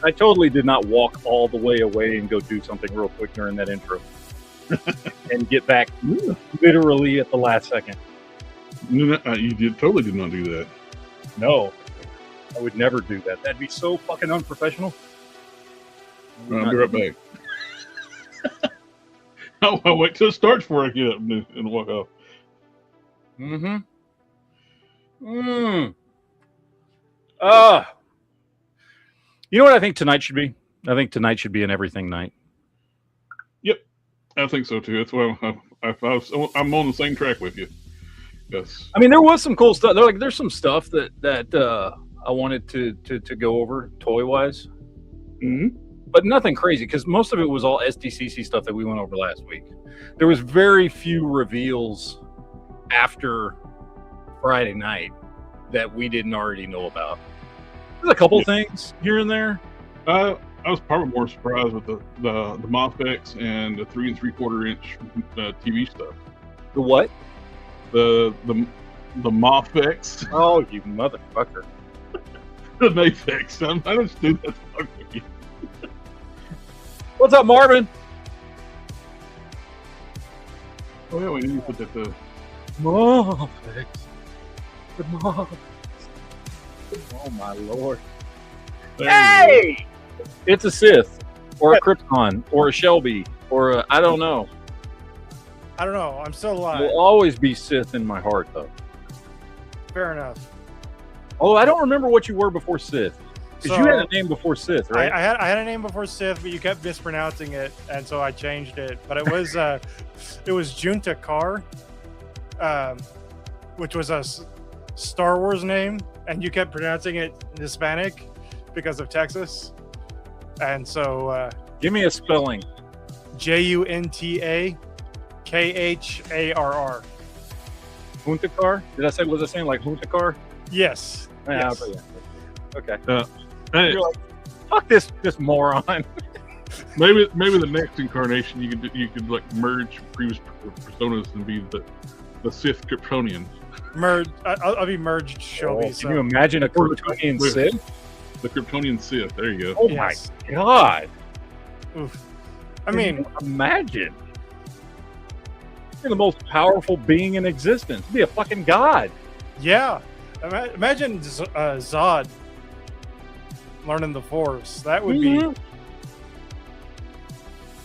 I totally did not walk all the way away and go do something real quick during that intro and get back literally at the last second. You totally did not do that. No, I would never do that. That'd be so fucking unprofessional. I'll be right back. I'll wait till it starts before I get up and walk off. You know what I think tonight should be? I think tonight should be an everything night. Yep, I think so too. That's why I'm on the same track with you. Yes. I mean, there was some cool stuff. There's some stuff that I wanted to go over toy wise, but nothing crazy because most of it was all SDCC stuff that we went over last week. There was very few reveals after Friday night that we didn't already know about. There's a couple things here and there. I was probably more surprised with the MOFX and the 3 3/4 inch TV stuff. The what? The MOFX. Oh, you motherfucker! The Mafex. I just do that. Fuck with you. What's up, Marvin? Oh yeah, we need to put that the MOFX. The MOFX. Oh my lord! Hey, it's a Sith, or a Krypton, or a Shelby, or a, I don't know. I don't know. I'm still alive. Will always be Sith in my heart, though. Fair enough. Oh, I don't remember what you were before Sith. Because you had a name before Sith, right? I had a name before Sith, but you kept mispronouncing it, and so I changed it. But it was Junta Kar, which was a Star Wars name, and you kept pronouncing it Hispanic because of Texas. And so give me a spelling. JUNTAKHARR. Juntakar? Was I saying like Juntakar? Yes. Yes. Yes. Okay. Hey, You're like, fuck this moron. maybe the next incarnation you could like merge previous personas and be the Sith Kryptonian. Merge. I'll be merged, Shelby. Can you imagine a Kryptonian Sith? The Kryptonian Sith. There you go. Oh my god! Oof. I mean, imagine you're the most powerful being in existence. Be a fucking god. Yeah. Imagine Zod learning the Force. That would be. I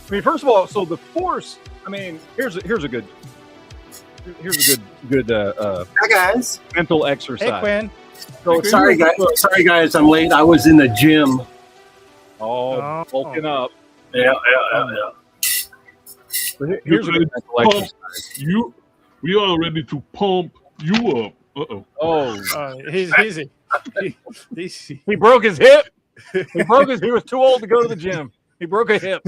mean, first of all, so the Force. I mean, here's a good Hi guys. mental exercise. Hey, Quinn. So Sorry guys, I'm late. I was in the gym. Oh, bulking up. Yeah. Here's a good mental exercise. We are ready to pump you up. He's easy. He broke his hip. He was too old to go to the gym. He broke a hip.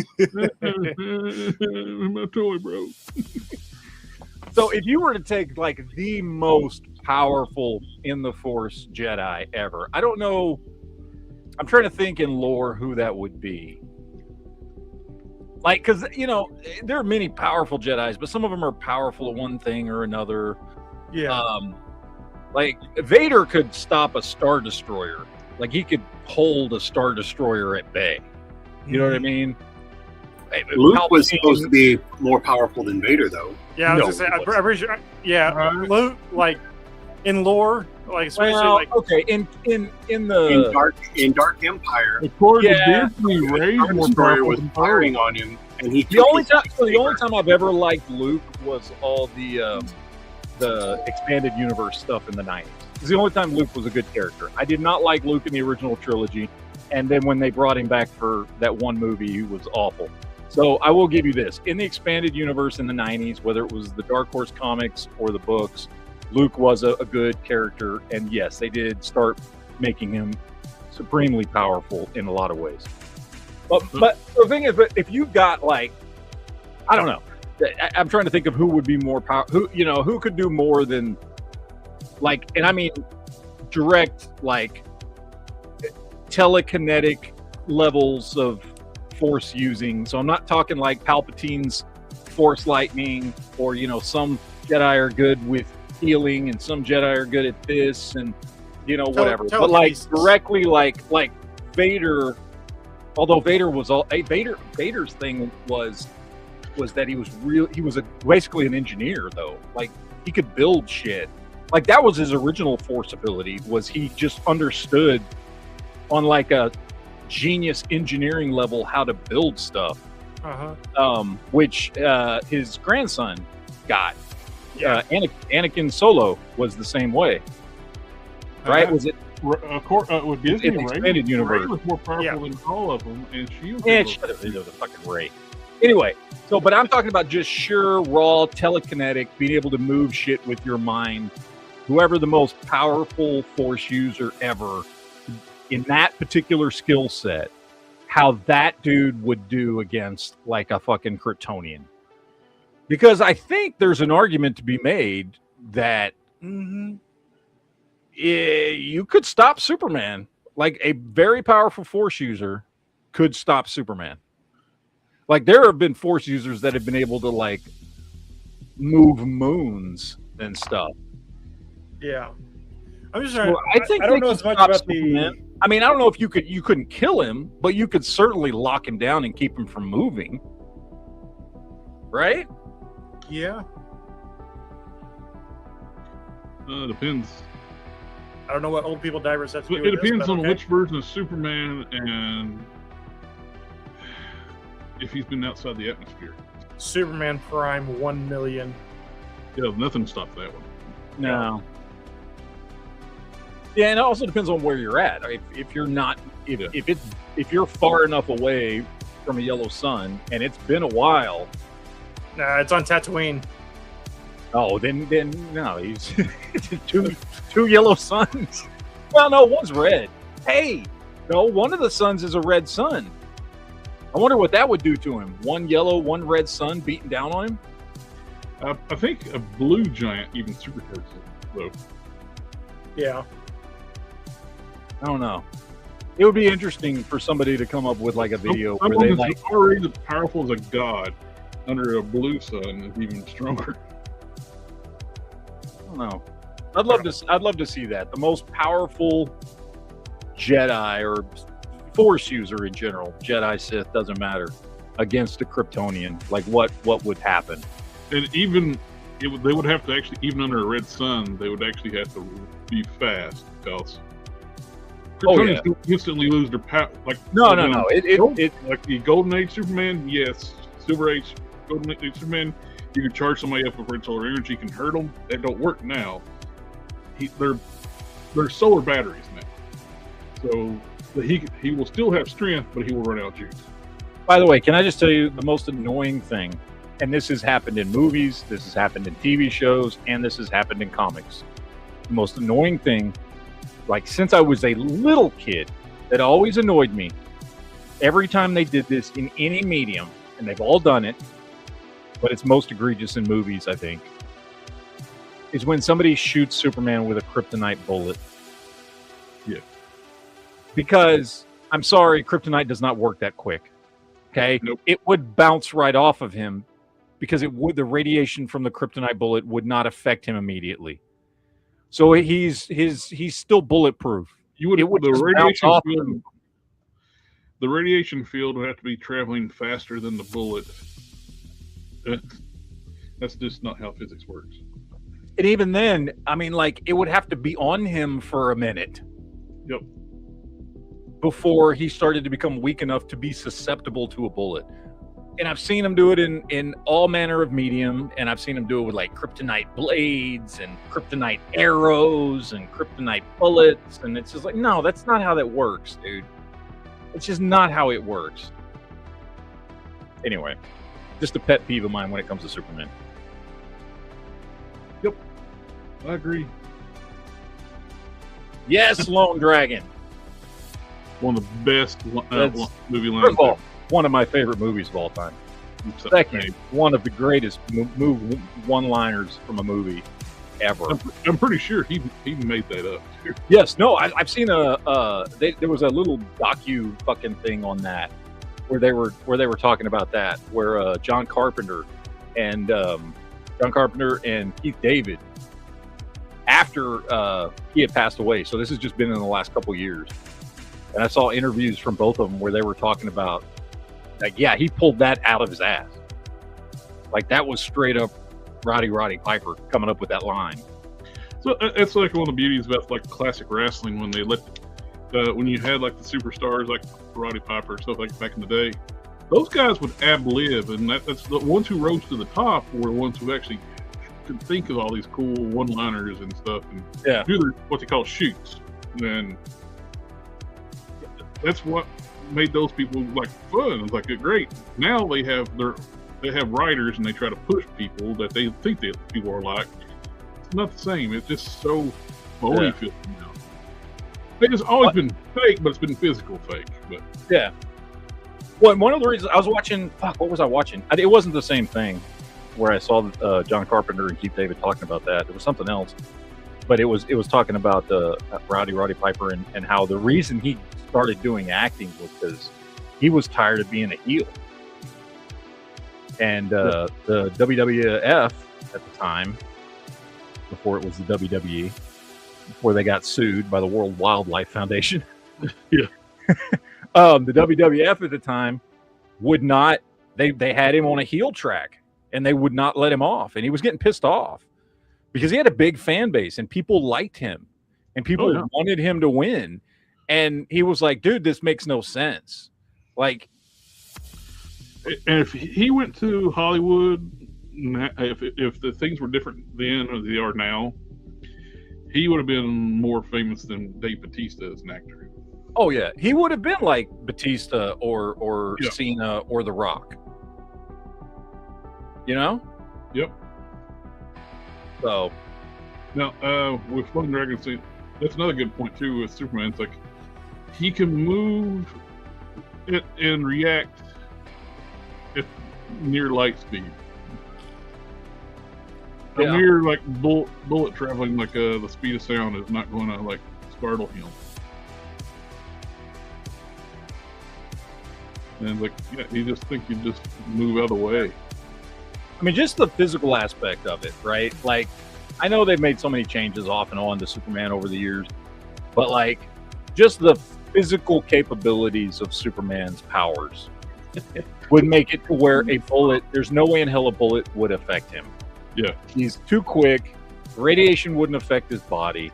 My toy broke. So if you were to take like the most powerful in the Force Jedi ever, I don't know. I'm trying to think in lore who that would be. Like, because, you know, there are many powerful Jedis, but some of them are powerful at one thing or another. Yeah. Like, Vader could stop a Star Destroyer. Like, he could hold a Star Destroyer at bay. You know what I mean? Luke was supposed to be more powerful than Vader, though. Yeah, I was gonna say, I'm pretty sure. Yeah, Luke, like in lore, Like especially Well, like okay, in in the Dark Empire, According Yeah. to Disney, Ray's Star more Destroyer powerful was than firing Poe. on him, and he the took only his time the only lightsaber. time I've ever liked Luke was all the expanded universe stuff in the 90s. It's the only time Luke was a good character. I did not like Luke in the original trilogy, and then when they brought him back for that one movie, he was awful. So I will give you this. In the expanded universe in the 90s, whether it was the Dark Horse comics or the books, Luke was a good character, and yes, they did start making him supremely powerful in a lot of ways. But the thing is, but if you've got like, I don't know, I'm trying to think of who would be more powerful. Who could do more than like, and I mean direct like telekinetic levels of force using. So I'm not talking like Palpatine's force lightning, or some Jedi are good with healing and some Jedi are good at this and whatever. But like directly like Vader, although Vader was Vader's thing was that he was basically an engineer though. Like he could build shit. Like that was his original force ability, was he just understood on like a genius engineering level how to build stuff. Which his grandson got. Anakin Solo was the same way, right? Was it with Disney? in the expanded universe? Rey was more powerful than all of them, and she was. Shut up, the fucking Rey. Anyway, but I'm talking about just sure raw telekinetic, being able to move shit with your mind. Whoever the most powerful force user ever in that particular skill set, how that dude would do against like a fucking Kryptonian. Because I think there's an argument to be made that you could stop Superman. Like a very powerful force user could stop Superman. Like there have been force users that have been able to like move moons and stuff. Yeah. I'm just trying. I think I don't know as much about Superman. I mean, I don't know if you couldn't kill him, but you could certainly lock him down and keep him from moving. Right? Yeah. Depends. I don't know what old people divers have to do. It depends on which version of Superman and if he's been outside the atmosphere. Superman Prime 1 million. Yeah, nothing stops that one. No. Yeah, and it also depends on where you're at. If you're not, if you're far enough away from a yellow sun and it's been a while. Nah, it's on Tatooine. Oh, then no, he's two yellow suns. Well, no, one's red. Hey, no, one of the suns is a red sun. I wonder what that would do to him. One yellow, one red sun beating down on him. I think a blue giant even supercharges it, though. Yeah. I don't know. It would be interesting for somebody to come up with like a video where they like already as powerful as a god under a blue sun is even stronger. I don't know. I'd love to see that. The most powerful Jedi or Force user in general, Jedi, Sith, doesn't matter, against a Kryptonian. Like what would happen? And even they would have to actually, even under a red sun, they would actually have to be fast because Kryptonians don't instantly lose their power. Like no. It like the Golden Age Superman, yes. Silver Age Golden Age Superman, you can charge somebody up with red solar energy, can hurt them. That don't work now. They're solar batteries now, so he will still have strength, but he will run out of juice. By the way, can I just tell you the most annoying thing? And this has happened in movies, this has happened in TV shows, and this has happened in comics. The most annoying thing, like since I was a little kid, that always annoyed me, every time they did this in any medium, and they've all done it, but it's most egregious in movies, I think, is when somebody shoots Superman with a kryptonite bullet. Yeah. Because, I'm sorry, kryptonite does not work that quick. Okay? Nope. It would bounce right off of him because the radiation from the kryptonite bullet would not affect him immediately. So he's still bulletproof. The radiation field would have to be traveling faster than the bullet. That's just not how physics works. And even then, I mean, like, it would have to be on him for a minute. Yep. Before he started to become weak enough to be susceptible to a bullet. And I've seen him do it in all manner of medium, and I've seen him do it with like kryptonite blades and kryptonite arrows and kryptonite bullets, and it's just like, no, that's not how that works, dude. It's just not how it works. Anyway, just a pet peeve of mine when it comes to Superman. Yep, I agree. Yes, Lone Dragon. One of the best movie lines. First of all, one of my favorite movies of all time. Second, one of the greatest one-liners from a movie ever. I'm pretty sure he made that up. Yes, no, I've seen there was a little docu fucking thing on that where they were talking about that, where John Carpenter and Keith David, after he had passed away, so this has just been in the last couple years, and I saw interviews from both of them where they were talking about, like, yeah, he pulled that out of his ass. Like, that was straight up Roddy Piper coming up with that line. So it's like one of the beauties about like classic wrestling, when they when you had like the superstars like Roddy Piper and stuff like back in the day, those guys would ad-lib, and that's the ones who rose to the top were the ones who actually could think of all these cool one-liners and stuff, and do their, what they call shoots. And that's what made those people like fun. It's like, great. Now they have writers, and they try to push people that they think that people are like. It's not the same. It's just so phony feeling now. It's always been fake, but it's been physical fake. But yeah. Well, one of the reasons I was watching, what was I watching? It wasn't the same thing where I saw John Carpenter and Keith David talking about that. It was something else, but it was talking about Roddy Piper and how the reason he started doing acting was because he was tired of being a heel. And the WWF at the time, before it was the WWE, before they got sued by the World Wildlife Foundation, yeah, the WWF at the time would not. They had him on a heel track, and they would not let him off, and he was getting pissed off because he had a big fan base and people liked him, and people wanted him to win, and he was like, "Dude, this makes no sense." Like, and if he went to Hollywood, if the things were different then as they are now, he would have been more famous than Dave Bautista as an actor. Oh yeah, he would have been like Batista or Cena or The Rock. You know? Yep. So now with Lone Dragon, that's another good point too with Superman. It's like he can move it and react at near light speed. A mere like bullet traveling like the speed of sound is not going to like startle him. And like, you just think you just move out of the way. I mean, just the physical aspect of it, right? Like, I know they've made so many changes off and on to Superman over the years, but like, just the physical capabilities of Superman's powers would make it to where there's no way in hell a bullet would affect him. Yeah. He's too quick. Radiation wouldn't affect his body.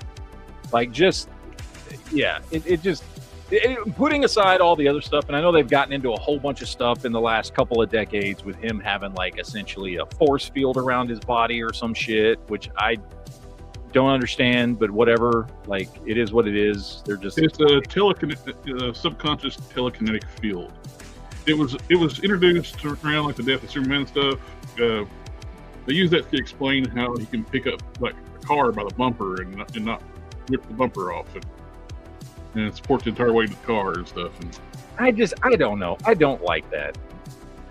Like, just, putting aside all the other stuff, and I know they've gotten into a whole bunch of stuff in the last couple of decades with him having like essentially a force field around his body or some shit, which I don't understand, but whatever. Like, it is what it is. It's a subconscious telekinetic field. It was introduced around like the death of Superman and stuff. They use that to explain how he can pick up like a car by the bumper and not rip the bumper off and support the entire weight of the car and stuff. And I don't know. I don't like that.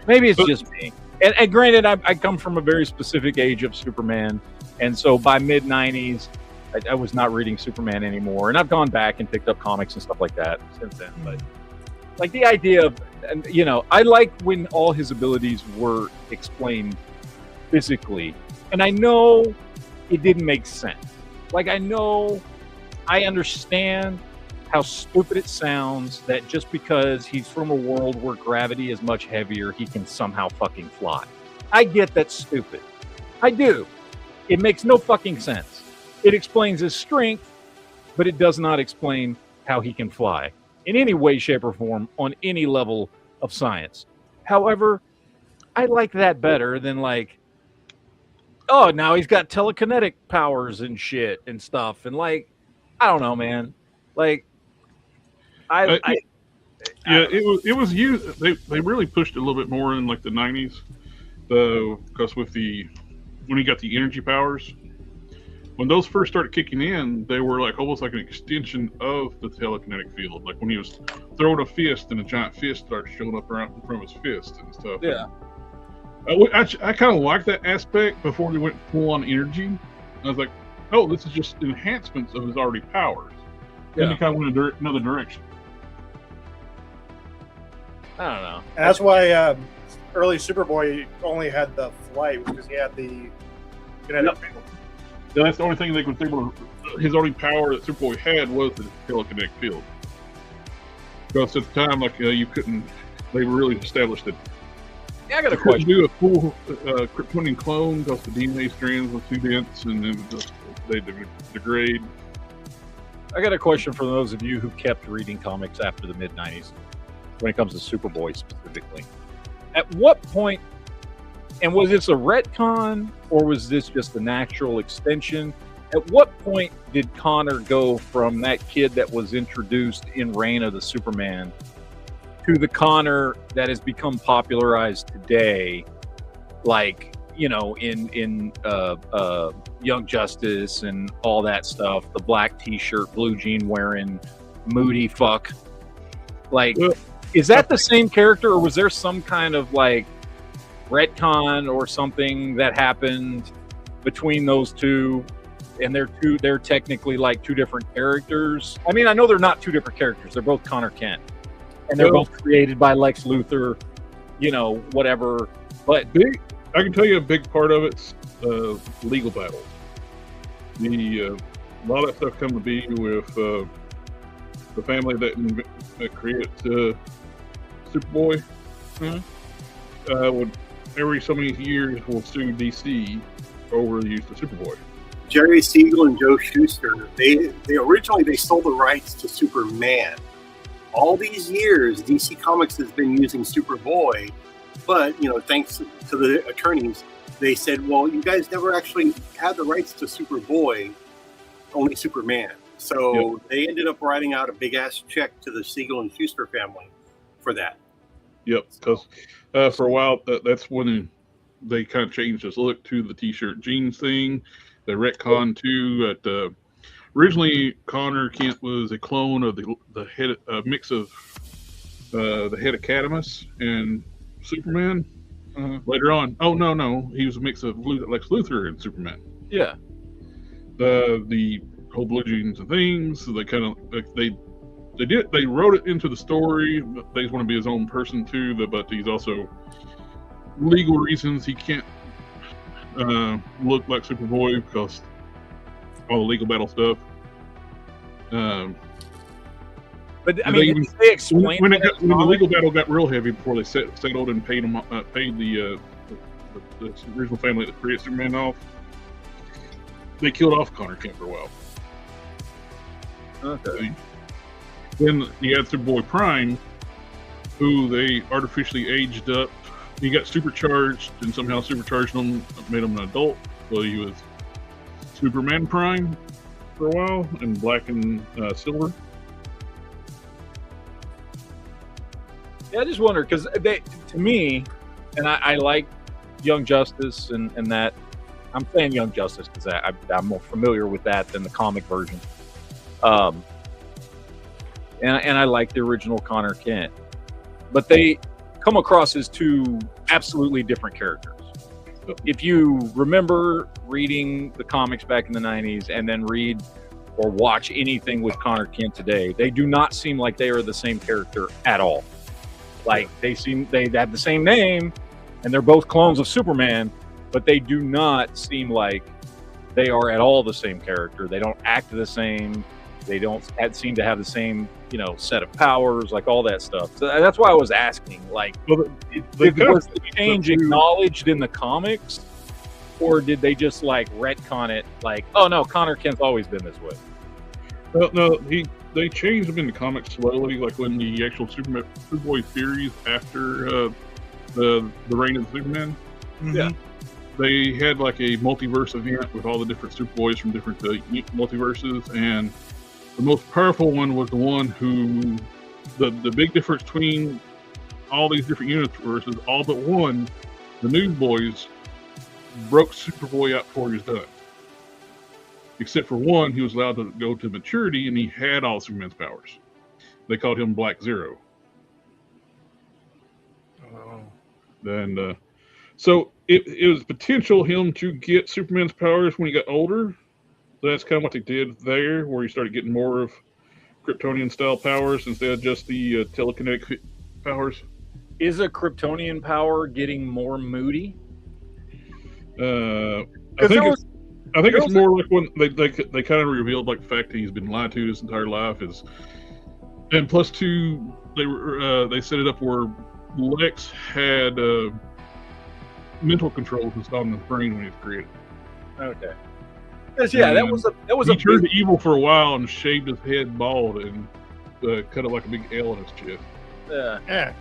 Maybe it's just me. And granted, I come from a very specific age of Superman, and so by mid '90s, I was not reading Superman anymore, and I've gone back and picked up comics and stuff like that since then. But like the idea of, I like when all his abilities were explained physically, and I know it didn't make sense. Like, I understand how stupid it sounds that just because he's from a world where gravity is much heavier, he can somehow fucking fly. I get that's stupid. I do. It makes no fucking sense. It explains his strength, but it does not explain how he can fly in any way, shape, or form on any level of science. However, I like that better than like, oh, now he's got telekinetic powers and shit and stuff. And like, I don't know, man. Like, it was used. They really pushed it a little bit more in like the 90s, because when he got the energy powers, when those first started kicking in, they were like almost like an extension of the telekinetic field. Like when he was throwing a fist and a giant fist started showing up around in front of his fist and stuff. Yeah. I kind of like that aspect before they went full on energy. I was like, oh, this is just enhancements of his already powers. Then they kind of went in another direction. I don't know. And that's why early Superboy only had the flight, because he had the kinetic field. Yeah, that's the only thing they could think of. His only power that Superboy had was the telekinetic field. Because at the time, like you couldn't. They really established that. Yeah, I got a you question. couldn't do a full Kryptonian clone because the DNA strands were too dense and then they degrade. I got a question for those of you who kept reading comics after the mid-90s, when it comes to Superboy specifically. At what point, and was this a retcon, or was this just a natural extension? At what point did Connor go from that kid that was introduced in Reign of the Superman to the Connor that has become popularized today, like, you know, in Young Justice and all that stuff, the black t-shirt, blue jean wearing, moody fuck? Like, is that the same character, or was there some kind of like retcon or something that happened between those two, and they're technically like two different characters? I mean, I know they're not two different characters. They're both Connor Kent, and they're both created by Lex Luthor, you know, whatever. But I can tell you a big part of it's legal battles. A lot of that stuff come to be with the family that created Superboy. Would every so many years will sue DC over the use of Superboy. Jerry Siegel and Joe Shuster, they originally they sold the rights to Superman. All these years, DC Comics has been using Superboy, but you know, thanks to the attorneys, they said, "Well, you guys never actually had the rights to Superboy, only Superman." So they ended up writing out a big ass check to the Siegel and Shuster family for that. Yep, because for a while that's when they kind of changed his look to the t-shirt jeans thing. They retconned too. That originally Connor Kent was a clone of the head, mix of the head of Cadmus and Superman. Later on, oh no, he was a mix of Lex Luthor and Superman. yeah, The whole blue jeans and things. So they kind of they wrote it into the story. They want to be his own person too. But he's also legal reasons he can't look like Superboy because all the legal battle stuff. but I mean, did they explain when the legal battle got real heavy before they settled and paid the original family that created Superman off. They killed off Connor Kent for a while. Okay. Then you had Superboy Prime, who they artificially aged up. He got supercharged, and somehow supercharged him, made him an adult. So he was Superman Prime for a while, in black and silver. Yeah, I just wonder, because to me, and I like Young Justice and that. I'm saying Young Justice because I'm more familiar with that than the comic version. And I like the original Connor Kent, but they come across as two absolutely different characters. If you remember reading the comics back in the 90s and then read or watch anything with Connor Kent today, they do not seem like they are the same character at all. Like they have the same name and they're both clones of Superman, but they do not seem like they are at all the same character. They don't act the same. They don't seem to have the same, set of powers, like all that stuff. So that's why I was asking, like, was the change acknowledged in the comics, or did they just like retcon it? Like, oh no, Connor Kent's always been this way. No, they changed him in the comics slowly, like when the actual Superboy series after the reign of the Superman. Mm-hmm. Yeah. They had like a multiverse event with all the different Superboys from different multiverses, and the most powerful one was the one who the big difference between all these different universes, all but one, the Newsboys broke Superboy out before he was done. Except for one, he was allowed to go to maturity, and he had all Superman's powers. They called him Black Zero. Oh. And so it was potential him to get Superman's powers when he got older. So that's kind of what they did there, where he started getting more of Kryptonian style powers instead of just the telekinetic powers. Is a Kryptonian power getting more moody? I think it's more like when they kind of revealed like the fact that he's been lied to his entire life is, and plus two, they set it up where Lex had mental controls installed in his brain when he was created. Okay. Yeah, that was he turned evil for a while and shaved his head bald and cut it like a big L in his chest. Yeah.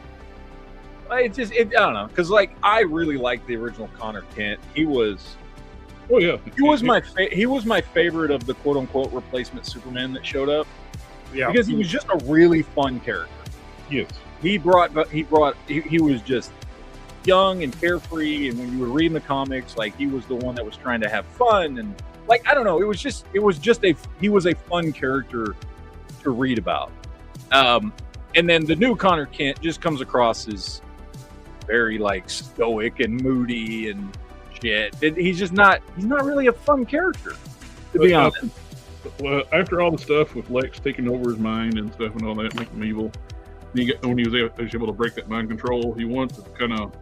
It's just I don't know, because like I really liked the original Connor Kent. He was he was my favorite of the quote unquote replacement Superman that showed up. Yeah, because he was just a really fun character. Yes, he was just young and carefree, and when you were reading the comics, like he was the one that was trying to have fun, and like I don't know, he was a fun character to read about. And then the new Connor Kent just comes across as very like stoic and moody and shit. He's not really a fun character, to be honest. Well, after all the stuff with Lex taking over his mind and stuff and all that, making him evil, when he was able to break that mind control, he wanted to kind of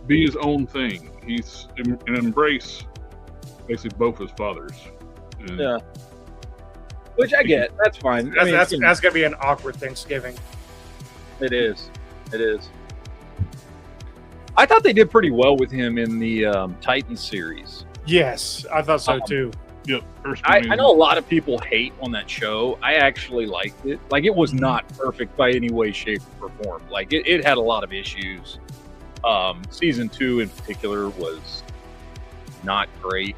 be his own thing. He's and embrace basically both his fathers. And yeah, which I get. That's fine. That's gonna be an awkward Thanksgiving. It is. I thought they did pretty well with him in the Titans series. Yes, I thought so too. Yep. I know a lot of people hate on that show. I actually liked it. Like, it was not perfect by any way, shape, or form. Like, it had a lot of issues. Season 2 in particular was not great.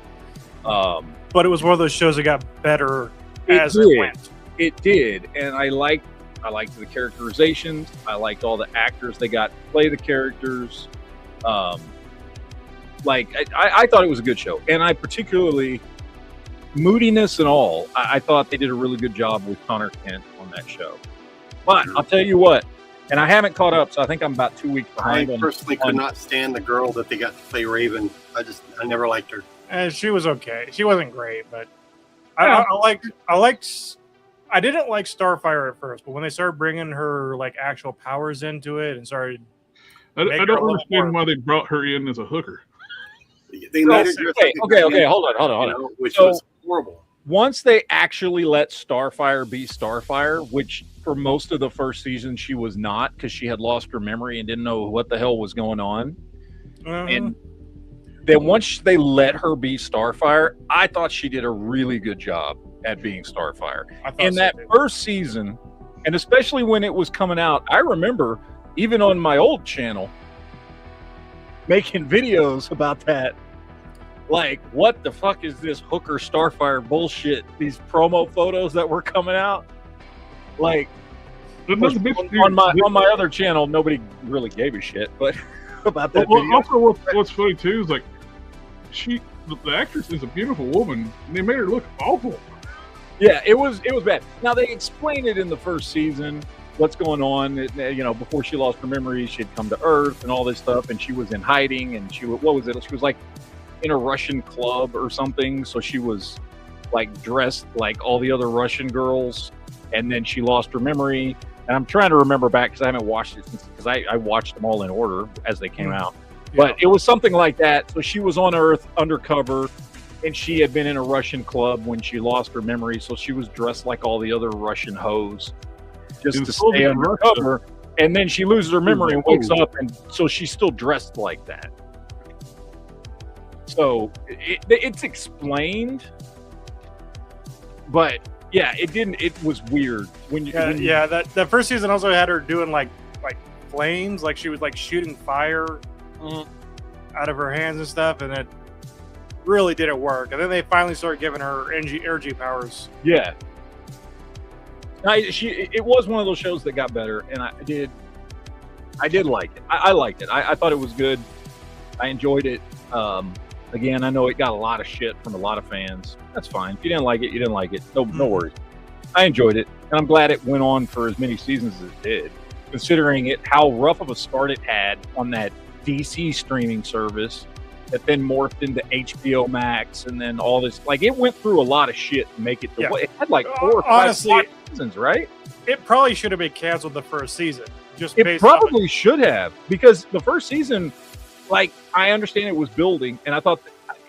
But it was one of those shows that got better as it went. It did, and I liked the characterizations. I liked all the actors they got to play the characters. I thought it was a good show, and I particularly, moodiness and all, I thought they did a really good job with Connor Kent on that show. But I'll tell you what, and I haven't caught up, so I think I'm about 2 weeks behind. I personally could not stand the girl that they got to play Raven. I never liked her. And she was okay. She wasn't great, but I didn't like Starfire at first, but when they started bringing her like actual powers into it and started, I don't understand why they brought her in as a hooker. They made her okay. Hold on. Which was horrible. Once they actually let Starfire be Starfire, which for most of the first season she was not, because she had lost her memory and didn't know what the hell was going on. And then once they let her be Starfire, I thought she did a really good job at being Starfire. In that first season, and especially when it was coming out, I remember even on my old channel making videos about that. Like, what the fuck is this hooker Starfire bullshit? These promo photos that were coming out. Like, on my other channel, nobody really gave a shit, but about that video. Also, what's funny too is like the actress is a beautiful woman, and they made her look awful. Yeah, it was bad. Now they explained it in the first season, what's going on. Before she lost her memory, she had come to Earth and all this stuff, and she was in hiding. And she was like in a Russian club or something. So she was like dressed like all the other Russian girls, and then she lost her memory. And I'm trying to remember back because I haven't watched it because I watched them all in order as they came out. Yeah. But it was something like that. So she was on Earth undercover, and she had been in a Russian club when she lost her memory. So she was dressed like all the other Russian hoes just to stay undercover. And then she loses her memory and wakes up, and so she's still dressed like that. So it's explained, but yeah, it didn't. It was weird when you. That first season also had her doing like flames, like she was like shooting fire out of her hands and stuff, and it really didn't work. And then they finally started giving her energy powers. Yeah. It was one of those shows that got better, and I did like it. I liked it. I thought it was good. I enjoyed it. Again, I know it got a lot of shit from a lot of fans. That's fine. If you didn't like it, you didn't like it. No worries. I enjoyed it, and I'm glad it went on for as many seasons as it did, considering how rough of a start it had on that DC streaming service that then morphed into HBO Max, and then all this. Like, it went through a lot of shit to make it to what it had, like 4 or 5 seasons, right? It probably should have been canceled the first season. It probably should have, because the first season, like, I understand it was building, and I thought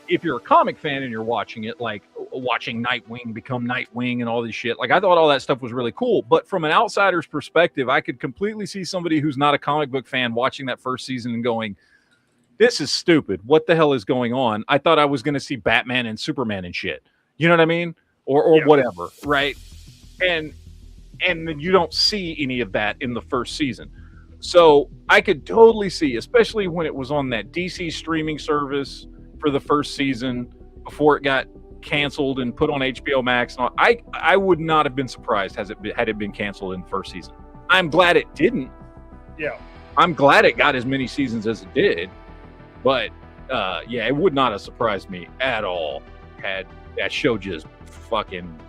if you're a comic fan and you're watching it, like watching Nightwing become Nightwing and all this shit, like, I thought all that stuff was really cool. But from an outsider's perspective, I could completely see somebody who's not a comic book fan watching that first season and going, this is stupid. What the hell is going on? I thought I was going to see Batman and Superman and shit. You know what I mean? Or whatever, right? And then you don't see any of that in the first season. So I could totally see, especially when it was on that DC streaming service for the first season before it got canceled and put on HBO Max. I would not have been surprised had it been canceled in the first season. I'm glad it didn't. Yeah. I'm glad it got as many seasons as it did. But it would not have surprised me at all had that show just fucking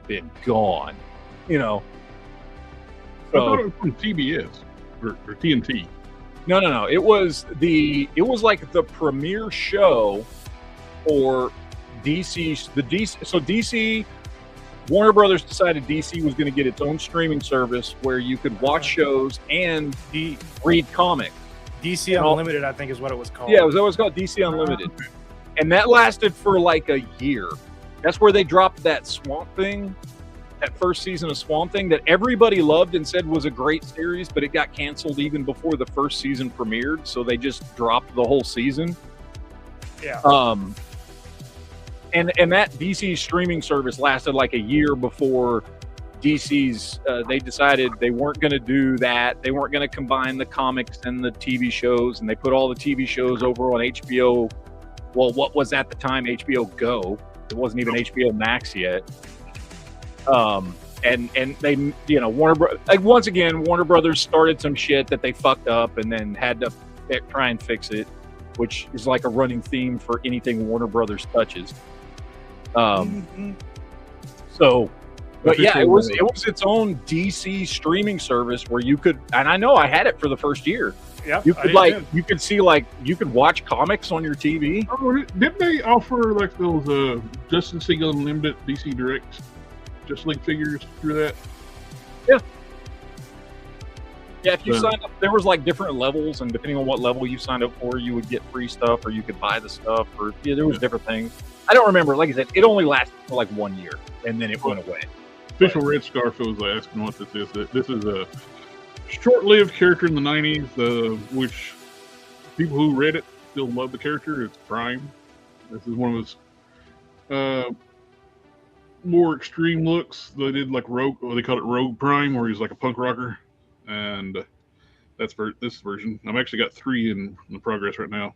been gone. You know. So, I thought it was from TBS or TNT. No. It was like the premiere show for DC. So DC, Warner Brothers decided DC was going to get its own streaming service where you could watch shows and read comics. DC Unlimited, I think, is what it was called. Yeah, it was always called DC Unlimited, and that lasted for like a year. That's where they dropped that Swamp Thing. That first season of Swamp Thing that everybody loved and said was a great series, but it got canceled even before the first season premiered, so they just dropped the whole season. Yeah. And that DC streaming service lasted like a year before DC's. They decided they weren't going to do that. They weren't going to combine the comics and the TV shows, and they put all the TV shows over on HBO. Well, what was at the time HBO Go? It wasn't even HBO Max yet. And they, Warner Brothers started some shit that they fucked up and then had to try and fix it, which is like a running theme for anything Warner Brothers touches. So, but yeah, it was its own DC streaming service where you could, and I know I had it for the first year. Yeah, you could you could watch comics on your TV. Oh, didn't they offer like those Justice League Unlimited DC Direct Justice League figures through that? Yeah, if you signed up, there was like different levels, and depending on what level you signed up for, you would get free stuff, or you could buy the stuff, or there was different things. I don't remember. Like I said, it only lasted for like 1 year, and then it went away. Official Red Scarf was asking what this is. This is a short-lived character in the 90s, which people who read it still love the character. It's Prime. This is one of his more extreme looks. They did like Rogue, or they called it Rogue Prime, where he's like a punk rocker. And that's for this version. I've actually got 3 in progress right now.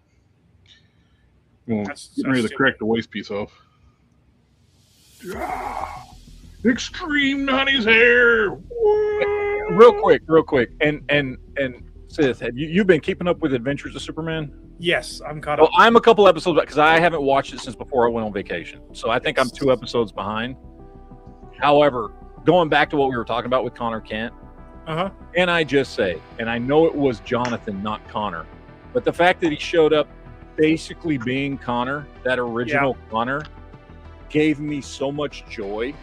Well, getting ready to crack the waist piece off. Extreme 90s hair. Real quick. And Sith, have you've been keeping up with Adventures of Superman? Yes, I'm caught up. Well, I'm a couple episodes back because I haven't watched it since before I went on vacation. So I think I'm 2 episodes behind. However, going back to what we were talking about with Connor Kent, and I just say, and I know it was Jonathan, not Connor, but the fact that he showed up basically being Connor, that original Connor, gave me so much joy.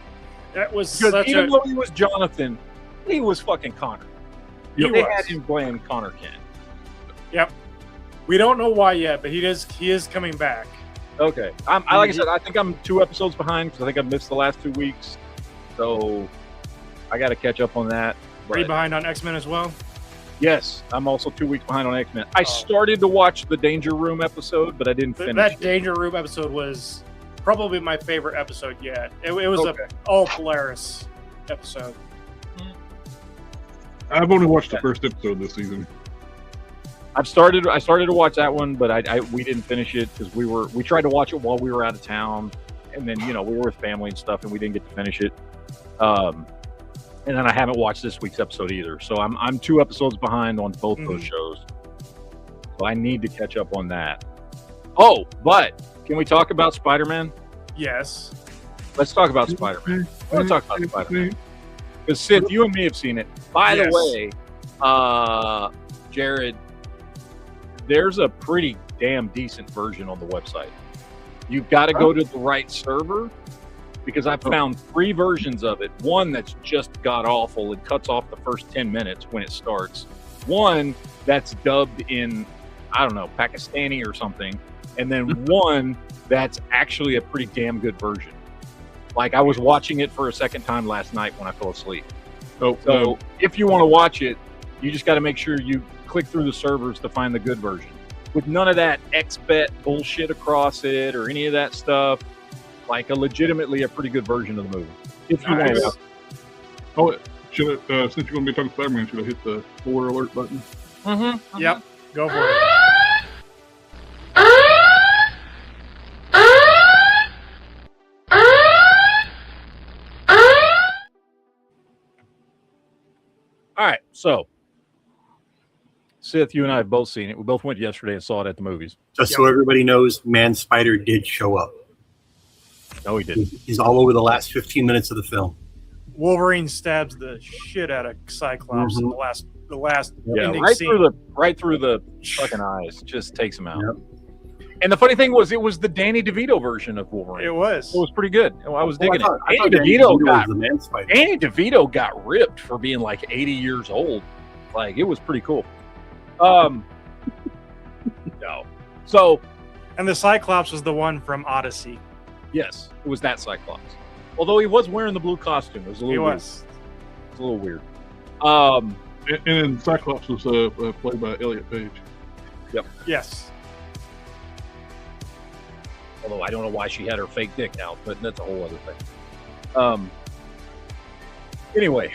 That was because even though he was Jonathan, he was fucking Connor. They had him playing Connor Kent. Yep. We don't know why yet, but he is coming back. Okay. Like I said, I think I'm 2 episodes behind because I think I missed the last 2 weeks. So I got to catch up on that. Are you behind on X-Men as well? Yes, I'm also 2 weeks behind on X-Men. I started to watch the Danger Room episode, but I didn't finish. That Danger Room episode was probably my favorite episode yet. It was an all Polaris episode. I've only watched the first episode this season. I started to watch that one, but we didn't finish it because we tried to watch it while we were out of town, and then we were with family and stuff, and we didn't get to finish it. And then I haven't watched this week's episode either, so I'm 2 episodes behind on both those shows. So I need to catch up on that. Oh, but can we talk about Spider-Man? Yes. Let's talk about Spider-Man. I want to talk about Spider-Man because Sith, you and me have seen it. By the way, Jared, there's a pretty damn decent version on the website. You've got to go to the right server because I've found 3 versions of it. One that's just god awful and cuts off the first 10 minutes when it starts. One that's dubbed in, I don't know, Pakistani or something. And then one that's actually a pretty damn good version. Like I was watching it for a second time last night when I fell asleep. So if you want to watch it, you just got to make sure you click through the servers to find the good version. With none of that XBet bullshit across it or any of that stuff, like legitimately a pretty good version of the movie. If you want to watch it. Oh, since you're going to be talking Spider-Man, should I hit the spoiler alert button? Yep. Go for it. All right, so Sith, you and I have both seen it. We both went yesterday and saw it at the movies. Just so everybody knows, Man Spider did show up. No, he didn't. He's all over the last 15 minutes of the film. Wolverine stabs the shit out of Cyclops in the last ending scene. right through the fucking eyes. Just takes him out. Yep. And the funny thing was, it was the Danny DeVito version of Wolverine. It was pretty good. I was digging it. Danny DeVito got ripped for being like 80 years old. Like it was pretty cool. No. So, and the Cyclops was the one from Odyssey. Yes, it was that Cyclops. Although he was wearing the blue costume, it was a little weird. It's a little weird. And then Cyclops was played by Elliot Page. Yep. Yes. Although I don't know why she had her fake dick out, but that's a whole other thing. Anyway,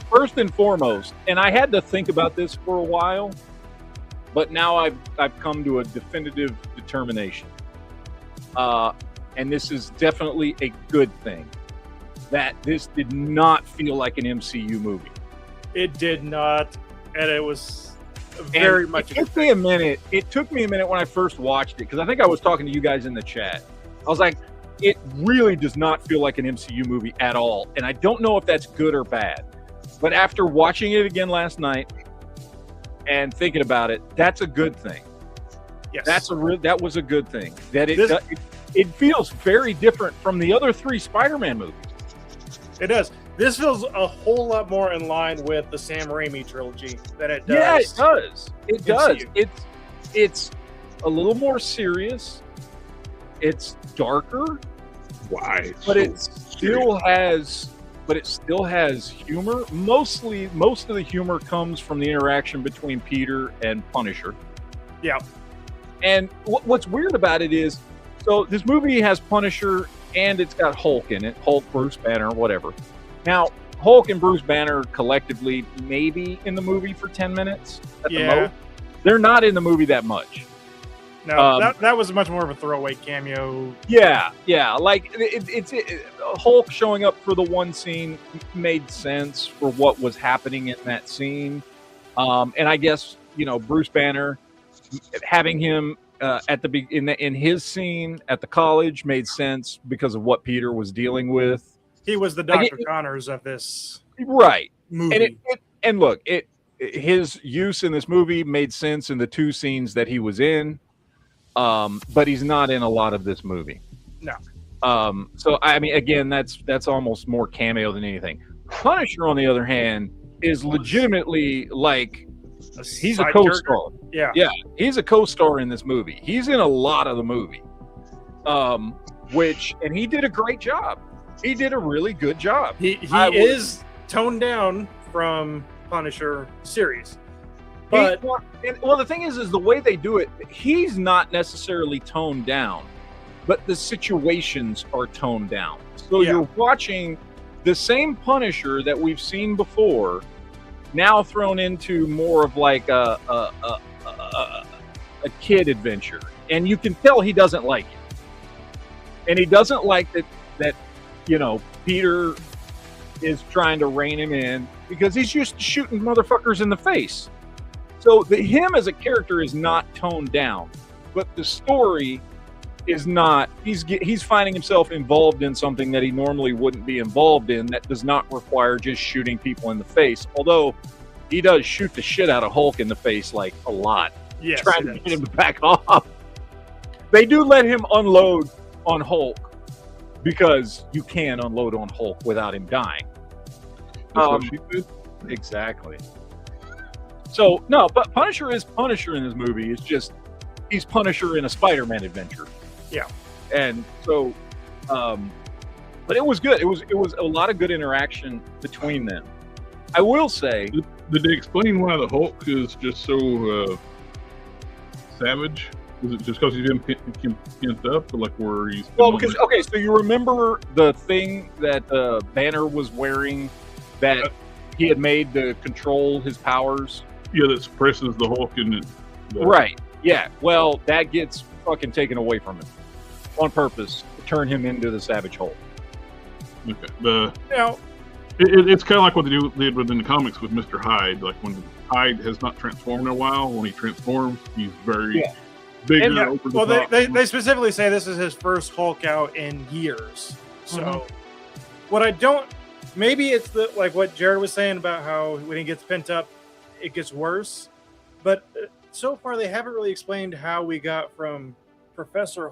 first and foremost, and I had to think about this for a while, but now I've come to a definitive determination. And this is definitely a good thing, that this did not feel like an MCU movie. It did not, and it was very much. It took me a minute when I first watched it, because I think I was talking to you guys in the chat. I was like, it really does not feel like an MCU movie at all, and I don't know if that's good or bad. But after watching it again last night and thinking about it, that's a good thing. Yes, that was a good thing. That it feels very different from the other 3 Spider-Man movies. It does. This feels a whole lot more in line with the Sam Raimi trilogy than it does. Yeah, it does. It does. It's a little more serious. It's darker. Why? But it still has humor. Most of the humor comes from the interaction between Peter and Punisher. Yeah. And what's weird about it is, so this movie has Punisher and it's got Hulk in it. Hulk, Bruce Banner, whatever. Now, Hulk and Bruce Banner collectively maybe in the movie for 10 minutes at the most. They're not in the movie that much. No, that was much more of a throwaway cameo. Yeah. Like it's Hulk showing up for the one scene made sense for what was happening in that scene, and I guess Bruce Banner having him in his scene at the college made sense because of what Peter was dealing with. He was the Dr. Connors of this movie. And look, his use in this movie made sense in the 2 scenes that he was in. But he's not in a lot of this movie. No. So I mean, again, that's almost more cameo than anything. Punisher, on the other hand, is legitimately like he's a co-star. Yeah, he's a co-star in this movie. He's in a lot of the movie. And he did a great job. He did a really good job. He is toned down from Punisher series. But well, the thing is the way they do it, he's not necessarily toned down, but the situations are toned down. So you're watching the same Punisher that we've seen before, now thrown into more of like a kid adventure, and you can tell he doesn't like it, and he doesn't like that Peter is trying to rein him in because he's used to shooting motherfuckers in the face. So him as a character is not toned down, but the story is not. He's finding himself involved in something that he normally wouldn't be involved in, that does not require just shooting people in the face. Although he does shoot the shit out of Hulk in the face like a lot, trying to get him to back off. They do let him unload on Hulk because you can unload on Hulk without him dying. Exactly. So no, but Punisher is Punisher in this movie. It's just he's Punisher in a Spider-Man adventure. Yeah. And so, but it was good. It was a lot of good interaction between them. I will say, did they explain why the Hulk is just so savage? Is it just because he's been pent up, or like where he's? Well, because so you remember the thing that Banner was wearing that he had made to control his powers. Yeah, that suppresses the Hulk and right. Yeah. Well, that gets fucking taken away from him on purpose to turn him into the Savage Hulk. Okay. It's kind of like what they did within the comics with Mr. Hyde. Like when Hyde has not transformed in a while, when he transforms, he's very bigger. Over the top. They specifically say this is his first Hulk out in years. So, what I don't, maybe it's like what Jared was saying about how when he gets pent up, it gets worse. But so far, they haven't really explained how we got from Professor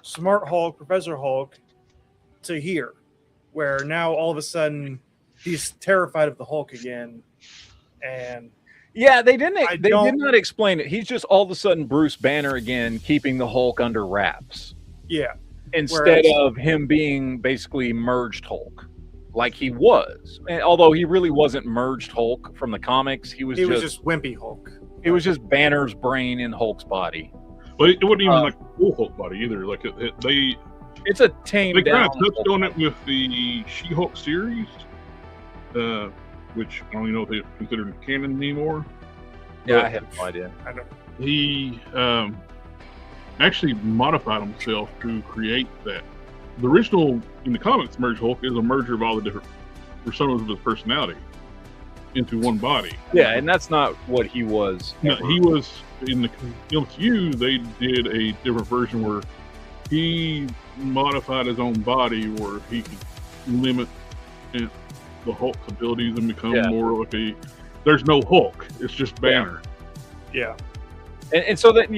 Hulk, to here, where now all of a sudden he's terrified of the Hulk again. And they did not explain it. He's just all of a sudden Bruce Banner again, keeping the Hulk under wraps. Yeah. Instead of him being basically merged Hulk, like he was. And although he really wasn't merged Hulk from the comics, he was just wimpy Hulk. It was just Banner's brain in Hulk's body. Well, it wasn't even like a full Hulk body either. Like it's a tamed down. They kind of touched on it with the She-Hulk series, which I don't even know if they're considered canon anymore. Yeah, I have no idea. I know. He actually modified himself to create that. The original in the comics merged Hulk is a merger of all the different personas of his personality into one body. Yeah, and that's not what he was. No, he was in the MCU. They did a different version where he modified his own body, where he could limit the Hulk's abilities and become more like a. There's no Hulk. It's just Banner. Yeah. And so that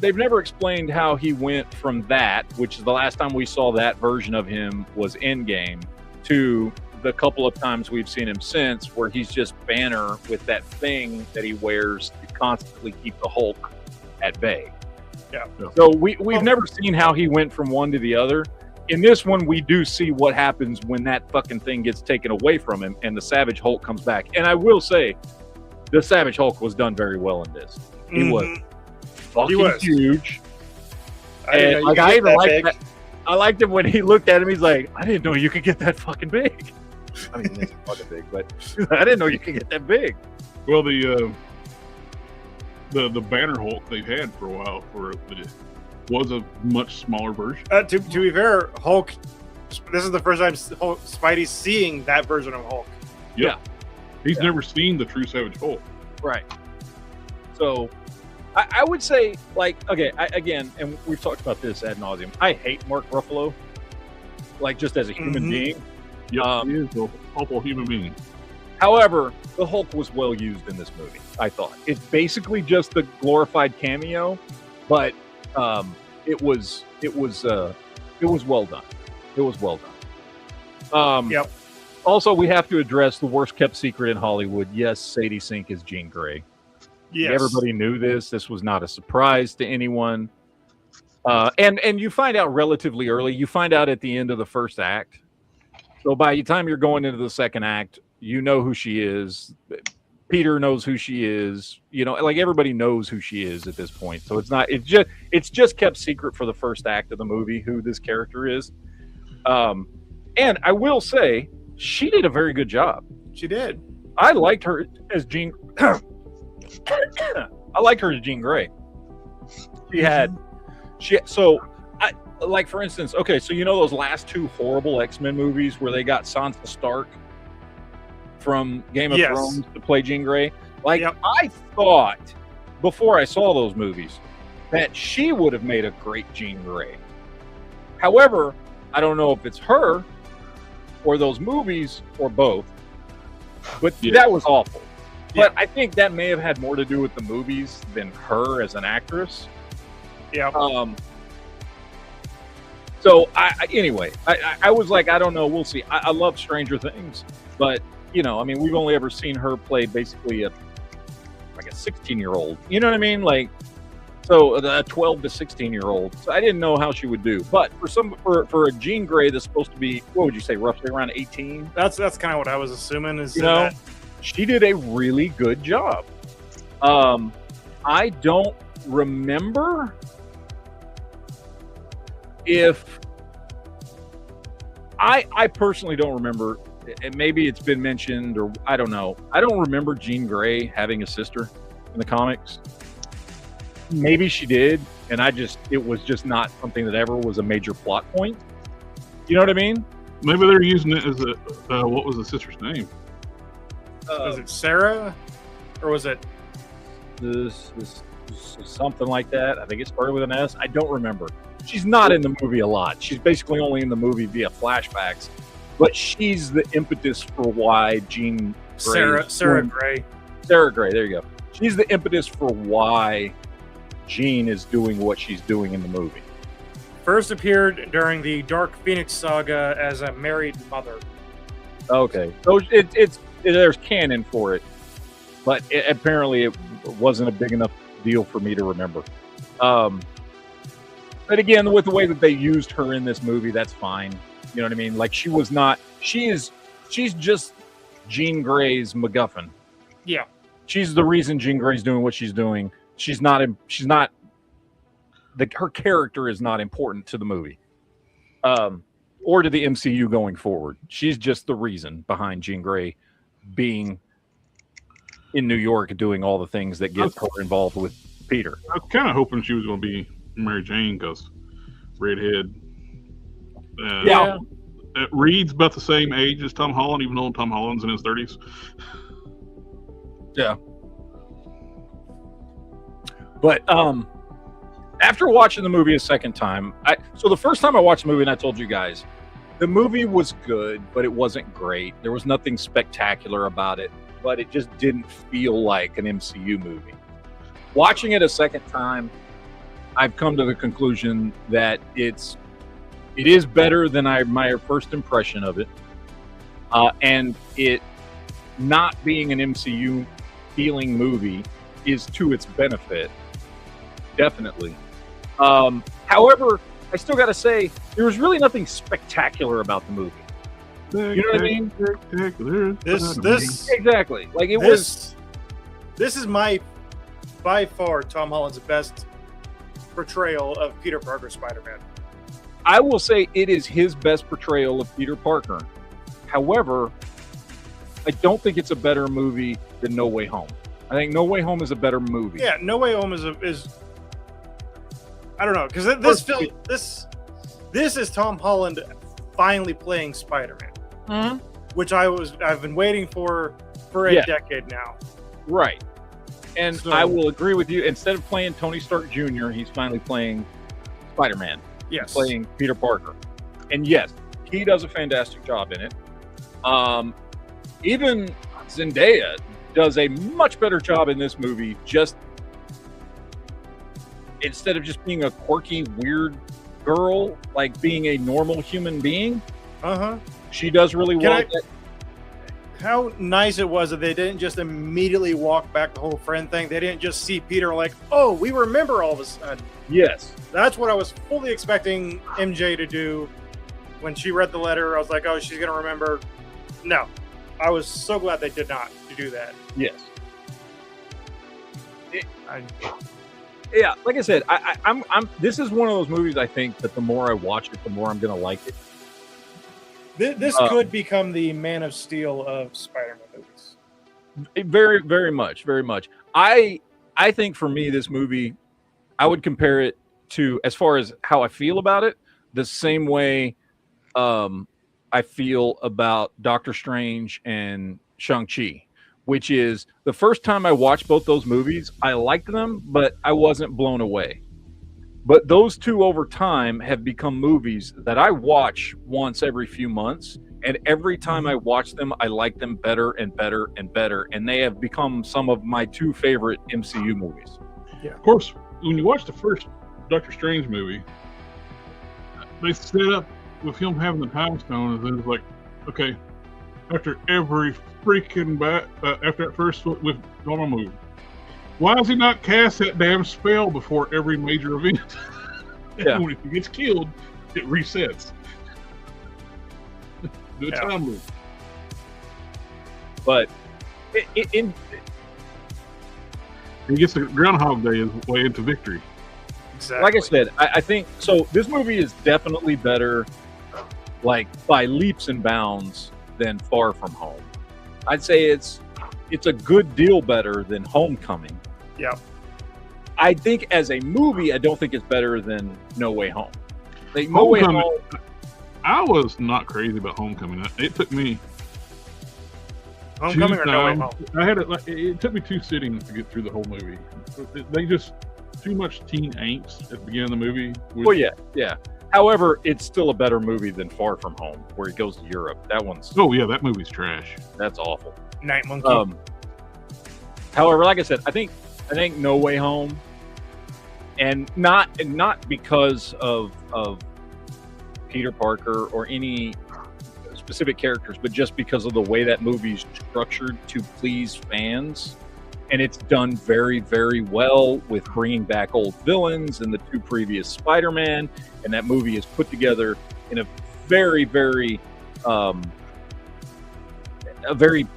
they've never explained how he went from that, which is the last time we saw that version of him was Endgame, to the couple of times we've seen him since, where he's just Banner with that thing that he wears to constantly keep the Hulk at bay. Yeah. So we've never seen how he went from one to the other. In this one, we do see what happens when that fucking thing gets taken away from him and the Savage Hulk comes back. And I will say, the Savage Hulk was done very well in this. He was fucking huge. I even liked that. I liked him when he looked at him. He's like, I didn't know you could get that fucking big. I mean, it's fucking big, but I didn't know you could get that big. Well, the Banner Hulk they've had for a while was a much smaller version. To be fair, Hulk. This is the first time Spidey's seeing that version of Hulk. Yeah. He's never seen the true Savage Hulk. Right. So, I would say, like, okay, and we've talked about this ad nauseum. I hate Mark Ruffalo, like, just as a human being. Yeah, he is an awful human being. However, the Hulk was well used in this movie, I thought. It's basically just the glorified cameo, but it was well done. It was well done. Yep. Also, we have to address the worst kept secret in Hollywood. Yes, Sadie Sink is Jean Grey. Yes. Everybody knew this. This was not a surprise to anyone. And you find out relatively early. You find out at the end of the first act. So by the time you're going into the second act, you know who she is. Peter knows who she is. You know, like everybody knows who she is at this point. So it's just kept secret for the first act of the movie who this character is. And I will say she did a very good job. She did. I liked her as Jean. I liked her as Jean Grey. Like for instance, okay, so you know those last two horrible X-Men movies where they got Sansa Stark from Game of Thrones to play Jean Grey? Like, I thought before I saw those movies that she would have made a great Jean Grey. However, I don't know if it's her or those movies or both, but that was awful. But I think that may have had more to do with the movies than her as an actress. Yeah. So I was like, I don't know. We'll see. I love Stranger Things, but you know, I mean, we've only ever seen her play basically a 16-year-old. You know what I mean? Like, so a 12 to 16-year-old. So I didn't know how she would do. But for a Jean Grey that's supposed to be, what would you say, roughly around 18? That's kind of what I was assuming. Is that she did a really good job. I don't remember if I personally don't remember, and maybe it's been mentioned or I don't know. I don't remember Jean Grey having a sister in the comics. Maybe she did, and it was just not something that ever was a major plot point. You know what I mean? Maybe they're using it as a what was the sister's name? Was it Sarah, or was it this something like that? I think it started with an S. I don't remember. She's not in the movie a lot. She's basically only in the movie via flashbacks, but she's the impetus for why Jean Grey. Sarah Grey. Sarah Grey. There you go. She's the impetus for why Jean is doing what she's doing in the movie. First appeared during the Dark Phoenix saga as a married mother. Okay, so there's canon for it, but apparently it wasn't a big enough deal for me to remember. But again, with the way that they used her in this movie, that's fine. You know what I mean? Like she's just Jean Grey's MacGuffin. Yeah. She's the reason Jean Grey's doing what she's doing. Her character is not important to the movie. Or to the MCU going forward. She's just the reason behind Jean Grey being in New York doing all the things that get her involved with Peter. I was kind of hoping she was going to be Mary Jane because redhead. Reed's about the same age as Tom Holland, even though Tom Holland's in his 30s. Yeah. But after watching the movie a second time, so the first time I watched the movie, and I told you guys, the movie was good, but it wasn't great. There was nothing spectacular about it, but it just didn't feel like an MCU movie. Watching it a second time, I've come to the conclusion that it is better than my first impression of it, and it not being an MCU feeling movie is to its benefit, definitely. However, I still got to say there was really nothing spectacular about the movie. You know what I mean? This exactly like it was. This is by far Tom Holland's best portrayal of Peter Parker Spider-Man. I will say it is his best portrayal of Peter Parker. However, I don't think it's a better movie than No Way Home. I think No Way Home is a better movie. Yeah, No Way Home is I don't know, because this is Tom Holland finally playing Spider-Man, which I've been waiting for a decade now. Right. And so, I will agree with you. Instead of playing Tony Stark Jr., he's finally playing Spider-Man. Yes. He's playing Peter Parker. And yes, he does a fantastic job in it. Even Zendaya does a much better job in this movie, just instead of just being a quirky, weird girl, like being a normal human being. She does really well. How nice it was that they didn't just immediately walk back the whole friend thing. They didn't just see Peter like, oh, we remember all of a sudden. Yes. That's what I was fully expecting MJ to do. When she read the letter, I was like, oh, she's going to remember. No. I was so glad they did not do that. Yes. Yeah, like I said, I'm. This is one of those movies. I think that the more I watch it, the more I'm going to like it. This could become the Man of Steel of Spider-Man movies. Very, very much, very much. I think for me, this movie, I would compare it to, as far as how I feel about it, the same way I feel about Doctor Strange and Shang-Chi, which is the first time I watched both those movies, I liked them, but I wasn't blown away. But those two over time have become movies that I watch once every few months. And every time I watch them, I like them better and better and better. And they have become some of my two favorite MCU movies. Yeah. Of course, when you watch the first Doctor Strange movie, they set up with him having the time stone, and it's like, okay, after every freaking after that first with normal movie, why does he not cast that damn spell before every major event? Yeah. When he gets killed, it resets. Do a time loop. But he gets the Groundhog Day his way into victory. Exactly. Like I said, I think so. This movie is definitely better, like by leaps and bounds, than Far From Home. I'd say it's a good deal better than Homecoming. Yeah. I think as a movie, I don't think it's better than No Way Home. Like No Way Home. I was not crazy about Homecoming. It took me Homecoming or No Way Home. I had it took me 2 sittings to get through the whole movie. They just too much teen angst at the beginning of the movie. Well, yeah. However, it's still a better movie than Far From Home, where he goes to Europe. That one's that movie's trash. That's awful. Night Monkey. However, like I said, I think No Way Home, and not because of Peter Parker or any specific characters, but just because of the way that movie's structured to please fans. And it's done very, very well with bringing back old villains and the 2 previous Spider-Man. And that movie is put together in a very, very, a very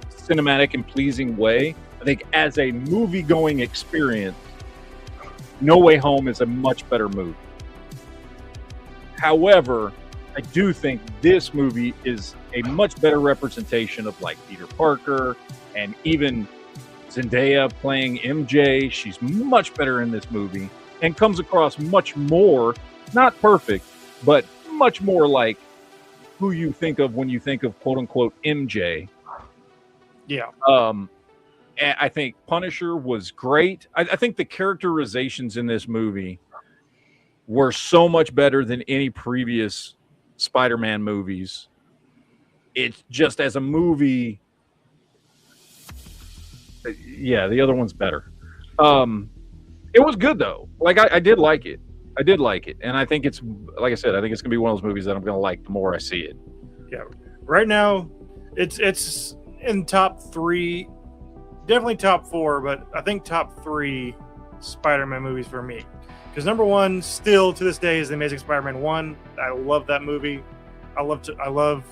cinematic and pleasing way. I think as a movie-going experience, No Way Home is a much better movie. However, I do think this movie is a much better representation of like Peter Parker and even Zendaya playing MJ. She's much better in this movie and comes across much more, not perfect, but much more like who you think of when you think of quote unquote MJ. Yeah. And I think Punisher was great. I think the characterizations in this movie were so much better than any previous Spider-Man movies. It's just as a movie, yeah, the other one's better. It was good though. Like I did like it. And I think it's, like I said, I think it's gonna be one of those movies that I'm gonna like the more I see it. Yeah. Right now, it's in top 3, definitely top 4, but I think top 3 Spider-Man movies for me. Because number 1, still to this day, is The Amazing Spider-Man 1. I love that movie. I love.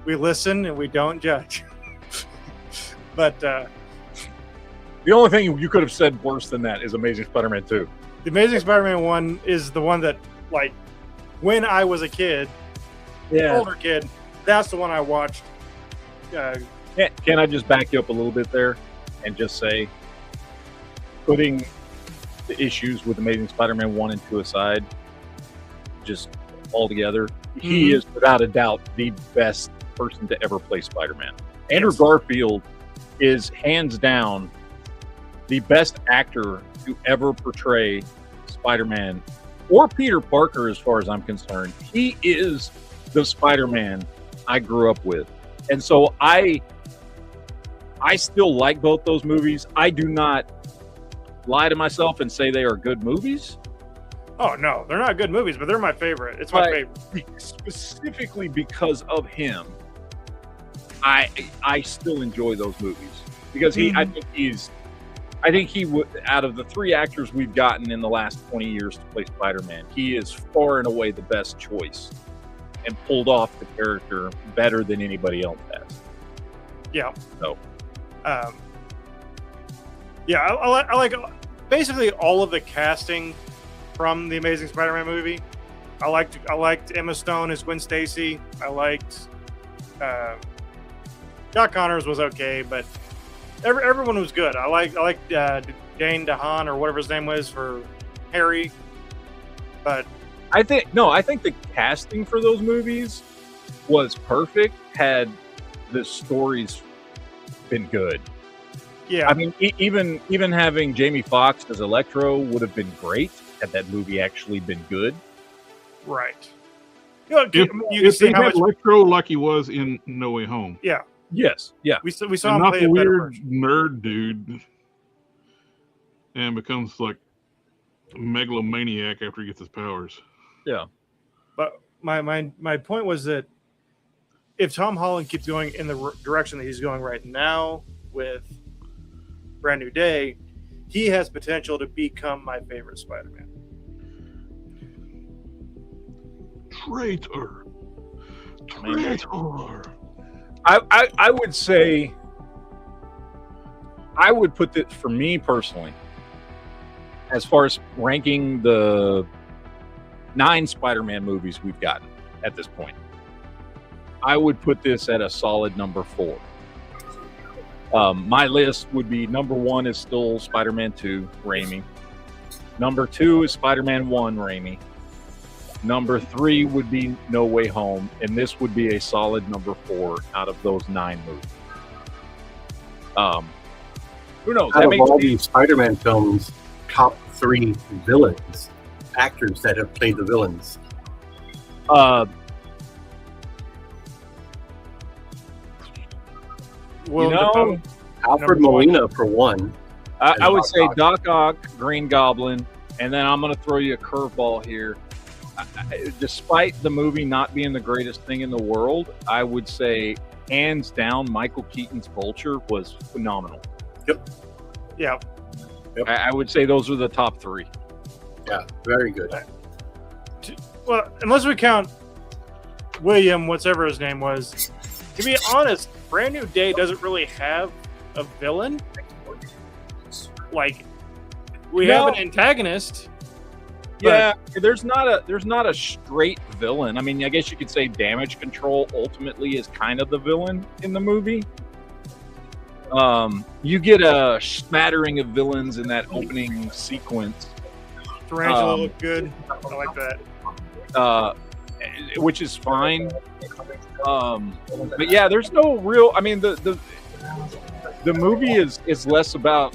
We listen and we don't judge. But the only thing you could have said worse than that is Amazing Spider-Man 2. The Amazing Spider-Man 1 is the one that, like, when I was a kid, older kid, that's the one I watched. Can I just back you up a little bit there and just say, putting the issues with Amazing Spider-Man 1 and 2 aside, just altogether, he is without a doubt the best person to ever play Spider-Man. Andrew Garfield is hands down the best actor to ever portray Spider-Man or Peter Parker, as far as I'm concerned. He is the Spider-Man I grew up with. And so I still like both those movies. I do not lie to myself and say they are good movies. Oh, no, they're not good movies, but they're my favorite. It's my favorite. Specifically because of him, I still enjoy those movies. Because I think he would, out of the 3 actors we've gotten in the last 20 years to play Spider-Man, he is far and away the best choice and pulled off the character better than anybody else has. Yeah. So, Yeah, I like basically all of the casting from the Amazing Spider-Man movie. I liked Emma Stone as Gwen Stacy. I liked Doc Connors was okay, but everyone was good. I liked Dane DeHaan or whatever his name was for Harry. But I think the casting for those movies was perfect had the stories been good. Yeah, I mean, even having Jamie Foxx as Electro would have been great had that movie actually been good. right. You know, If can see they how had much. Electro like he was in No Way Home, Yeah, Yes, yeah. we saw and him not play the a better weird version. nerd dude, and becomes like a megalomaniac after he gets his powers. Yeah. But my point was that if Tom Holland keeps going in the direction that he's going right now with Brand New Day, he has potential to become my favorite Spider-Man. Traitor. I would say I would put this for me personally, as far as ranking the 9 Spider-Man movies we've gotten at this point. I would put this at a solid number 4. My list would be number 1 is still Spider-Man 2, Raimi. Number 2 is Spider-Man 1, Raimi. Number 3 would be No Way Home, and this would be a solid number 4 out of those 9 movies. Who knows? Out of all these Spider-Man films, top 3 villains, actors that have played the villains. Well, You know, Alfred Number one. Molina for one. I would Doc say Ock. Doc Ock, Green Goblin, and then I'm going to throw you a curveball here. Despite the movie not being the greatest thing in the world, I would say hands down Michael Keaton's Vulture was phenomenal. yeah, I would say those are the top 3. Yeah, very good. well, unless we count William, whatever his name was. To be honest, Brand New Day doesn't really have a villain. Like, we have an antagonist. Yeah, there's not a straight villain. I mean, I guess you could say Damage Control ultimately is kind of the villain in the movie. You get a smattering of villains in that opening sequence, Tarantula looked good. I like that. which is fine. But yeah, there's no real. I mean, the movie is less about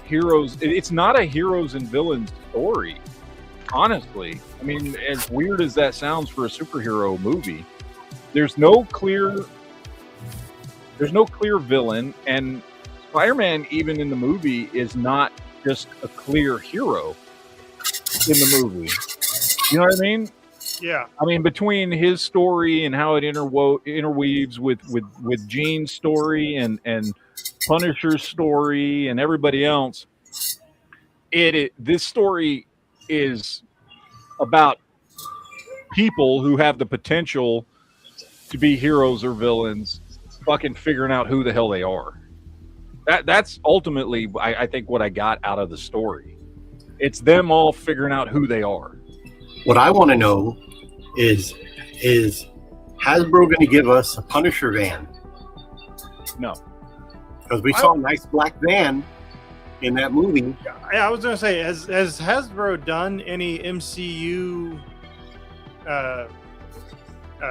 heroes. It's not a heroes and villains story. Honestly, I mean, as weird as that sounds for a superhero movie, there's no clear villain, and Spider-Man, even in the movie, is not just a clear hero in the movie. You know what I mean? Yeah. I mean, between his story and how it interweaves with Jean's story and Punisher's story and everybody else, this story is about people who have the potential to be heroes or villains, fucking figuring out who the hell they are. That's ultimately, I think, what I got out of the story. It's them all figuring out who they are. What I want to know is Hasbro going to give us a Punisher van? No. Because we saw a nice black van in that movie. Yeah, I was gonna say, has Hasbro done any MCU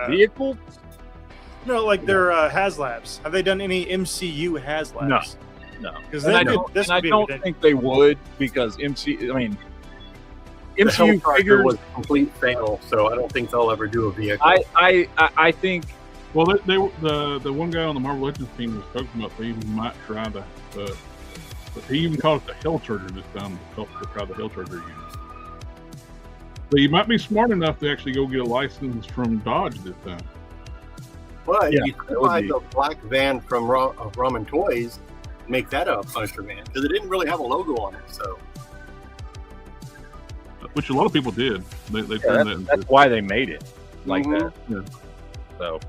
Vehicle? no, like their HasLabs? Have they done any MCU HasLabs? No. Because And I this don't think they would, because MCU The MCU Hellfire figures. was a complete fail, so I don't think they'll ever do a vehicle. I think. Well, the one guy on the Marvel Legends team was talking about they might try but he even called it the Hell Charger this time to try the Hell Charger again. But you might be smart enough to actually go get a license from Dodge this time. But Yeah, you could that would buy be- the black van from Ramen Toys, make that a Punisher van, because it didn't really have a logo on it. So Which a lot of people did. They Yeah, turned that into that's why they made it like Mhm. that. Yeah. So,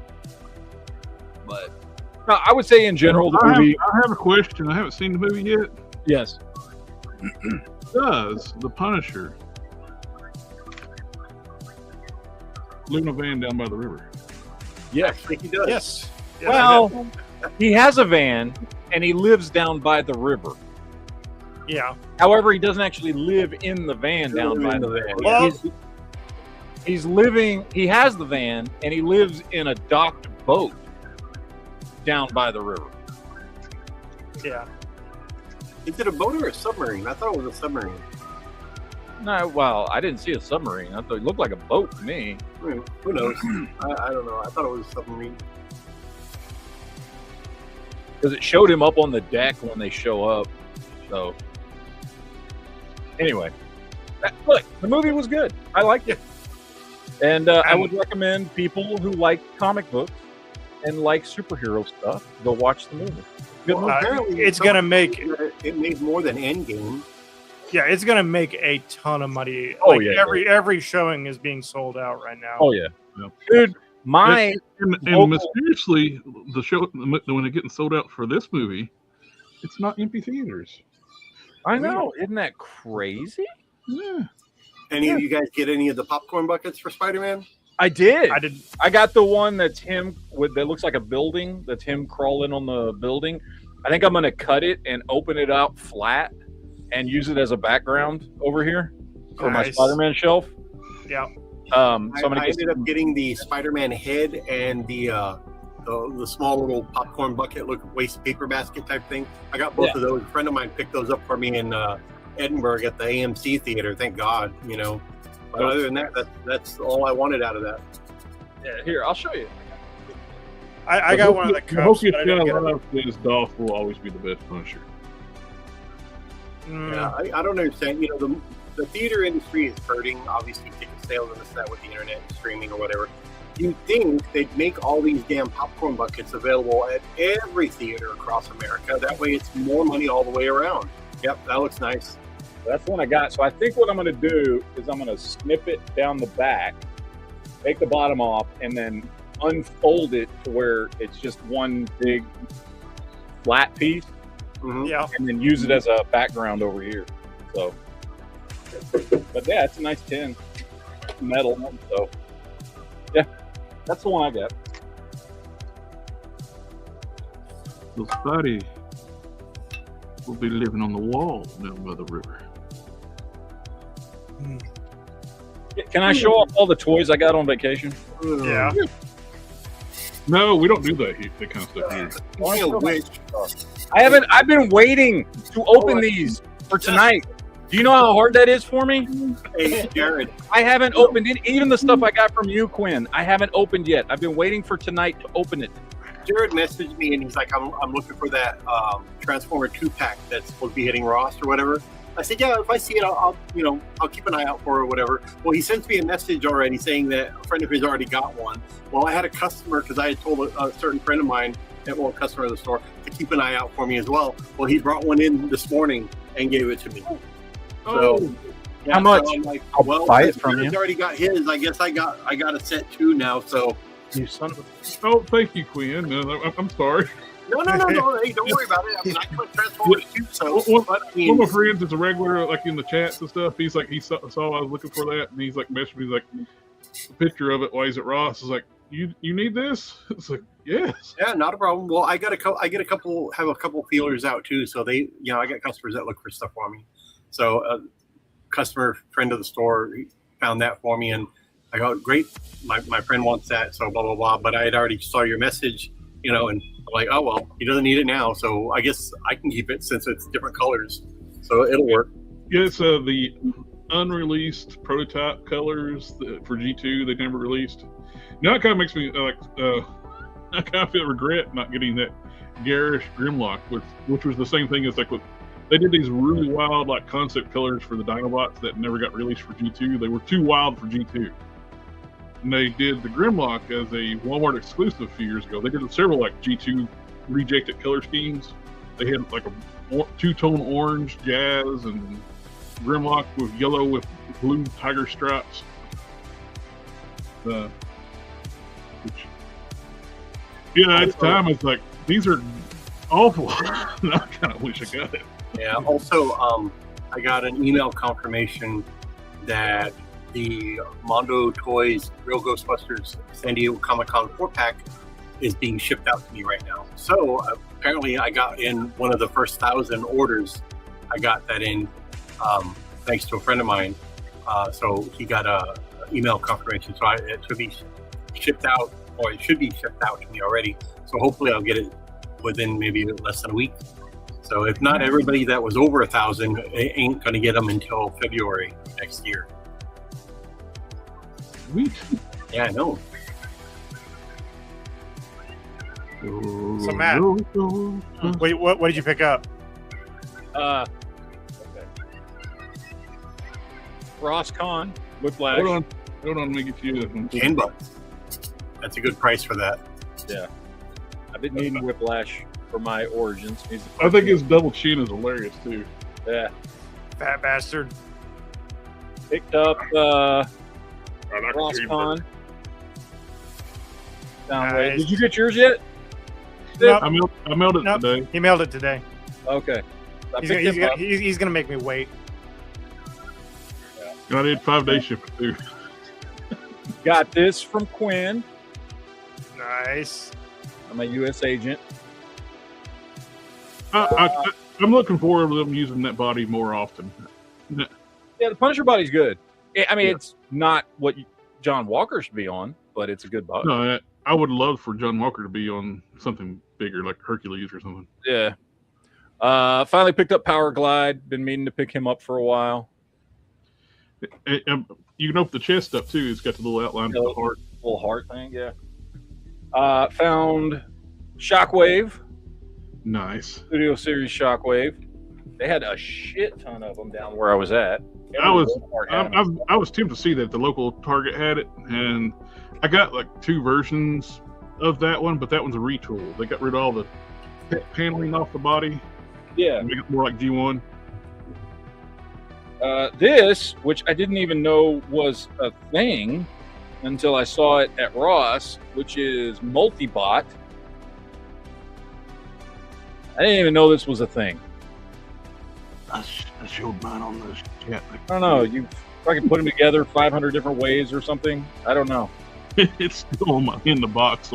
but no, I would say in general the I movie. have a question. I haven't seen the movie yet. Yes. Does the Punisher live in a van down by the river? Yes. I think he does. Yes. Yes, Well, he has a van and he lives down by the river. yeah. However, he doesn't actually live in the van down by the river. Well- He's living. He has the van and he lives in a docked boat down by the river. Yeah. Is it a boat or a submarine? I thought it was a submarine. No, well, I didn't see a submarine. I thought it looked like a boat to me. I mean, who knows? I don't know. I thought it was a submarine. Because it showed him up on the deck when they show up. So, anyway, look, the movie was good. I liked it. And I would recommend people who like comic books and like superhero stuff go watch the movie. Good Well, movie. apparently It's gonna make it made more than Endgame. yeah, it's gonna make a ton of money. Oh, Like, yeah. every showing is being sold out right now. Oh, yeah. Yeah. Dude, my And local- mysteriously, the show when it getting sold out for this movie, it's not empty theaters. I know. Isn't that crazy? Yeah. Any of you guys get any of the popcorn buckets for Spider-Man? I did. I did. I got the one that's him with that looks like a building. That's him crawling on the building. I think I'm gonna cut it and open it out flat and use it as a background over here for my Nice. Spider-Man shelf. Yeah. So I'm I gonna get ended up getting the Spider-Man head and the small little popcorn bucket, look waste paper basket type thing. I got both of those. A friend of mine picked those up for me in Edinburgh at the AMC theater. Thank God, you know. But other than that, that's all I wanted out of that. yeah, here. I'll show you. I got one of the cups. Hokiest But I didn't get guy alive is Dolph will always be the best Punisher. Yeah, I don't understand. You know, the theater industry is hurting. Obviously, ticket sales and this that with the internet and streaming or whatever. You'd think they'd make all these damn popcorn buckets available at every theater across America. That way, it's more money all the way around. Yep, that looks nice. That's the one I got. So I think what I'm gonna do is I'm gonna snip it down the back, take the bottom off, and then unfold it to where it's just one big flat piece, Mhm. Yeah. and then use it as a background over here. So, but yeah, it's a nice tin, metal. So, yeah, that's the one I got. So Spidey will be living on the wall down by the river. Can I show off all the toys I got on vacation? Yeah. No, we don't do that kind of stuff here. Speaking of which, I've been waiting to open these for tonight. Do you know how hard that is for me? hey, Jared, I haven't opened it. Even the stuff I got from you, Quinn, I haven't opened yet. I've been waiting for tonight to open it. Jared messaged me and he's like, I'm looking for that Transformer 2-pack that's supposed to be hitting Ross or whatever. I said, yeah, if I see it, I'll keep an eye out for it or whatever. Well, he sends me a message already saying that a friend of his already got one. Well, I had a customer, because I had told a certain friend of mine, a customer of the store, to keep an eye out for me as well. Well, he brought one in this morning and gave it to me. So, yeah, How much? So I'm like, I'll well, buy it since from Jared's you. already got his. I guess I got a set too now. So You son of a... Oh, thank you, Quinn. No, I'm sorry. no. Hey, don't worry about it. I mean, I put Transformers too. So, but I mean, One of my friends is a regular, like in the chats and stuff. He's like, he saw I was looking for that, and he's like, messaged me, he's like, a picture of it. Why is it Ross? I was like, you need this? It's like, yes. yeah, not a problem. Well, I have a couple feelers out too. So I got customers that look for stuff for me. So customer friend of the store found that for me, and I go, great. My friend wants that. So blah blah blah. But I had already saw your message, and I'm like, oh well, he doesn't need it now. So I guess I can keep it since it's different colors. So it'll work. Yeah, it's the unreleased prototype colors for G2 they never released. Now it kind of makes me I kind of feel regret not getting that garish Grimlock, which was the same thing as like with they did these really wild like concept colors for the Dinobots that never got released for G2. They were too wild for G2. And they did the Grimlock as a Walmart exclusive a few years ago. They did several like G2 rejected color schemes. They had like a two-tone orange jazz and Grimlock with yellow with blue tiger stripes. Which, yeah, at the time it's like these are awful. I kind of wish I got it. Yeah. Also, I got an email confirmation that the Mondo Toys Real Ghostbusters San Diego Comic-Con 4-pack is being shipped out to me right now. So apparently I got in one of the first 1,000 orders. I got that in thanks to a friend of mine. So he got a email confirmation. So it should be shipped out, or it should be shipped out to me already. So hopefully I'll get it within maybe less than a week. So if not everybody that was over 1,000 ain't going to get them until February next year. Sweet. Yeah, I know. So Matt, wait, what did you pick up? Okay. Ross-Con, Whiplash. Hold on, let me get you. $10. That's a good price for that. Yeah. I've been needing Whiplash for my origins. I think his double chin is hilarious too. Yeah. Fat bastard. Picked up Ross-Con. Nice. Did you get yours yet? Nope. I mailed it Nope. today. He mailed it today. Okay. He's gonna make me wait. I did 5-day shipping too. Got this from Quinn. Nice. I'm a U.S. agent. I'm looking forward to them using that body more often. Yeah, the Punisher body's good. I mean, it's not what John Walker should be on, but it's a good body. No, I would love for John Walker to be on something bigger, like Hercules or something. Yeah. Finally picked up Power Glide. Been meaning to pick him up for a while. You can open the chest up too. It's got the little outline of the heart. Little heart thing, yeah. Found Shockwave. Nice. Studio Series Shockwave. They had a shit ton of them down where I was at. I was tempted to see that the local Target had it, and I got like 2 versions of that one, but that one's a retool. They got rid of all the paneling off the body. Yeah. Make it more like G1. This, which I didn't even know was a thing until I saw it at Ross, which is Multibot. I didn't even know this was a thing. I showed mine on the chat. I don't know. You fucking put them together 500 different ways or something. I don't know. It's still in the box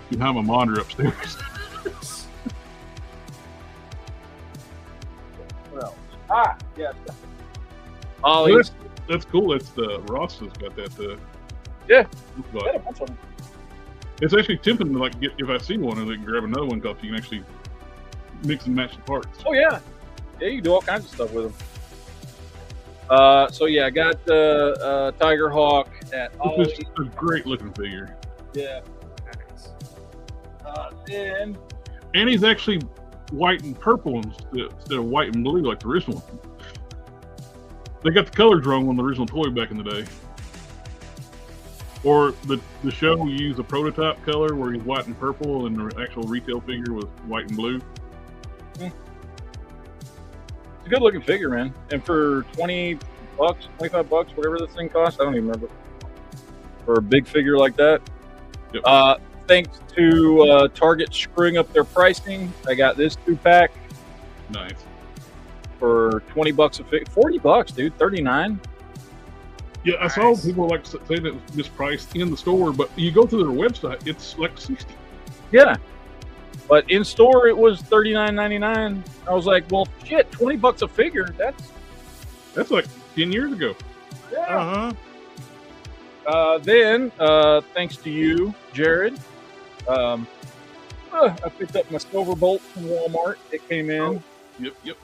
behind my monitor upstairs. Well, yes. Ollie. That's cool. It's the Ross has got that. Yeah. But it's actually tempting to like get, if I see one and then grab another one, because you can actually mix and match the parts. Oh yeah, yeah. You can do all kinds of stuff with them. So yeah, I got the Tiger Hawk at Ollie. Which is a great looking figure. Yeah. Then And he's actually white and purple instead of white and blue like the original one. They got the colors wrong on the original toy back in the day. Or the show used a prototype color where he's white and purple, and the actual retail figure was white and blue. It's a good looking figure, man. And for $20, $25, whatever this thing costs, I don't even remember. For a big figure like that. Yep. Thanks to Target screwing up their pricing, I got this 2-pack Nice. for $20 a figure. $40, dude. $39. Yeah, I saw people like saying that it was mispriced in the store, but you go to their website, it's like $60. Yeah. But in store, it was $39.99. I was like, well, shit, $20 a figure. That's like 10 years ago. Yeah. Then, thanks to you, Jared, I picked up my Silver Bolt from Walmart. It came in. Oh, yep.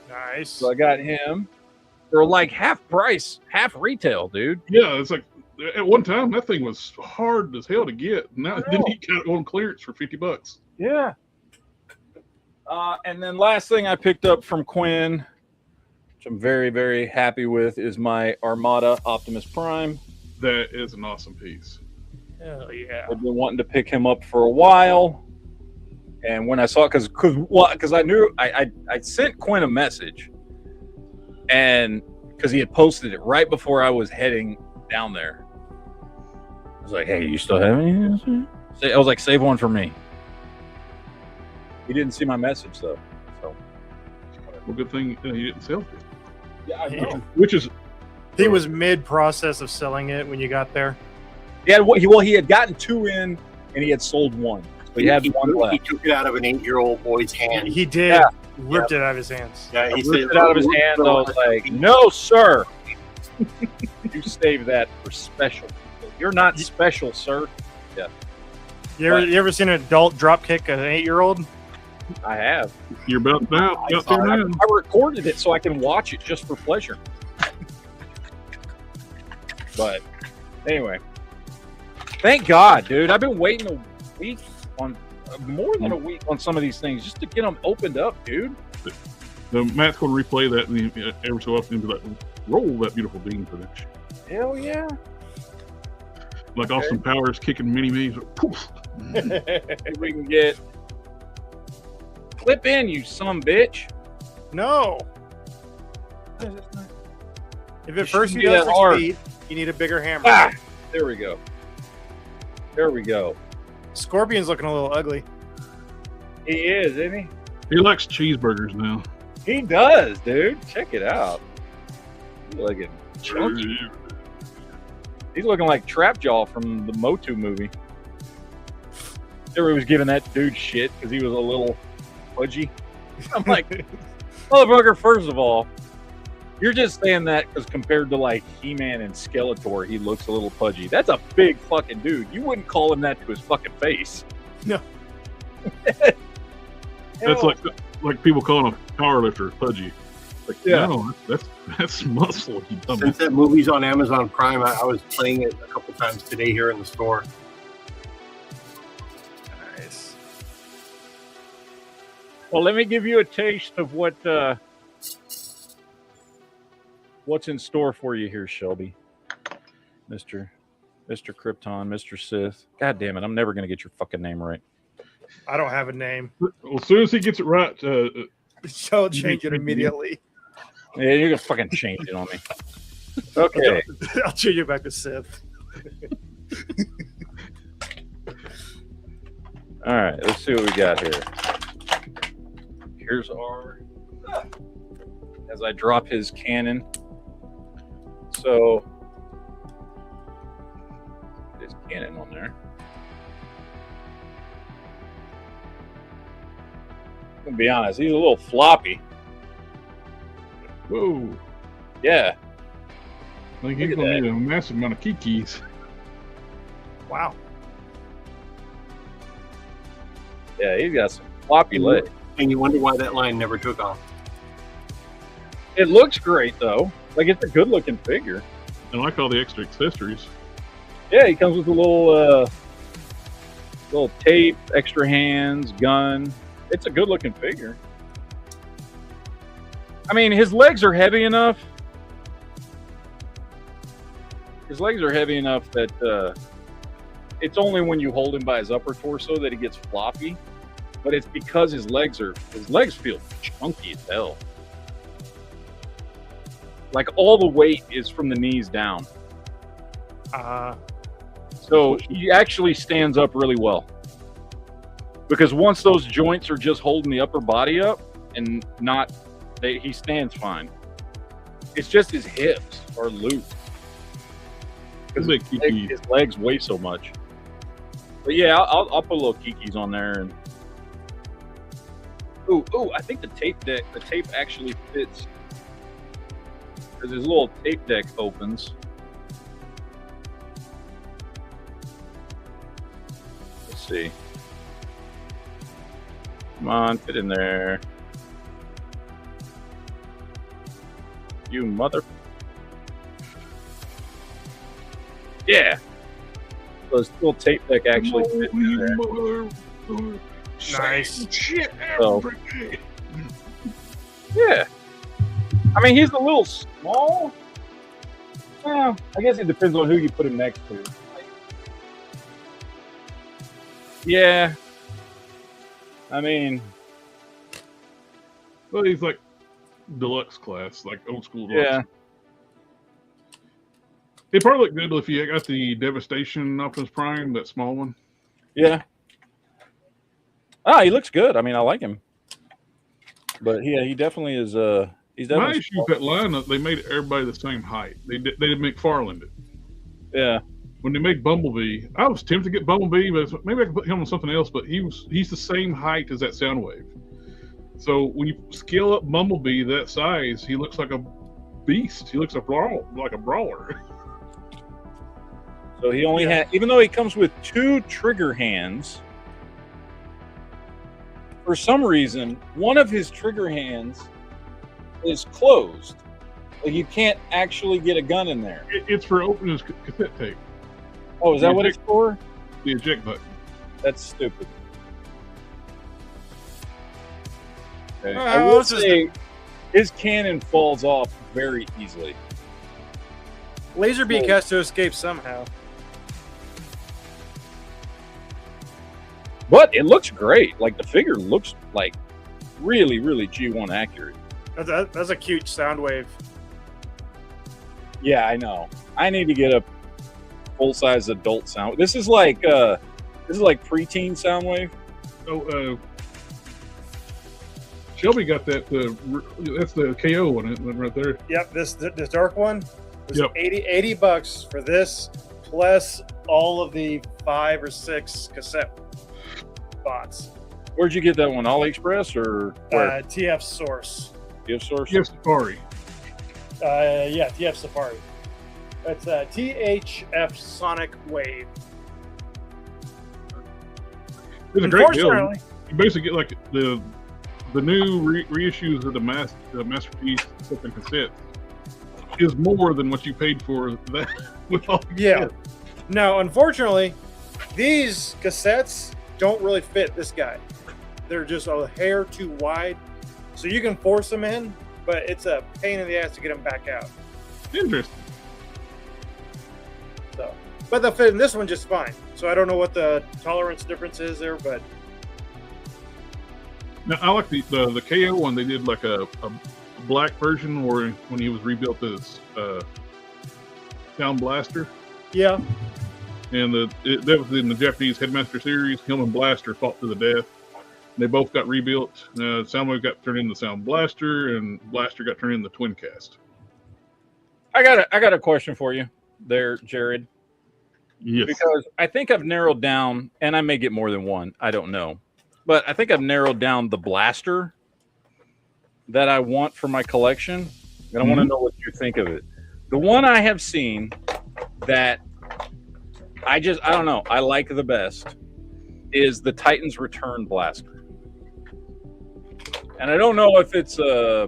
Nice. So I got him for like half price, half retail, dude. Yeah, it's like at one time that thing was hard as hell to get. Now then he got it on clearance for $50. Yeah. And then last thing I picked up from Quinn, which I'm very, very happy with, is my Armada Optimus Prime. That is an awesome piece. Hell yeah. I've been wanting to pick him up for a while. And when I saw it, because I knew I sent Quinn a message, and because he had posted it right before I was heading down there. I was like, hey, you still have any? I was like, save one for me. He didn't see my message though. So Well, good thing he didn't sell it. Yeah, I know. Which is He was mid-process of selling it when you got there. He had gotten 2 in, and he had sold 1. So he had 1 He left. took it out of an 8-year-old boy's hand. He did. Yeah. Ripped it out of his hands. Yeah, he Ripped it out of his hands. I was like, "No, sir, you save that for special people. You're not special, sir." Yeah, You ever seen an adult drop kick an 8-year-old? I have. you're about now. Got there now. I recorded it so I can watch it just for pleasure. But anyway, thank God, dude. I've been waiting a week on more than a week on some of these things just to get them opened up, dude. The Matt's going to replay that and every so often be like, roll that beautiful bean footage. Hell yeah. Like Austin Powers kicking mini-me's. Poof. If we can get clip in, you son bitch. No. If at first you be does that hard. succeed, you need a bigger hammer. Ah, there we go. There we go. Scorpion's looking a little ugly. He is, isn't he? He likes cheeseburgers now. He does, dude. Check it out. He's looking chunky. He's looking like Trapjaw from the Motu movie. Everybody was giving that dude shit because he was a little pudgy. I'm like, motherfucker, first of all, you're just saying that because compared to like He-Man and Skeletor, he looks a little pudgy. That's a big fucking dude. You wouldn't call him that to his fucking face. No. That's like people calling a powerlifter pudgy. Like, Yeah. no, that's muscle. You dumb. Since that movie's on Amazon Prime, I was playing it a couple times today here in the store. Nice. Well, let me give you a taste of what's in store for you here, Shelby. Mr. Krypton, Mr. Sith. God damn it, I'm never going to get your fucking name right. I don't have a name. Well, as soon as he gets it right, So change it immediately. Yeah, you're going to fucking change it on me. Okay. I'll change it back to Sith. All right, let's see what we got here. Here's our... As I drop his cannon. So... His cannon on there. I'm gonna be honest, he's a little floppy. whoa. Yeah. I think he's Look at going to need a massive amount of kikis. Wow. Yeah, he's got some floppy legs. And you wonder why that line never took off. It looks great though. Like it's a good looking figure. I like all the extra accessories. Yeah, he comes with a little tape, extra hands, gun. It's a good looking figure. I mean, his legs are heavy enough. His legs are heavy enough that it's only when you hold him by his upper torso that he gets floppy. But it's because his legs feel chunky as hell. Like all the weight is from the knees down. So he actually stands up really well. Because once those joints are just holding the upper body up and he stands fine. It's just his hips are loose. Because his legs weigh so much. But yeah, I'll put a little kikis on there. And ooh, I think the tape actually fits. Because his little tape deck opens. Let's see. Come on, fit in there. You mother... Yeah. So his little tape deck actually fits in there. Nice. So, yeah. I mean, he's a little small. Well, I guess it depends on who you put him next to. Yeah. I mean, Well, he's like deluxe class, like old school deluxe. yeah. He'd probably look good if you got the Devastation Optimus Prime, that small one. Yeah. Ah, he looks good. I mean, I like him. But yeah, he definitely is. He's My definitely. issue with that lineup, they made everybody the same height. They did McFarlane it. Yeah. When they made Bumblebee, I was tempted to get Bumblebee, but maybe I could put him on something else. But he's the same height as that Soundwave. So when you scale up Bumblebee that size, he looks like a beast. He looks like a brawler. So he only had, even though he comes with 2 trigger hands, for some reason, one of his trigger hands is closed. Like you can't actually get a gun in there. It's for opening his cassette tape. Oh, is that what it's for? The eject button. That's stupid. Okay. Well, I will this is say his cannon falls off very easily. Laserbeak has to escape somehow. But it looks great. Like the figure looks like really, really G1 accurate. That's a cute Soundwave. Yeah, I know. I need to get a full-size adult sound. This is like preteen Soundwave. Oh, Shelby got that. That's the KO one right there. Yep, this dark one was Yep. $80 for this, plus all of the 5 or 6 cassette bots. Where'd you get that one? AliExpress or where? TF Source. Gift source? Yes, Safari. Yeah, TF Safari. That's THF Sonic Wave. It's a great deal. Unfortunately, You basically get like the new reissues of the Masterpiece and cassette is more than what you paid for that. With all the yeah. kits. Now, unfortunately, these cassettes don't really fit this guy. They're just a hair too wide. So you can force them in, but it's a pain in the ass to get them back out. Interesting. So, but they'll fit in this one just fine. So I don't know what the tolerance difference is there, but Now I like the KO one. They did like a black version, or when he was rebuilt as Sound Blaster, yeah. and that was in the Japanese Headmaster series. Him and Blaster fought to the death. They both got rebuilt. Soundwave got turned into Sound Blaster, and Blaster got turned into Twin Cast. I got a question for you there, Jared. Yes. Because I think I've narrowed down, and I may get more than one. I don't know. But I think I've narrowed down the blaster that I want for my collection. And I want to know what you think of it. The one I have seen that I don't know, I like the best is the Titan's Return blaster. And I don't know if it's a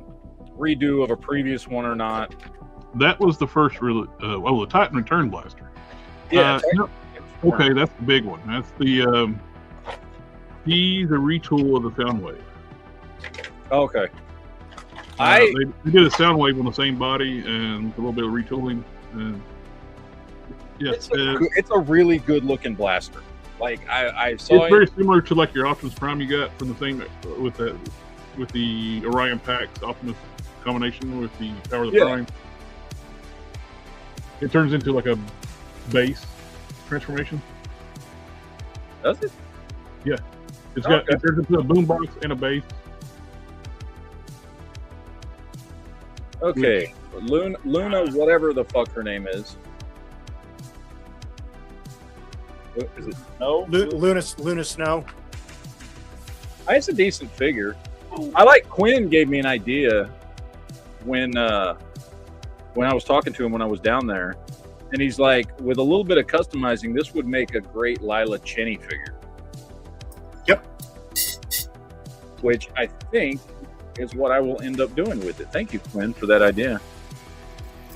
redo of a previous one or not. That was the first the Titan Return Blaster. Yeah. Okay, that's the big one. That's the he's a retool of the Soundwave. Okay. They did a Soundwave on the same body and a little bit of retooling. And yes, it's a really good looking blaster. Like I saw it's very similar to like your Optimus Prime you got from the same with the Orion Pax Optimus combination with the Power of the Prime. It turns into like a base transformation. Does it? Yeah. It turns into a boombox and a base. Okay. Luna, whatever the fuck her name is. Is it Snow? Luna Snow. It's a decent figure. I like Quinn gave me an idea when I was talking to him when I was down there. And he's like, with a little bit of customizing, this would make a great Lila Cheney figure. Yep. Which I think is what I will end up doing with it. Thank you, Quinn, for that idea.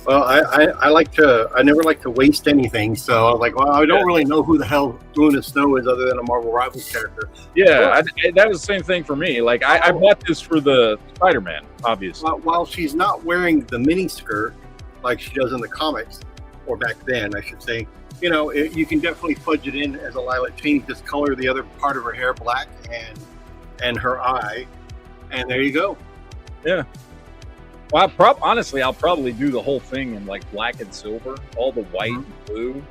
Well, I never like to waste anything, so I was like, well, I don't really know who the hell Luna Snow is other than a Marvel Rivals character. Yeah, that was the same thing for me. Like, I bought this for the Spider-Man, obviously. While she's not wearing the mini skirt like she does in the comics, or back then, I should say, you can definitely fudge it in as a Lilac Cheney, just color the other part of her hair black and her eye, and there you go. Yeah. Well, honestly, I'll probably do the whole thing in like black and silver, all the white and blue.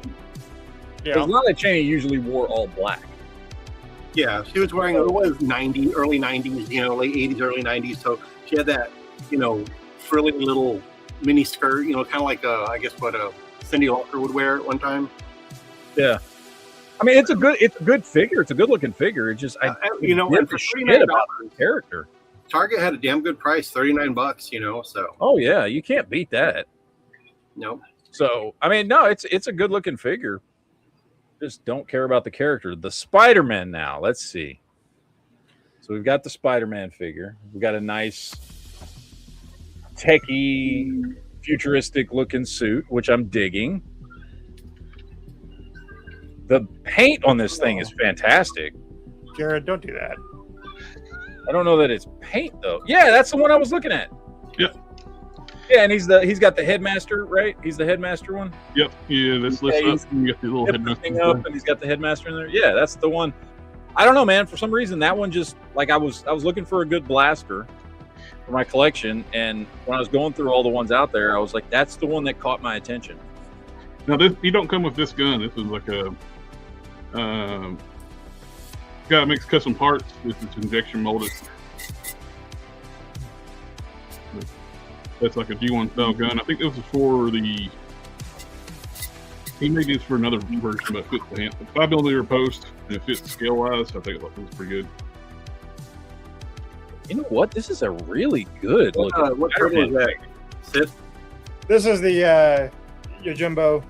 Yeah. Because Lila Cheney usually wore all black. Yeah, she was wearing, it was early 90s, late 80s, early 90s. So she had that, frilly little mini skirt, kind of like, I guess what Cindy Lauper would wear at one time. Yeah. I mean, it's a good figure. It's a good looking figure. It just, and for shit about the character. Target had a damn good price, $39, so. Oh yeah, you can't beat that. No. So, I mean, no, it's a good looking figure. Just don't care about the character. The Spider-Man now. Let's see. So we've got the Spider-Man figure. We've got a nice techie, futuristic looking suit, which I'm digging. The paint on this thing is fantastic. Jared, don't do that. I don't know that it's paint though. Yeah, that's the one I was looking at. Yep. Yeah, and he's got the headmaster, right? He's the headmaster one. Yep. Yeah, this lifts up and you got the little headmaster thing up, and he's got the headmaster in there. Yeah, that's the one. I don't know, man. For some reason, that one just like I was looking for a good blaster for my collection, and when I was going through all the ones out there, I was like, that's the one that caught my attention. Now, you don't come with this gun. This is like a guy makes custom parts. This is injection molded. That's like a G1 style gun. I think this is for the. He made this for another version, but it fits the hand. 5mm post, and it fits scale wise. I think it's pretty good. You know what? This is a really good looking. What turtle is that? Sith? This is the Yojimbo.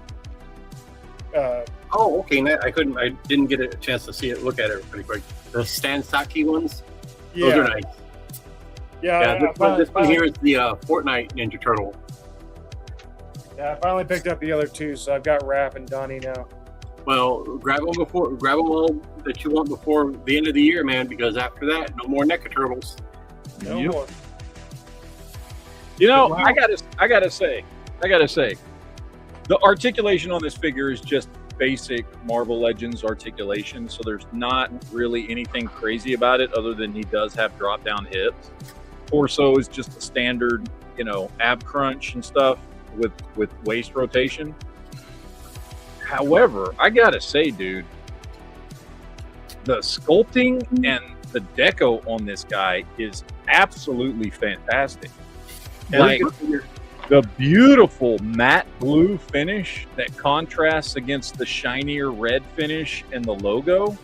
Oh, okay. I didn't get a chance to see it. Look at it pretty quick. The Stansaki ones. Yeah. Those are nice. Yeah. This one here is the Fortnite Ninja Turtle. Yeah, I finally picked up the other two, so I've got Raph and Donnie now. Well, grab them all that you want before the end of the year, man. Because after that, no more NECA turtles. No more. You know, wow. I gotta say, the articulation on this figure is just basic Marvel Legends articulation. So there's not really anything crazy about it, other than he does have drop down hips. Torso is just a standard, ab crunch and stuff with waist rotation. However, I gotta say, dude, the sculpting and the deco on this guy is absolutely fantastic. Like the beautiful matte blue finish that contrasts against the shinier red finish and the logo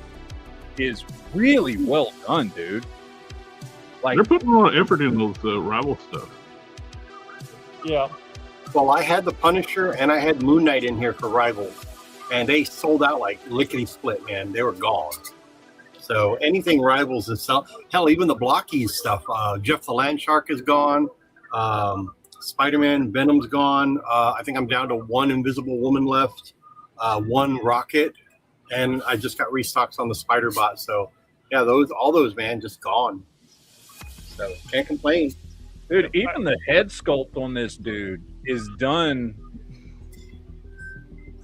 is really well done, dude. Like, they're putting a lot of effort in those rival stuff. Yeah. Well, I had the Punisher and I had Moon Knight in here for Rivals, and they sold out like lickety split, man. They were gone. So anything Rivals is sell. Hell, even the Blockies stuff. Jeff the Land Shark is gone. Spider-Man Venom's gone. I think I'm down to one Invisible Woman left, one Rocket, and I just got restocks on the Spider-Bot. So yeah, all those man just gone. So can't complain. Dude, even the head sculpt on this dude is done.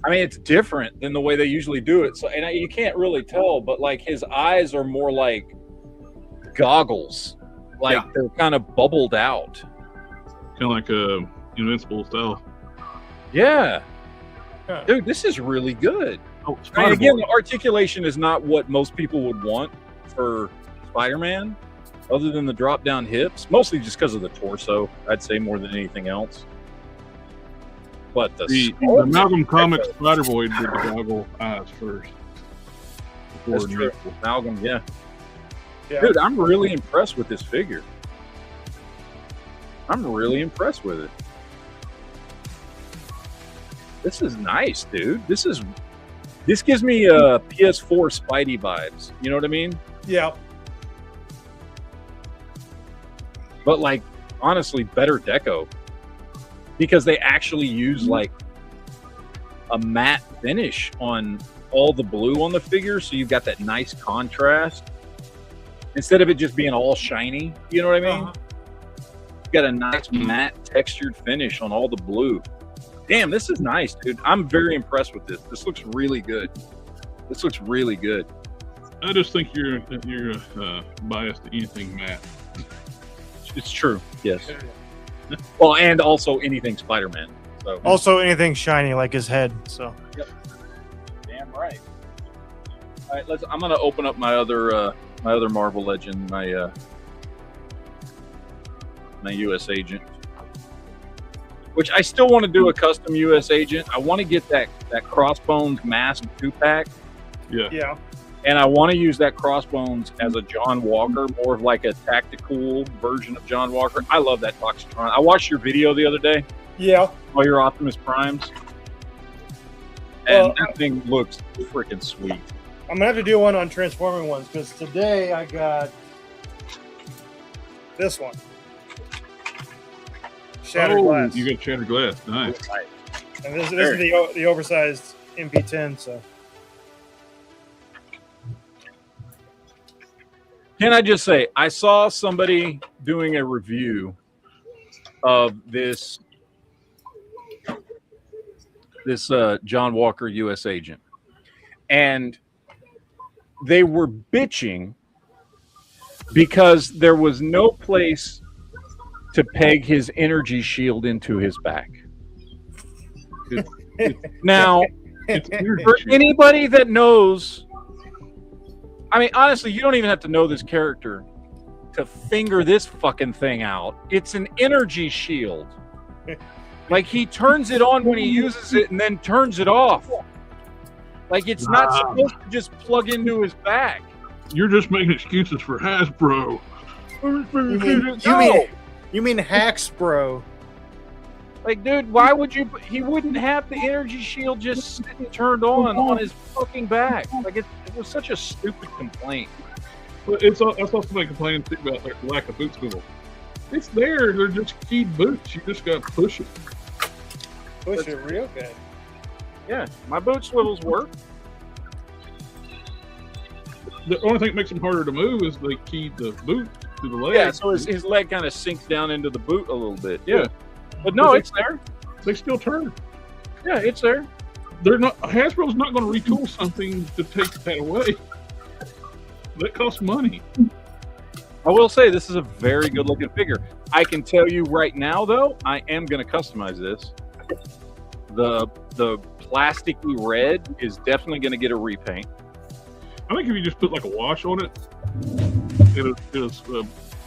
I mean, it's different than the way they usually do it. So, and you can't really tell, but like his eyes are more like goggles, like they're kind of bubbled out, kind of like a Invincible style. Yeah, dude, this is really good. Oh, I mean, again, the articulation is not what most people would want for Spider-Man, other than the drop-down hips, mostly just because of the torso, I'd say, more than anything else. But the Amalgam Comics Spider-Boy did the goggle eyes first. That's true. Amalgam, yeah. Dude, I'm really impressed with this figure. I'm really impressed with it. This is nice, dude. This gives me PS4 Spidey vibes. You know what I mean? Yeah. But like, honestly, better deco, because they actually use like a matte finish on all the blue on the figure, so you've got that nice contrast instead of it just being all shiny. You know what I mean? You've got a nice matte textured finish on all the blue. Damn, this is nice, dude. I'm very impressed with this. This looks really good. This looks really good. I just think you're biased to anything matte. It's true. Yes. Well, and also anything Spider-Man. So. Also anything shiny like his head. So. Yep. Damn right. All right, I'm gonna open up my other Marvel Legend, my U.S. Agent, which I still want to do a custom U.S. Agent. I want to get that Crossbones mask 2-pack. Yeah. And I want to use that Crossbones as a John Walker, more of like a tactical version of John Walker. I love that Toxitron. I watched your video the other day. Yeah. All your Optimus Primes. And that thing looks freaking sweet. I'm gonna have to do one on transforming ones because today I got this one. Shattered glass. You got shattered glass. Nice. And this is the oversized MP10. So. Can I just say, I saw somebody doing a review of this John Walker U.S. Agent, and they were bitching because there was no place to peg his energy shield into his back. Now, for anybody that knows, I mean, honestly, you don't even have to know this character to figure this fucking thing out. It's an energy shield. Like, he turns it on when he uses it and then turns it off. Like, it's not supposed to just plug into his back. You're just making excuses for Hasbro. You mean Hackspro? Like, dude, why would you? He wouldn't have the energy shield just sitting turned on his fucking back. Like, it was such a stupid complaint. But that's also my complaint too about the lack of boot swivel. It's there. They're just keyed boots. You just got to push it. Push it real good. Yeah, my boot swivels work. The only thing that makes them harder to move is they keyed the boot to the leg. Yeah, so his leg kind of sinks down into the boot a little bit. Yeah. But no, it's there. They still turn. Yeah, it's there. They're not. Hasbro's not going to retool something to take that away. That costs money. I will say this is a very good looking figure. I can tell you right now, though, I am going to customize this. The plasticky red is definitely going to get a repaint. I think if you just put like a wash on it, it'll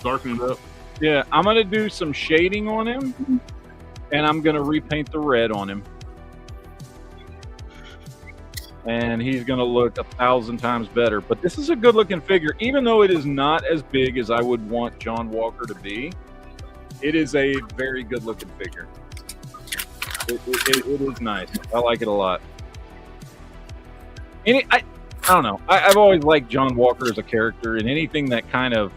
darken it up. Yeah, I'm going to do some shading on him, and I'm going to repaint the red on him. And he's going to look 1,000 times better. But this is a good-looking figure. Even though it is not as big as I would want John Walker to be, it is a very good-looking figure. It is nice. I like it a lot. And I don't know. I've always liked John Walker as a character, and anything that kind of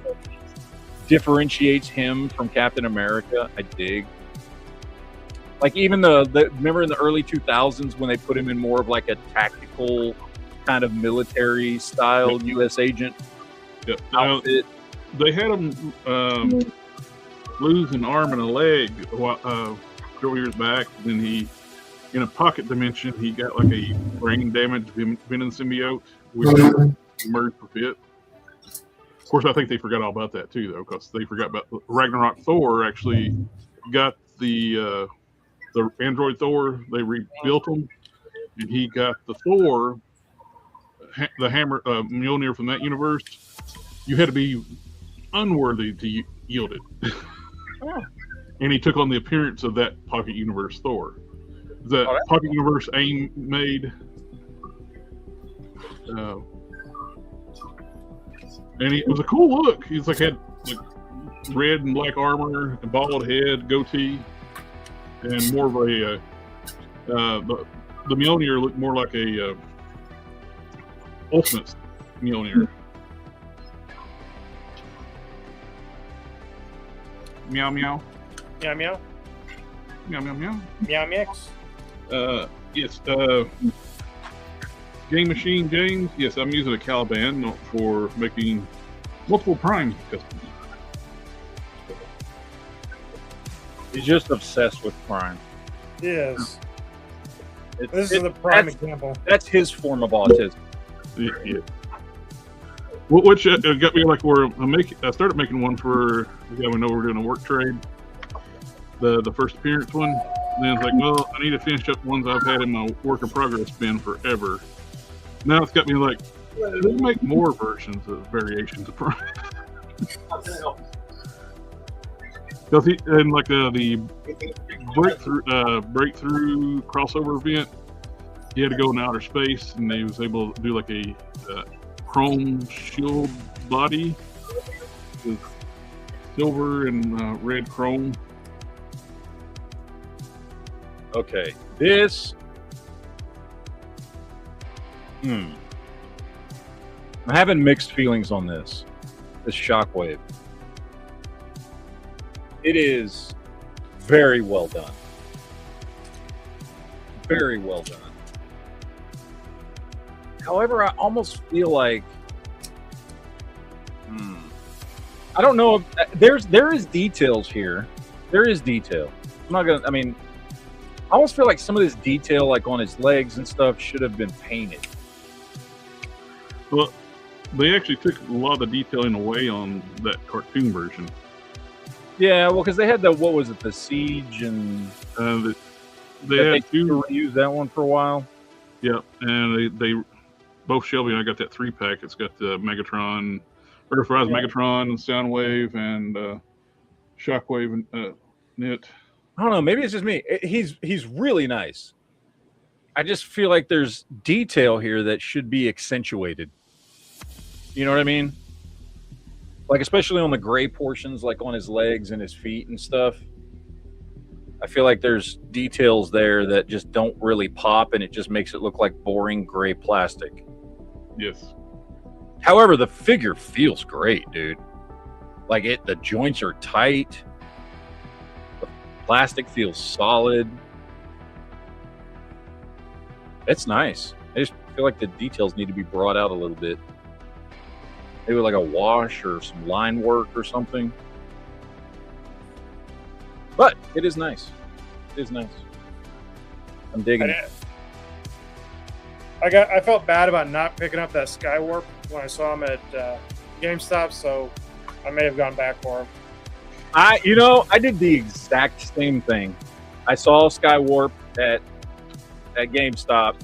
differentiates him from Captain America, I dig. Like, even remember in the early 2000s when they put him in more of like a tactical kind of military style U.S. agent outfit. They had him lose an arm and a leg several years back. Then he, in a pocket dimension, he got like a brain damage Venom symbiote, which emerged for fit. Of course, I think they forgot all about that too, though, because they forgot about Ragnarok Thor actually got the android Thor. They rebuilt him, and he got the Thor, the hammer Mjolnir from that universe. You had to be unworthy to yield it. And he took on the appearance of that Pocket Universe Thor. The Pocket Universe AIM made. And it was a cool look. He's like had like red and black armor, a bald head, goatee, and more of a the Mjolnir looked more like a Ultimate Mjolnir. Meow meow. Meow meow. Meow meow meow. Meow mix. Yes. Game Machine James. Yes, I'm using a Caliban for making multiple Prime customs. He's just obsessed with Prime. Yes. This is the prime example. That's his form of autism. Yeah. Which got me like where I started making one for the guy we know we're doing a work trade. The first appearance one. And then it's like, well, I need to finish up ones I've had in my work in progress bin forever. Now it's got me like, They make more versions of variations of Prime. Because and like the breakthrough crossover event, he had to go in outer space, and he was able to do like a chrome shield body with silver and red chrome. Okay, this. I'm having mixed feelings on this. This Shockwave. It is very well done. Very well done. However, I almost feel like I don't know if there is details here. There is detail. I'm not gonna. I mean, I almost feel like some of this detail, like on his legs and stuff, should have been painted. Well, they actually took a lot of the detailing away on that cartoon version. Yeah, well, because they had what was it, the Siege, and they had to reuse that one for a while. Yeah, and they both Shelby and I got that 3-pack. It's got the Megatron, Earthrise Megatron, and Soundwave, and Shockwave, and Knit. I don't know. Maybe it's just me. He's really nice. I just feel like there's detail here that should be accentuated. You know what I mean? Like, especially on the gray portions, like on his legs and his feet and stuff. I feel like there's details there that just don't really pop, and it just makes it look like boring gray plastic. Yes. However, the figure feels great, dude. Like, the joints are tight. The plastic feels solid. It's nice. I just feel like the details need to be brought out a little bit. Maybe like a wash or some line work or something. But it is nice. It is nice. I'm digging it. I felt bad about not picking up that Skywarp when I saw him at GameStop, so I may have gone back for him. I did the exact same thing. I saw Skywarp at GameStop,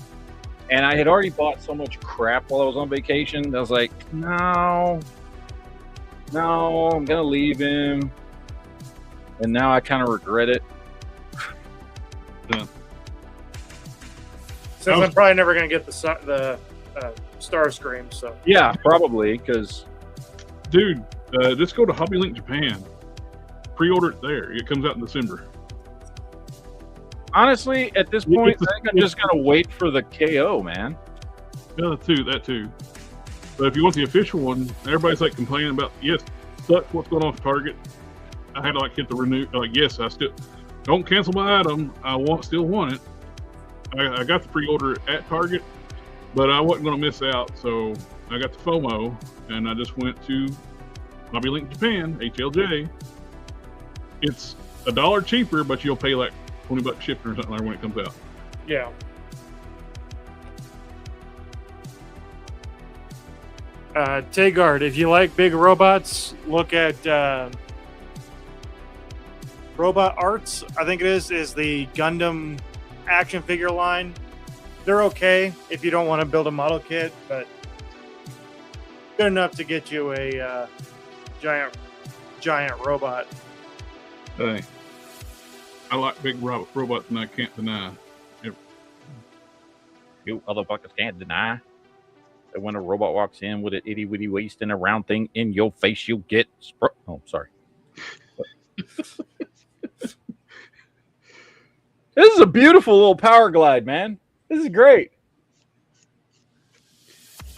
and I had already bought so much crap while I was on vacation. I was like, no, I'm gonna leave him. And now I kind of regret it. Yeah. Since I'm probably never going to get the Starscream, so. Yeah, probably, because... Dude, just go to Hobby Link Japan. Pre-order it there. It comes out in December. Honestly, at this point, I think I'm just going to wait for the KO, man. Yeah, that too. But if you want the official one, everybody's like complaining about, yes, sucks what's going on with Target. I had to like hit the renew. Like, yes, I still don't cancel my item. I still want it. I got the pre-order at Target, but I wasn't going to miss out. So I got the FOMO, and I just went to Hobby Link Japan, HLJ. It's $1 cheaper, but you'll pay like $20 shipping or something like when it comes out. Yeah. Tagard, if you like big robots, look at Robot Arts, I think it is the Gundam action figure line. They're okay if you don't want to build a model kit, but good enough to get you a giant robot. Hey, I like big robots, and I can't deny. You motherfuckers can't deny that when a robot walks in with an itty bitty waist and a round thing in your face, you'll get oh, sorry. This is a beautiful little power glide, man. This is great.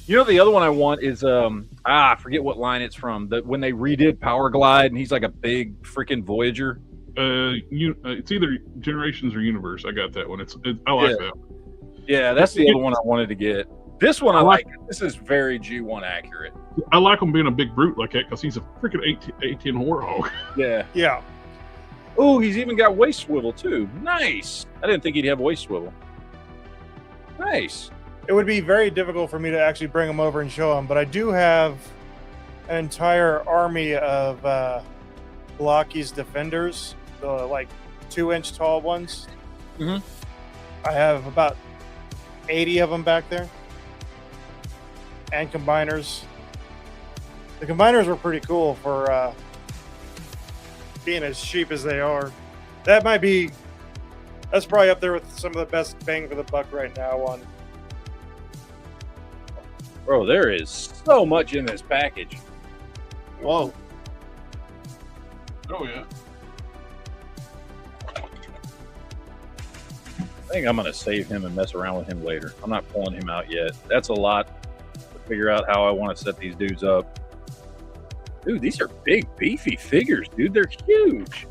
You know, the other one I want is I forget what line it's from. When they redid Power Glide, and he's like a big freaking Voyager. It's either Generations or Universe. I got that one. I like that one. Yeah, that's the other one I wanted to get. This one I like. This is very G1 accurate. I like him being a big brute like that because he's a freaking 18 warthog. Yeah. Yeah. Oh, he's even got waist swivel too. Nice. I didn't think he'd have waist swivel. Nice. It would be very difficult for me to actually bring him over and show him, but I do have an entire army of Blocky's Defenders, the like 2-inch tall ones. Mm-hmm. I have about 80 of them back there. and combiners. The combiners were pretty cool for being as cheap as they are. That's probably up there with some of the best bang for the buck right now on. Bro, there is so much in this package. Whoa. Oh yeah. I think I'm going to save him and mess around with him later. I'm not pulling him out yet. That's a lot to figure out how I want to set these dudes up. Dude, these are big, beefy figures, dude. They're huge.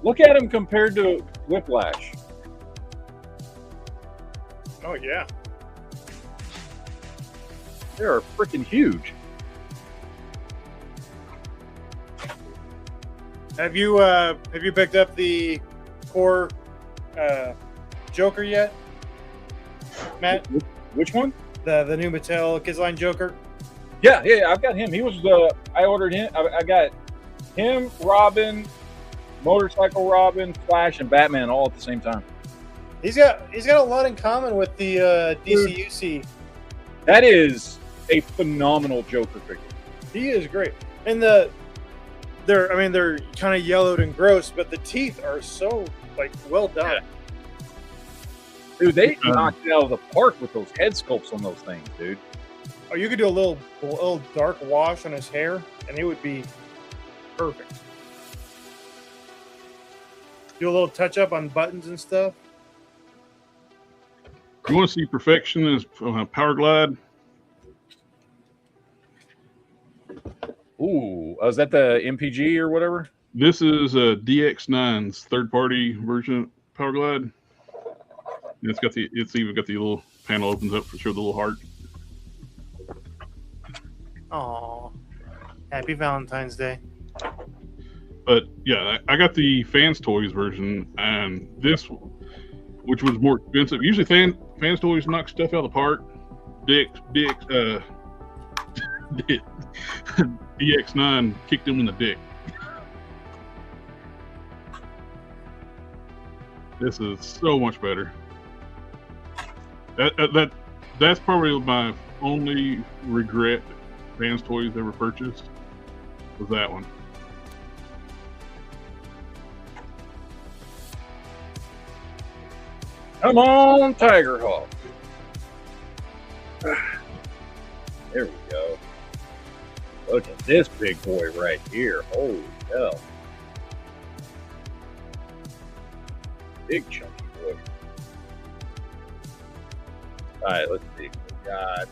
Look at them compared to Whiplash. Oh, yeah. They are freaking huge. Have you picked up the core Joker yet, Matt? Which one? The new Mattel Kids Line Joker. Yeah, I've got him. He was I ordered him. I got him, Robin, Motorcycle Robin, Flash, and Batman all at the same time. He's got a lot in common with the DCUC. That is a phenomenal Joker figure. He is great, and they're kind of yellowed and gross, but the teeth are so well done. Yeah. Dude, they knocked it out of the park with those head sculpts on those things, dude. Oh, you could do a little dark wash on his hair, and it would be perfect. Do a little touch up on buttons and stuff. You want to see perfection is Power Glide. Ooh, is that the MPG or whatever? This is DX9's third-party version of Power Glide. And it's even got the little panel opens up for sure, the little heart. Aw, happy Valentine's Day. But yeah, I got the Fans Toys version, and this, which was more expensive. Usually, Fans Toys knock stuff out of the park. DX9 kicked him in the dick. This is so much better. That's probably my only regret Fans Toys ever purchased was that one. Come on, Tiger Hawk. There we go. Look at this big boy right here. Holy hell. Big chunky boy. All right, let's see. We got.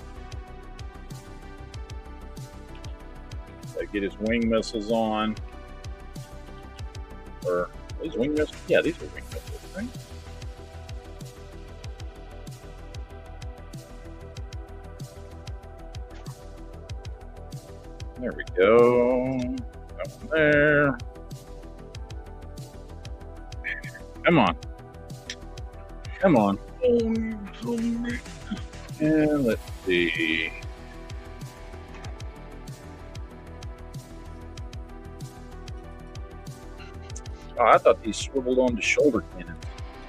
Get his wing missiles on. Or these wing missiles? Yeah, these are wing missiles, right? There we go. Come there. Come on. Come on. And let's see. Oh, I thought these swiveled onto shoulder cannons.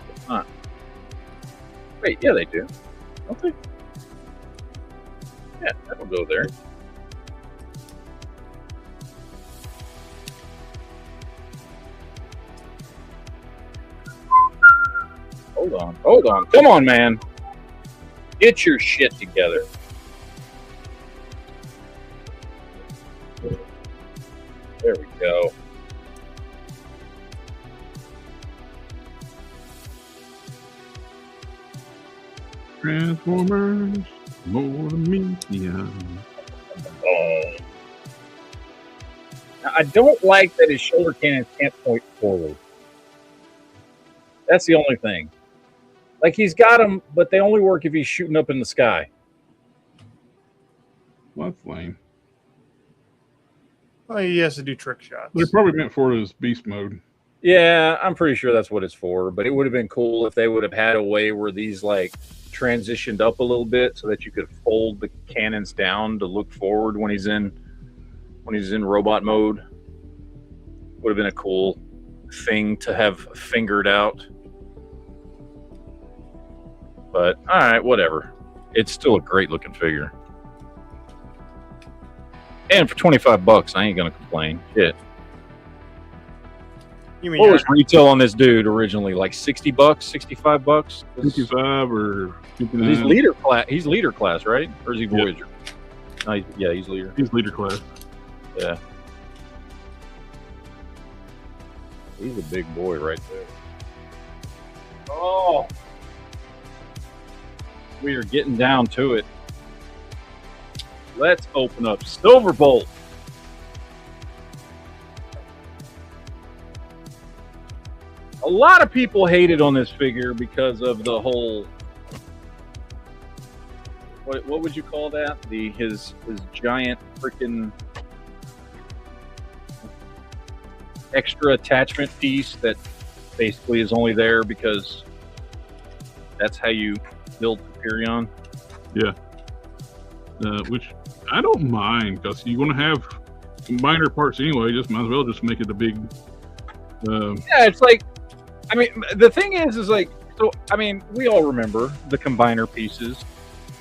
But not. Wait, yeah, they do. Don't they? Yeah, that'll go there. Hold on. Come on, man. Get your shit together. There we go. Transformers, more media. Oh. Now, I don't like that his shoulder cannons can't point forward. That's the only thing. Like, he's got them, but they only work if he's shooting up in the sky. Well, that's lame. Well, he has to do trick shots. They're probably meant for his beast mode. Yeah, I'm pretty sure that's what it's for. But it would have been cool if they would have had a way where these, like, transitioned up a little bit so that you could fold the cannons down to look forward when he's in robot mode. Would have been a cool thing to have fingered out. But all right, whatever. It's still a great looking figure. And for $25, I ain't gonna complain. Shit. You mean What was retail on this dude originally? Like $60, $65? 55 or 59. He's leader class. He's leader class, right? Or is he Voyager? No, he's leader. He's leader class. Yeah. He's a big boy right there. Oh. We are getting down to it. Let's open up Silverbolt. A lot of people hated on this figure because of the whole, what would you call that? His giant freaking extra attachment piece that basically is only there because that's how you build Superion. Yeah. Which I don't mind, because you're going to have minor parts anyway. Just might as well just make it a big. Yeah, it's like, I mean, the thing is like, so I mean, we all remember the combiner pieces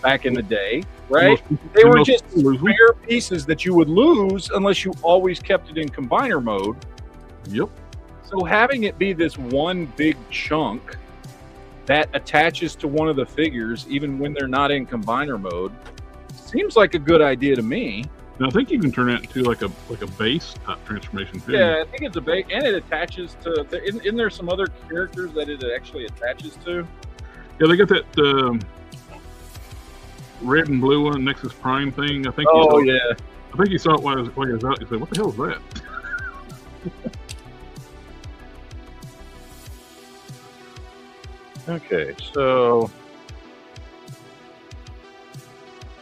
back in the day, right? They were just rare pieces that you would lose unless you always kept it in combiner mode. Yep. So having it be this one big chunk that attaches to one of the figures, even when they're not in combiner mode, seems like a good idea to me. And I think you can turn that into like a base type transformation too. Yeah, I think it's a base, and it attaches to. Isn't there some other characters that it actually attaches to? Yeah, they got that red and blue one, Nexus Prime thing. I think. Oh yeah. I think you saw it while it was out. You said, "What the hell is that?" Okay, so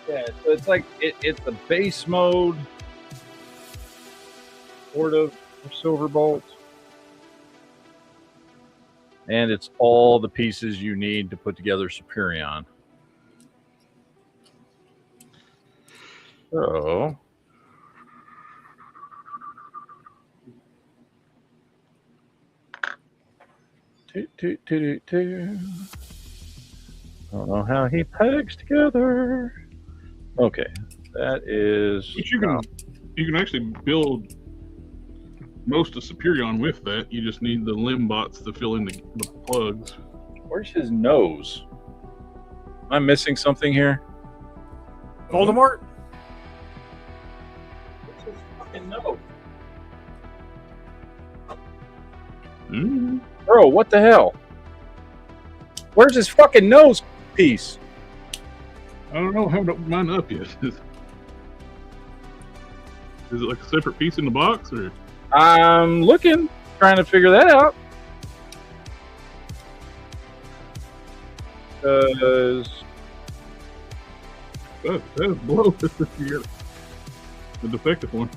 yeah, so it's like it's a base mode, sort of, for Silverbolt, and it's all the pieces you need to put together Superion. So. I don't know how he pegs together. Okay, that is. But you can actually build most of Superion with that. You just need the limb bots to fill in the plugs. Where's his nose? Am I missing something here? Voldemort? What's his fucking nose? Mm-hmm. Bro, what the hell? Where's his fucking nose piece? I don't know. I haven't opened mine up yet. Is it like a separate piece in the box, or? I'm looking, trying to figure that out. Because That is blow. You got the defective one.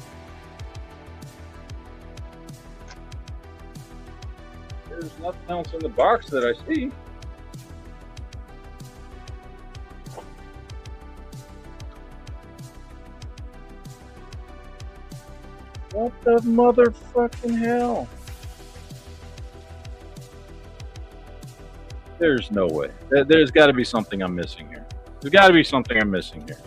there's nothing else in the box that I see. What the motherfucking hell? There's no way. There's got to be something I'm missing here. There's got to be something I'm missing here.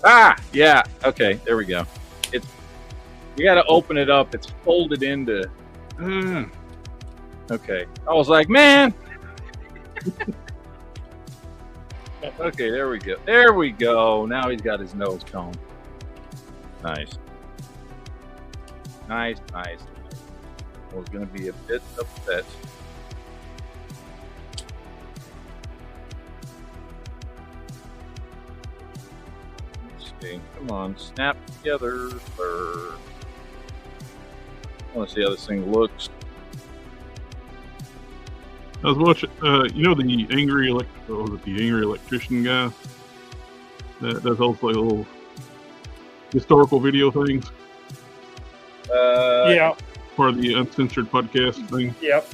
Ah, yeah. Okay, there we go. You got to open it up. It's folded into. Okay. I was like, man. Okay, there we go. There we go. Now he's got his nose cone. Nice. Nice. I was going to be a bit upset. Let's see. Come on. Snap together. I want to see how this thing looks. I was watching, you know, the angry electrician guy that does also like little historical video things. Yeah. Part of the uncensored podcast thing. Yep.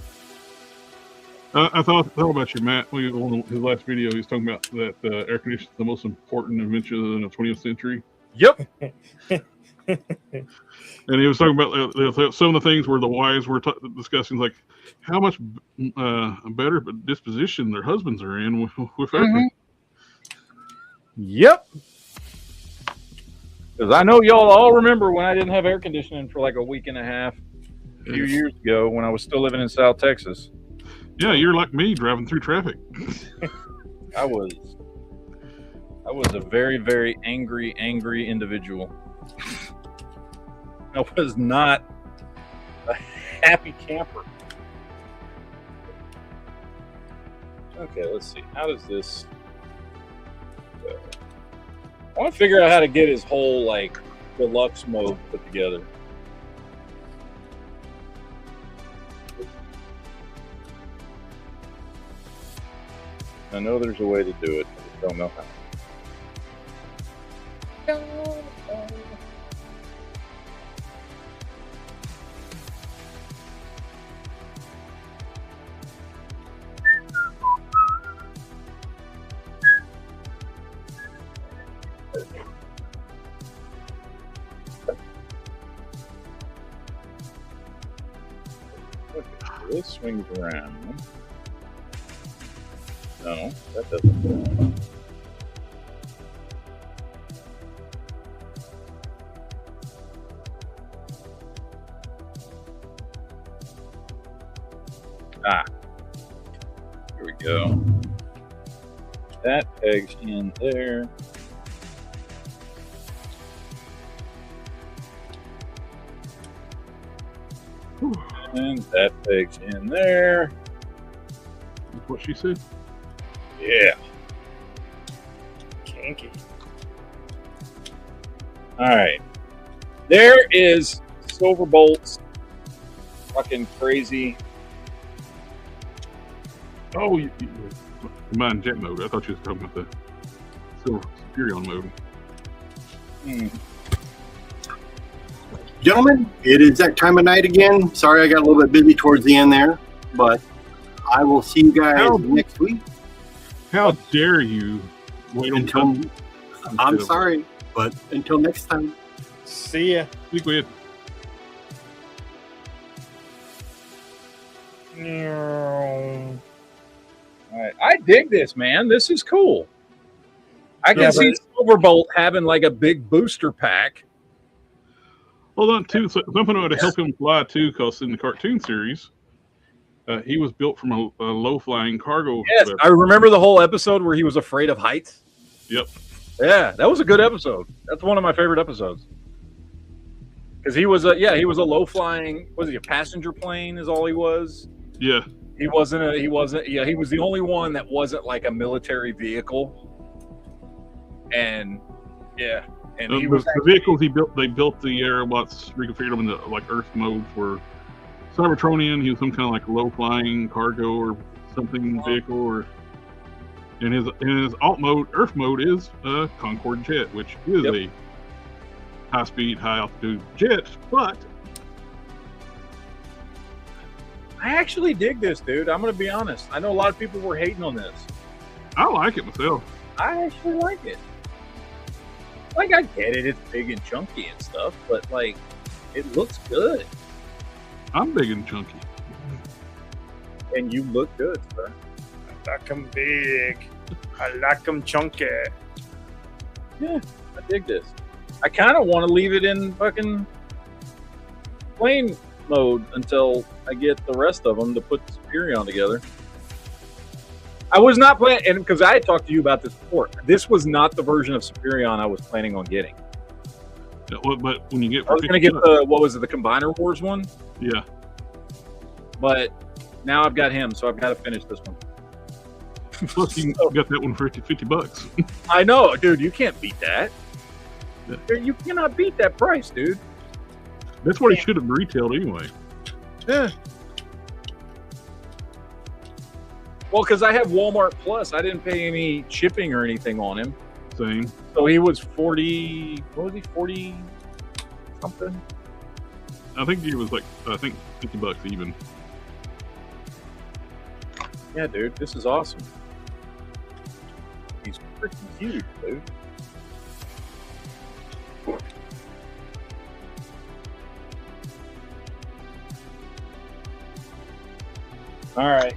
I thought about you, Matt. On his last video, he was talking about that air conditioning is the most important invention of the 20th century. Yep. And he was talking about some of the things where the wives were discussing, like how much better disposition their husbands are in with everything. Yep. Because I know y'all all remember when I didn't have air conditioning for like a week and a half a few years ago when I was still living in South Texas. Yeah, you're like me driving through traffic. I was a very, very angry individual. I was not a happy camper. Okay, let's see. How does this go? I want to figure out how to get his whole like deluxe mode put together. I know there's a way to do it. I just don't know how. This swings around. No, that doesn't. Here we go. That pegs in there. And that pegs in there. That's what she said. Yeah. Kinky. All right. There is Silverbolt's fucking crazy. Oh, you combined jet mode. I thought you were talking about the Silver Superion mode. Gentlemen, it is that time of night again. Sorry I got a little bit busy towards the end there, but I will see you guys next week. How dare you wait until I'm sorry, but until next time. See ya. Speak with. All right. I dig this, man. This is cool. I can see Silverbolt having like a big booster pack. Hold on, too. So something to help him fly too, because in the cartoon series, he was built from a low-flying cargo. Yes, I remember the whole episode where he was afraid of heights. Yep. Yeah, that was a good episode. That's one of my favorite episodes. Because he was a low-flying. Was he a passenger plane? Is all he was. Yeah. He wasn't. He was the only one that wasn't like a military vehicle. And yeah. And he was the vehicles he built. They built the Aerobots, reconfigured them into like Earth mode for Cybertronian. He was some kind of like low flying cargo or something vehicle, or in his alt mode, Earth mode is a Concorde jet, which is a high speed, high altitude jet. But I actually dig this, dude. I'm gonna be honest. I know a lot of people were hating on this. I like it myself. I actually like it. Like, I get it, it's big and chunky and stuff, but, like, it looks good. I'm big and chunky. And you look good, sir. I like them big. I like them chunky. Yeah, I dig this. I kind of want to leave it in fucking plane mode until I get the rest of them to put Superion together. I was not planning, and because I had talked to you about this before, this was not the version of Superion I was planning on getting. Yeah, but when you get, I was going to get the the Combiner Wars one. Yeah. But now I've got him, so I've got to finish this one. Plus, you got that one for $50. I know, dude. You can't beat that. Yeah. You cannot beat that price, dude. That's what he should have retailed anyway. Yeah. Well, because I have Walmart Plus, I didn't pay any shipping or anything on him. Same. So he was 40. What was he? 40 something. I think he was like $50 even. Yeah, dude, this is awesome. He's freaking huge, dude. All right.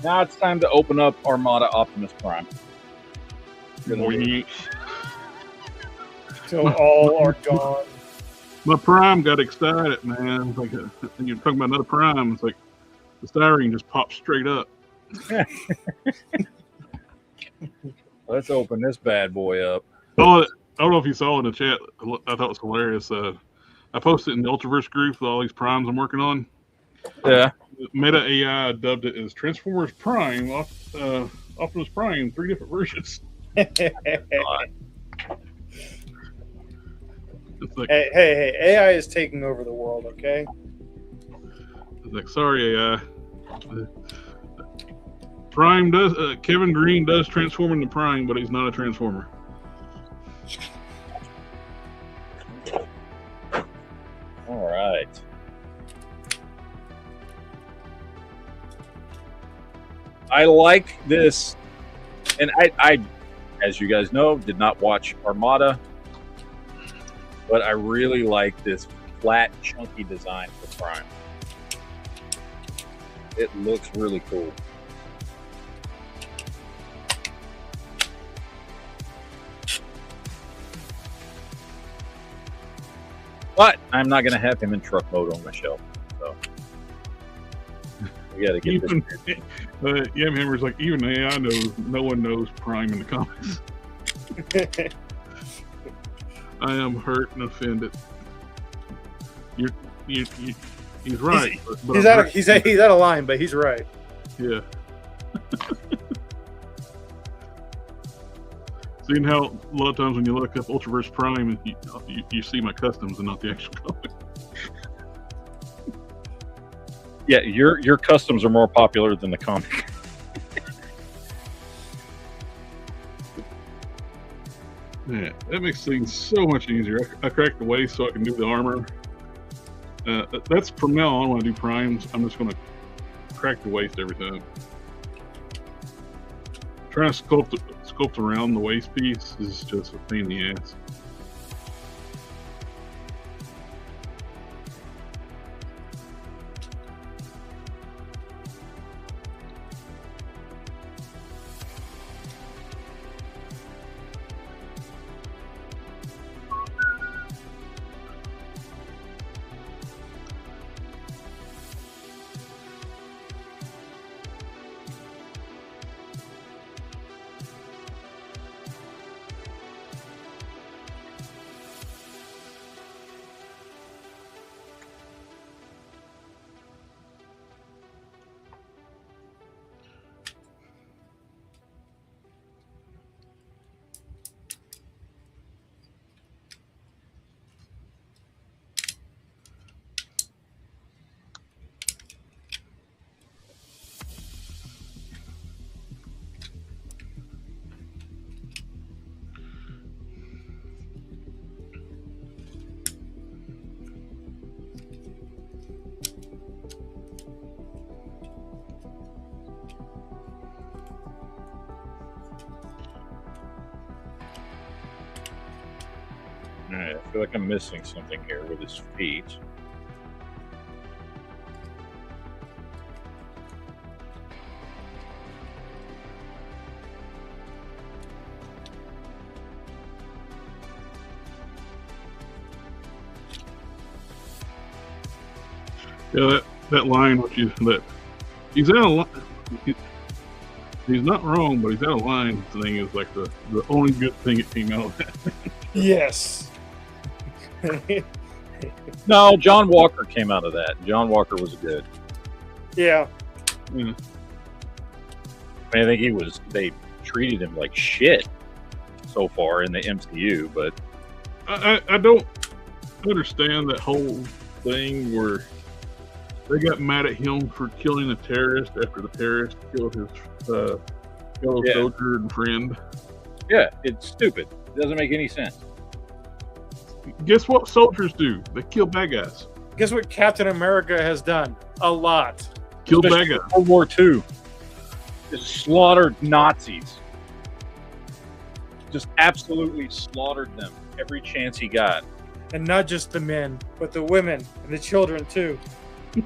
Now it's time to open up Armada Optimus Prime. Boing. Till all are gone. My Prime got excited, man. It's like when you're talking about another Prime, it's like the styrene just pops straight up. Let's open this bad boy up. Oh, I don't know if you saw in the chat. I thought it was hilarious. I posted in the Ultraverse group with all these Primes I'm working on. Yeah. Meta AI dubbed it as Transformers Prime, Optimus Prime, 3 different versions. It's like, hey, AI is taking over the world, okay? it's like, sorry, AI. Prime does. Kevin Green does transform into Prime, but he's not a Transformer. All right. I like this, and I, as you guys know, did not watch Armada, but I really like this flat, chunky design for Prime. It looks really cool. But I'm not going to have him in truck mode on my shelf. So we got to get this. Yamhammer's like, even AI knows, no one knows Prime in the comics. I am hurt and offended. He's right. He's out of line, but he's right. Yeah. Seeing how a lot of times when you look up Ultraverse Prime, you see my customs and not the actual comic. Yeah, your customs are more popular than the comic. Yeah, that makes things so much easier. I cracked the waist so I can do the armor. That's from now on when I do primes. I'm just going to crack the waist every time. Trying to sculpt around the waist piece is just a pain in the ass. Alright, I feel like I'm missing something here with his feet. Yeah, that line, he's out of line. He's not wrong, but he's out of line. Thing is like the only good thing that came out of that. Yes. No, John Walker came out of that. John Walker was good. Yeah. Yeah. I mean, I think they treated him like shit so far in the MCU, but I don't understand that whole thing where they got mad at him for killing a terrorist after the terrorist killed his fellow soldier and friend. Yeah, it's stupid. It doesn't make any sense. Guess what soldiers do? They kill bad guys. Guess what Captain America has done? A lot. Kill bad Especially guys. World War II. Just slaughtered Nazis. Just absolutely slaughtered them every chance he got. And not just the men, but the women and the children too. I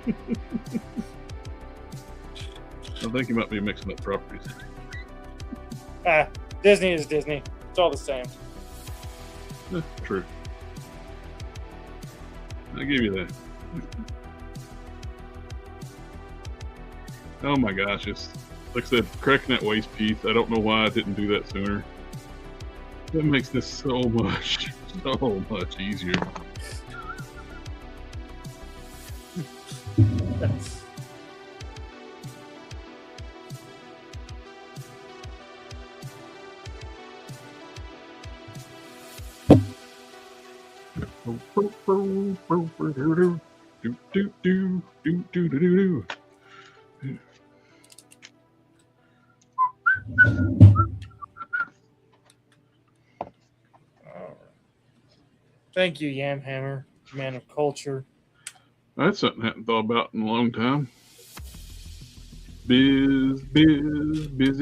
think you might be mixing up properties. Disney is Disney. It's all the same. True. I give you that. Oh my gosh, it's like I said, cracking that waist piece. I don't know why I didn't do that sooner. That makes this so much easier. Thank you, Yamhammer, man of culture. That's something I hadn't thought about in a long time. Busy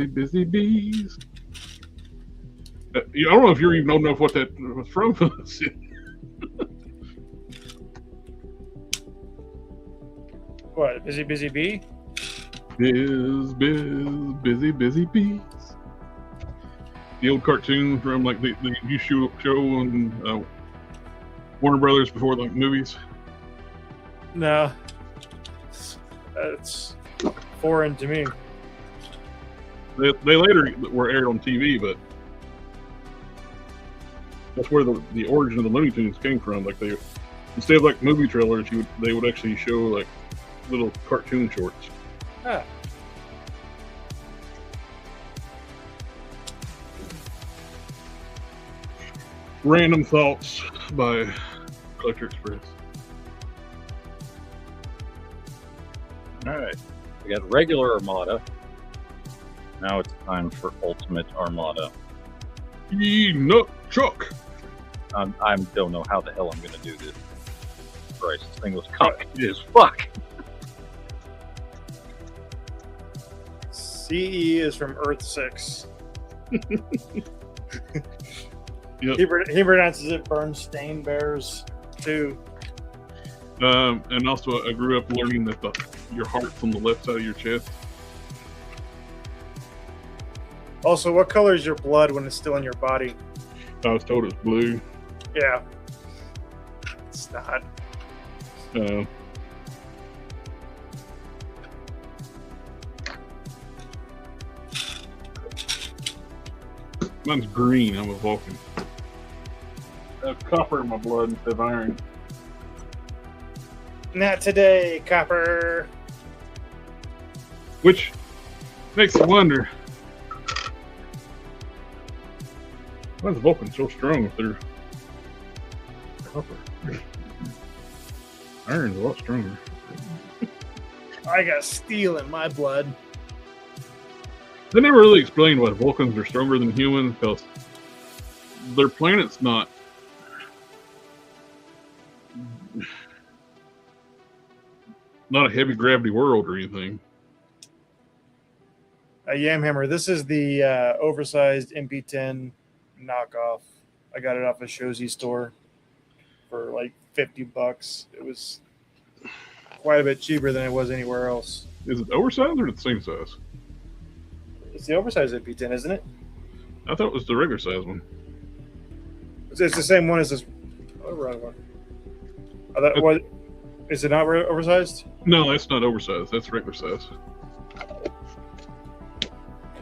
bees. I don't know if you're even old enough what that was from. What, busy bee? Busy bees. The old cartoon from like the show on Warner Brothers before the movies. No, that's foreign to me. They later were aired on TV, but that's where the origin of the Looney Tunes came from. Like they, instead of like movie trailers, they would actually show like little cartoon shorts. Ah. Random thoughts by Collector Express. All right, we got regular Armada. Now it's time for Ultimate Armada. Nut Chuck. I don't know how the hell I'm going to do this. Christ, this thing was complicated as fuck. CE is from Earth 6. Yep. He pronounces it Bernstein Bears too. And also, I grew up learning that your heart's on the left side of your chest. Also, what color is your blood when it's still in your body? I was told it's blue. Yeah. It's not. Mine's green. I'm a Vulcan. I have copper in my blood instead of iron. Not today, Copper. Which makes you wonder, why is Vulcan so strong if they're copper? Iron's a lot stronger. I got steel in my blood. They never really explained why Vulcans are stronger than humans, because their planet's not a heavy gravity world or anything. Yamhammer, this is the oversized MP10 knockoff. I got it off a Shozy store for like $50. It was quite a bit cheaper than it was anywhere else. Is it oversized or the same size? It's the oversized MP10, isn't it? I thought it was the regular size one. It's the same one as this. Oh, wrong one. What? Is it not oversized? No, that's not oversized. That's regular size.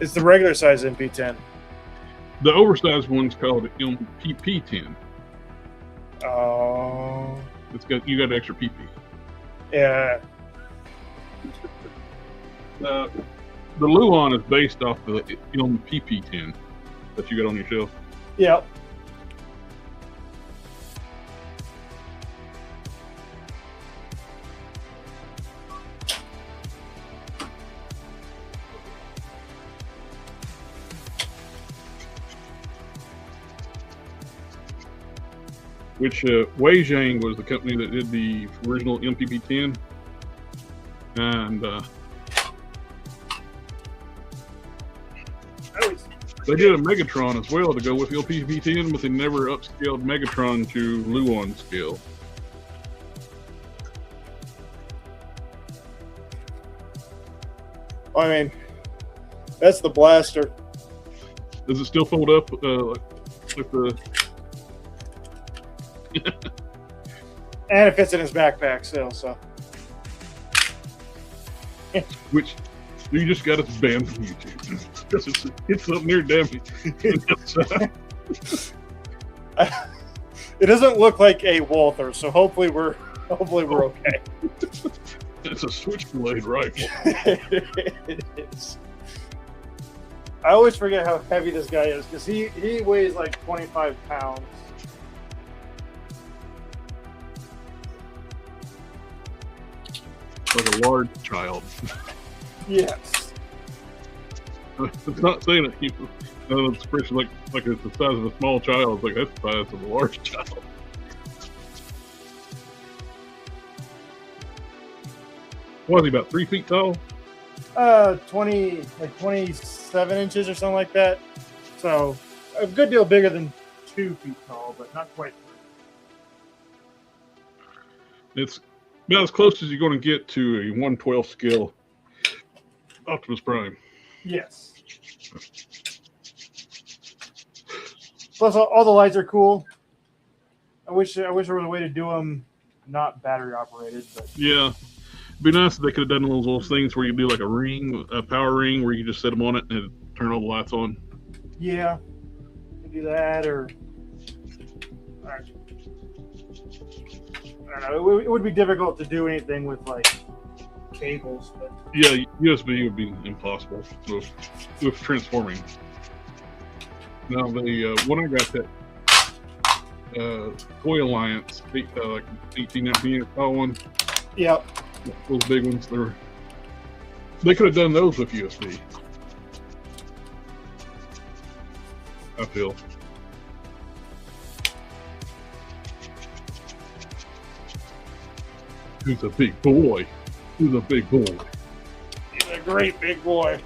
It's the regular size MP10. The oversized one's called MPP10. Oh. You got extra PP. Yeah. The Luon is based off the PP10 that you got on your shelf. Yep. Which Weijing was the company that did the original MPP10, and they did a Megatron as well to go with LPP10, but they never upscaled Megatron to Luon scale. I mean, that's the blaster. Does it still fold up with the? And it fits in his backpack still, so. Which you just got us banned from YouTube. It's something near damage. It doesn't look like a Walther, so hopefully we're okay. It's a switchblade rifle. It is. I always forget how heavy this guy is because he weighs like 25 pounds. Like a large child. Yes. It's not saying that he's an expression like it's the size of a small child. It's like that's the size of a large child. What is he, about 3 feet tall? 27 inches or something like that. So a good deal bigger than 2 feet tall, but not quite. It's about as close as you're going to get to a 1/12 scale Optimus Prime. Yes. Plus, all the lights are cool. I wish there was a way to do them not battery operated. But yeah, it'd be nice if they could have done those things where you do like a power ring, where you just set them on it and it'd turn all the lights on. Yeah, you can do that, or I don't know. It would be difficult to do anything with like cables, but yeah, USB would be impossible with transforming. Now the when I got that Toy Alliance, like 18, 19 inch tall one. Yep. Those big ones, they could have done those with USB. I feel. Who's a big boy? Who's a big boy? He's a great big boy.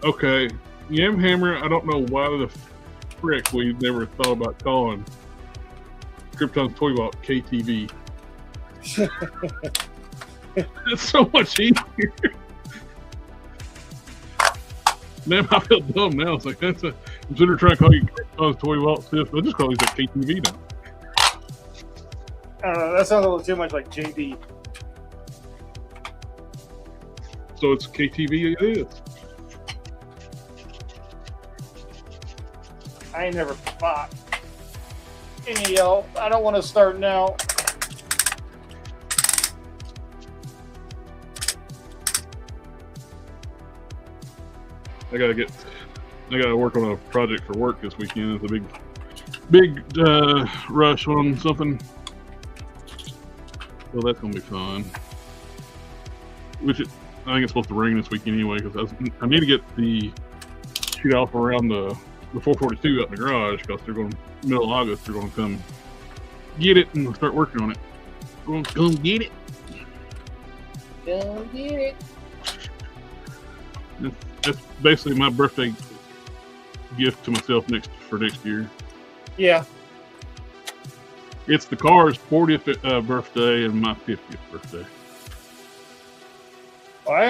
Okay, Yamhammer, I don't know why the frick we never thought about calling Krypton's Toy Vault KTV. It's so much easier. Man, I feel dumb now. It's like, instead of trying to call you Krypton's Toy Vault, I'll just call you that KTV now. I don't know, that sounds a little too much like JB. So it's KTV it is. I ain't never fought any y'all. I don't want to start now. I gotta work on a project for work this weekend. It's a big rush on something. So that's gonna be fun. I think it's supposed to rain this weekend anyway, because I need to get the shoot off around the 442 out in the garage, because they're going middle of August. They're going to come get it and start working on it. We're going to come get it. Go get it. That's basically my birthday gift to myself for next year. Yeah. It's the car's 40th birthday and my 50th birthday. Well, I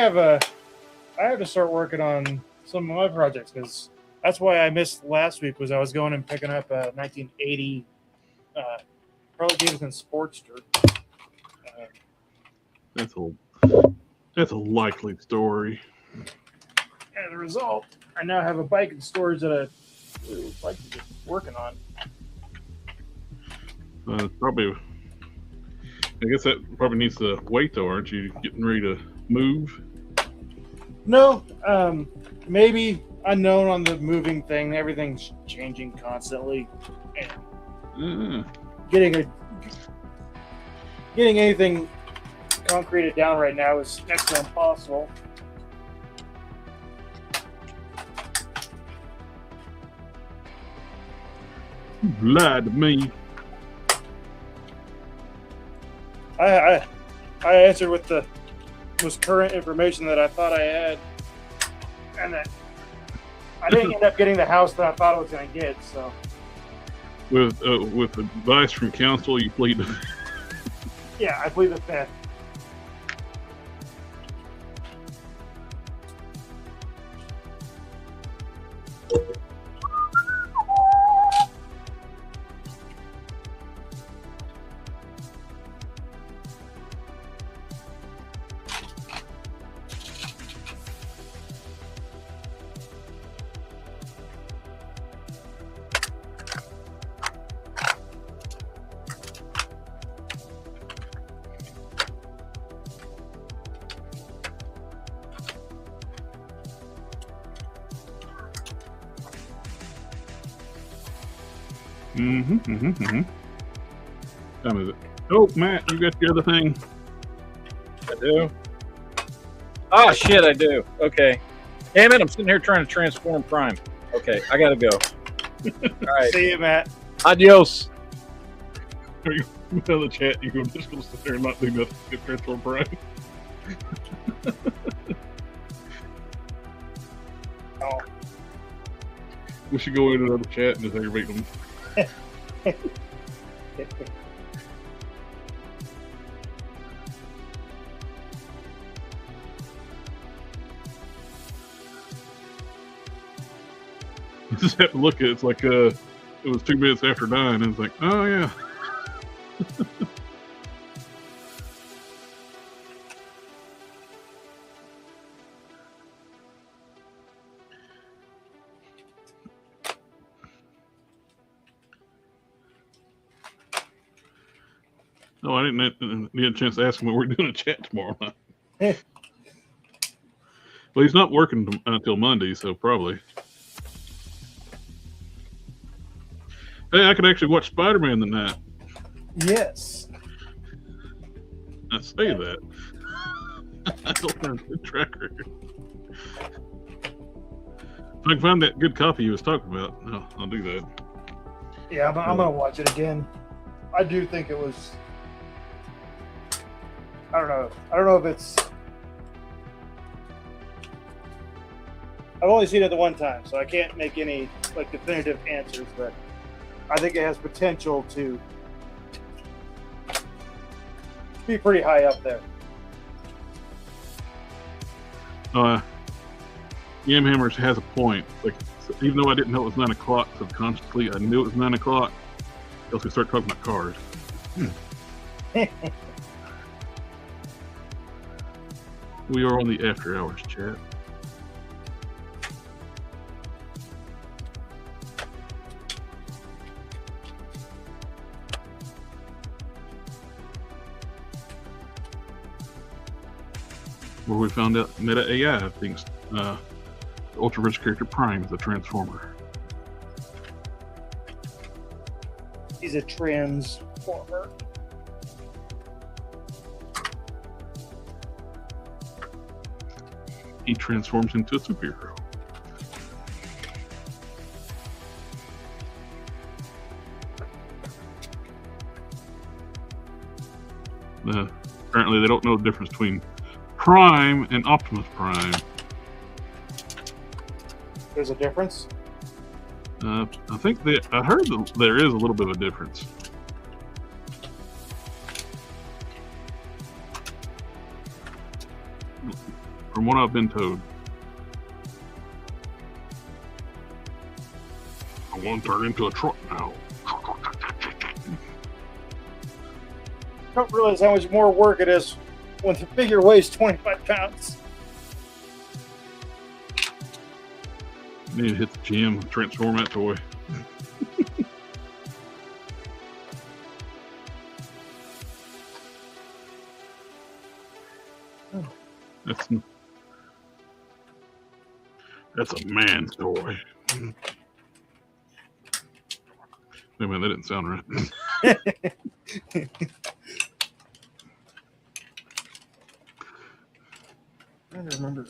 have to start working on some of my projects, because that's why I missed last week. Was I was going and picking up a 1980 Harley Davidson Sportster. That's a likely story. As a result, I now have a bike in storage that I really would like to get working on. Probably. I guess that probably needs to wait, though. Aren't you getting ready to move? No, maybe unknown on the moving thing. Everything's changing constantly, and getting anything concreted down right now is next to impossible. You lied to me. I answered with the most current information that I thought I had, and that I didn't end up getting the house that I thought I was going to get. So, With advice from counsel, you plead Yeah, I believe the 5th. Time is it? Oh, Matt, you got the other thing. I do. Oh shit, I do. Okay. Damn it! I'm sitting here trying to transform Prime. Okay, I gotta go. All right. See you, Matt. Adios. Are you in the chat? You're just going to sit there and not do nothing. Get transform Prime. Oh. We should go into another chat and just aggravate them. You just have to look at it. It's like it was 2 minutes after 9, and it's like, oh yeah. No, I didn't get a chance to ask him when we're doing a chat tomorrow night. Well, he's not working until Monday, so probably. Hey, I could actually watch Spider-Man tonight. Yes. I say that. I don't have a good track record. If I can find that good copy you was talking about, I'll do that. Yeah, I'm gonna watch it again. I do think it was. I don't know if it's. I've only seen it the one time, so I can't make any like definitive answers. But I think it has potential to be pretty high up there. Yamhammers has a point. Like, even though I didn't know it was 9 o'clock subconsciously, I knew it was 9 o'clock. Else we start talking about cars. We are on the after hours chat. Where we found out Meta AI thinks the Ultraverse character Prime is a Transformer. He's a transformer. He transforms into a superhero. Apparently they don't know the difference between Prime and Optimus Prime. There's a difference? I think I heard that there is a little bit of a difference. From what I've been told. I want to turn into a truck now. Don't realize how much more work it is when the figure weighs 25 pounds. Need to hit the gym, transform that toy. That's a man's toy. Wait a minute, that didn't sound right. I don't remember.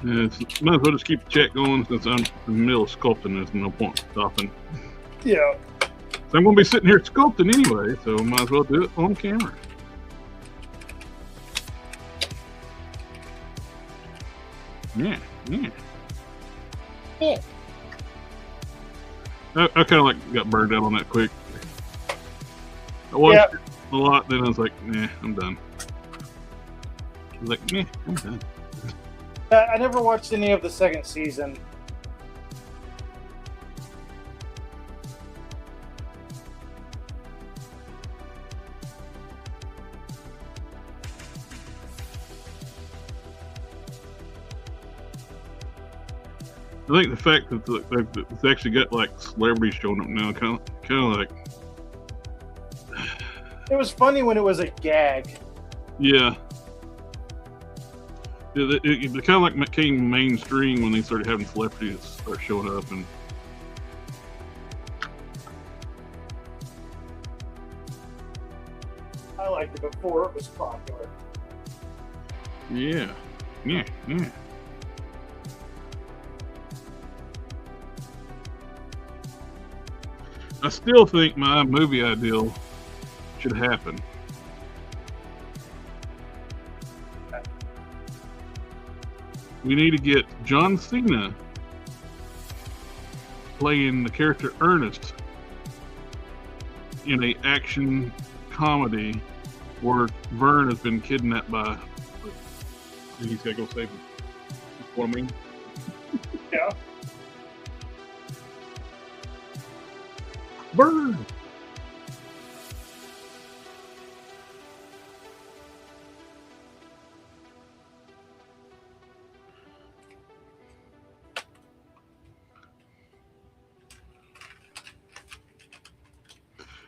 Yeah, might as well just keep the chat going since I'm in the middle of sculpting. There's no point stopping. Yeah. So I'm going to be sitting here sculpting anyway, so might as well do it on camera. Yeah. I kind of like got burned out on that quick. I watched it a lot, then I was like, nah, I'm done. I was like, nah, I'm done. I never watched any of the second season. I think the fact that it's actually got like celebrities showing up now, kind of like. It was funny when it was a gag. Yeah. It kind of like became mainstream when they started having celebrities start showing up, and I liked it before it was popular. yeah. I still think my movie ideal should happen. We need to get John Cena playing the character Ernest in a action comedy where Vern has been kidnapped by. And he's got to go save him. That's what I mean. Yeah. Vern!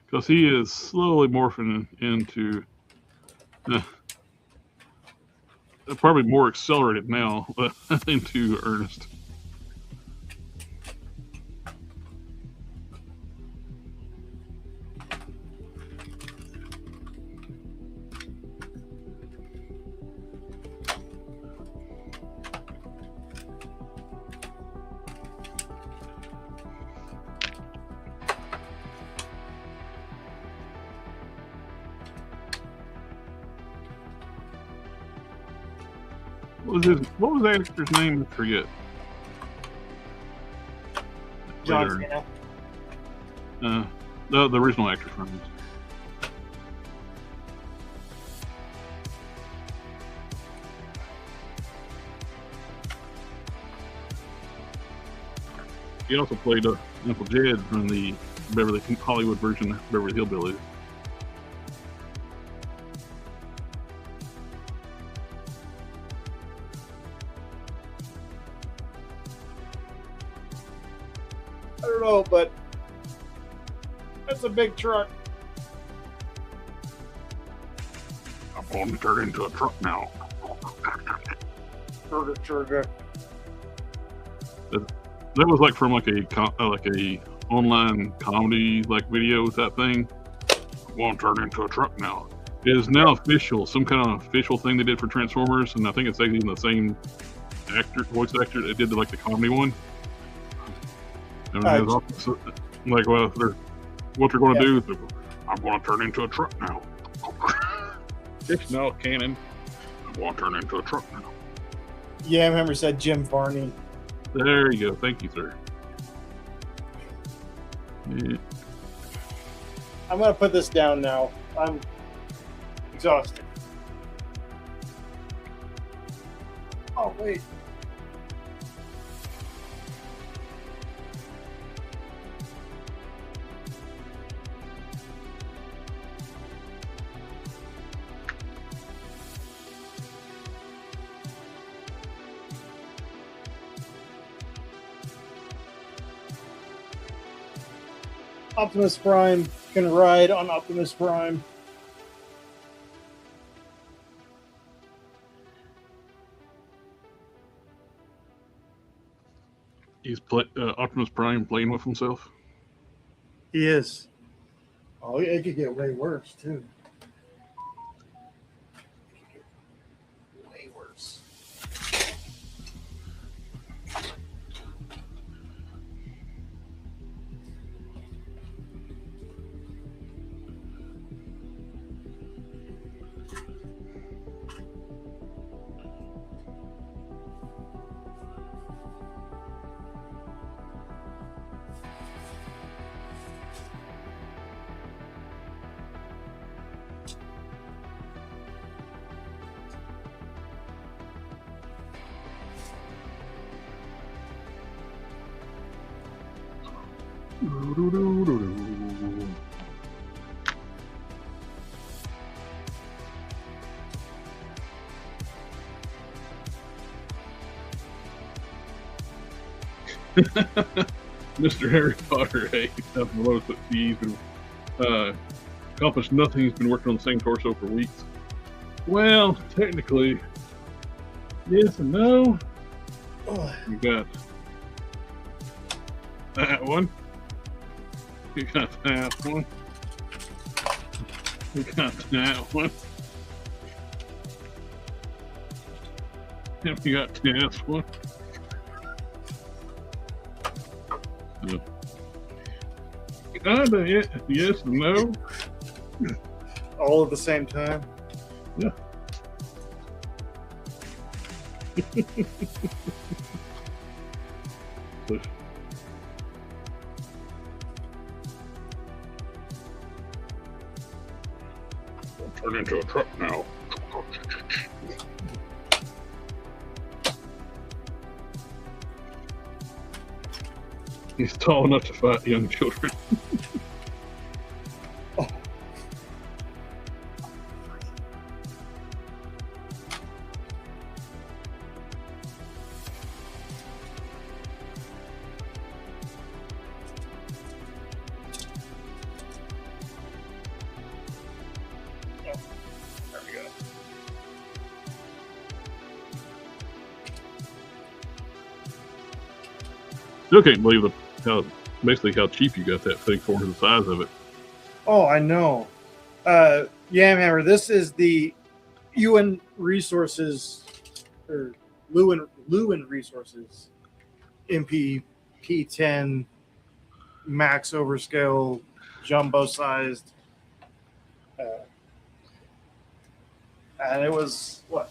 Because he is slowly morphing into probably more accelerated now into Ernest. What was that actor's name? I forget. John Cena. The original actor's name. He also played Uncle Jed in the Hollywood version of Beverly Hillbillies. I don't know, but that's a big truck. I'm going to turn into a truck now. Trigger. That was like from like a online comedy like video type thing. I'm going to turn into a truck now. It is now official, some kind of official thing they did for Transformers, and I think it's actually the same voice actor that did like the comedy one. And like, well, what they're going to do is I'm going to turn into a truck now. It's now canon. I'm going to turn into a truck now. Yeah, I remember said Jim Varney. There you go. Thank you, sir. Yeah. I'm going to put this down now. I'm exhausted. Oh, wait. Optimus Prime can ride on Optimus Prime. He's Optimus Prime playing with himself. He is. Oh, it could get way worse, too. Way worse. Mr. Harry Potter, hey, nothing below but he's been accomplished nothing. He's been working on the same torso for weeks. Well, technically, yes and no. You got that one. You got that one. You got that one. Yep, you got this one. Kinda, yeah, yes and no. All at the same time. Yeah. I'll turn into a truck now. He's tall enough to fight young children. Still can't believe how cheap you got that thing for the size of it. Oh, I know. Yeah, Hammer, this is the UN Resources, or Lewin Resources MP P10 max overscale jumbo sized. And it was what,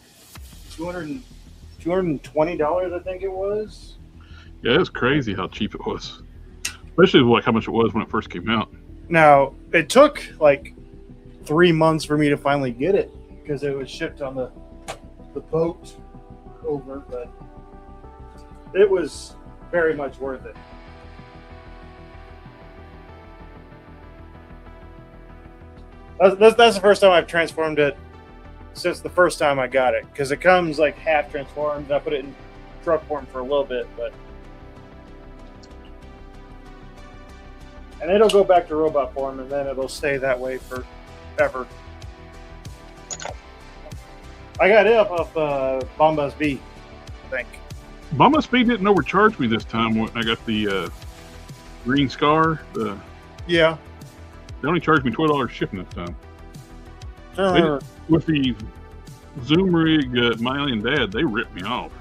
$220, I think it was. Yeah, it's crazy how cheap it was, especially like how much it was when it first came out. Now, it took like 3 months for me to finally get it because it was shipped on the boat over, but it was very much worth it. That's the first time I've transformed it since the first time I got it, because it comes like half transformed. I put it in truck form for a little bit, and it'll go back to robot form, and then it'll stay that way forever. I got it off of Bombas B, I think. Bombas B didn't overcharge me this time when I got the green scar. Yeah. They only charged me $12 shipping this time. Sure. With the Zoom rig, my alien dad, they ripped me off.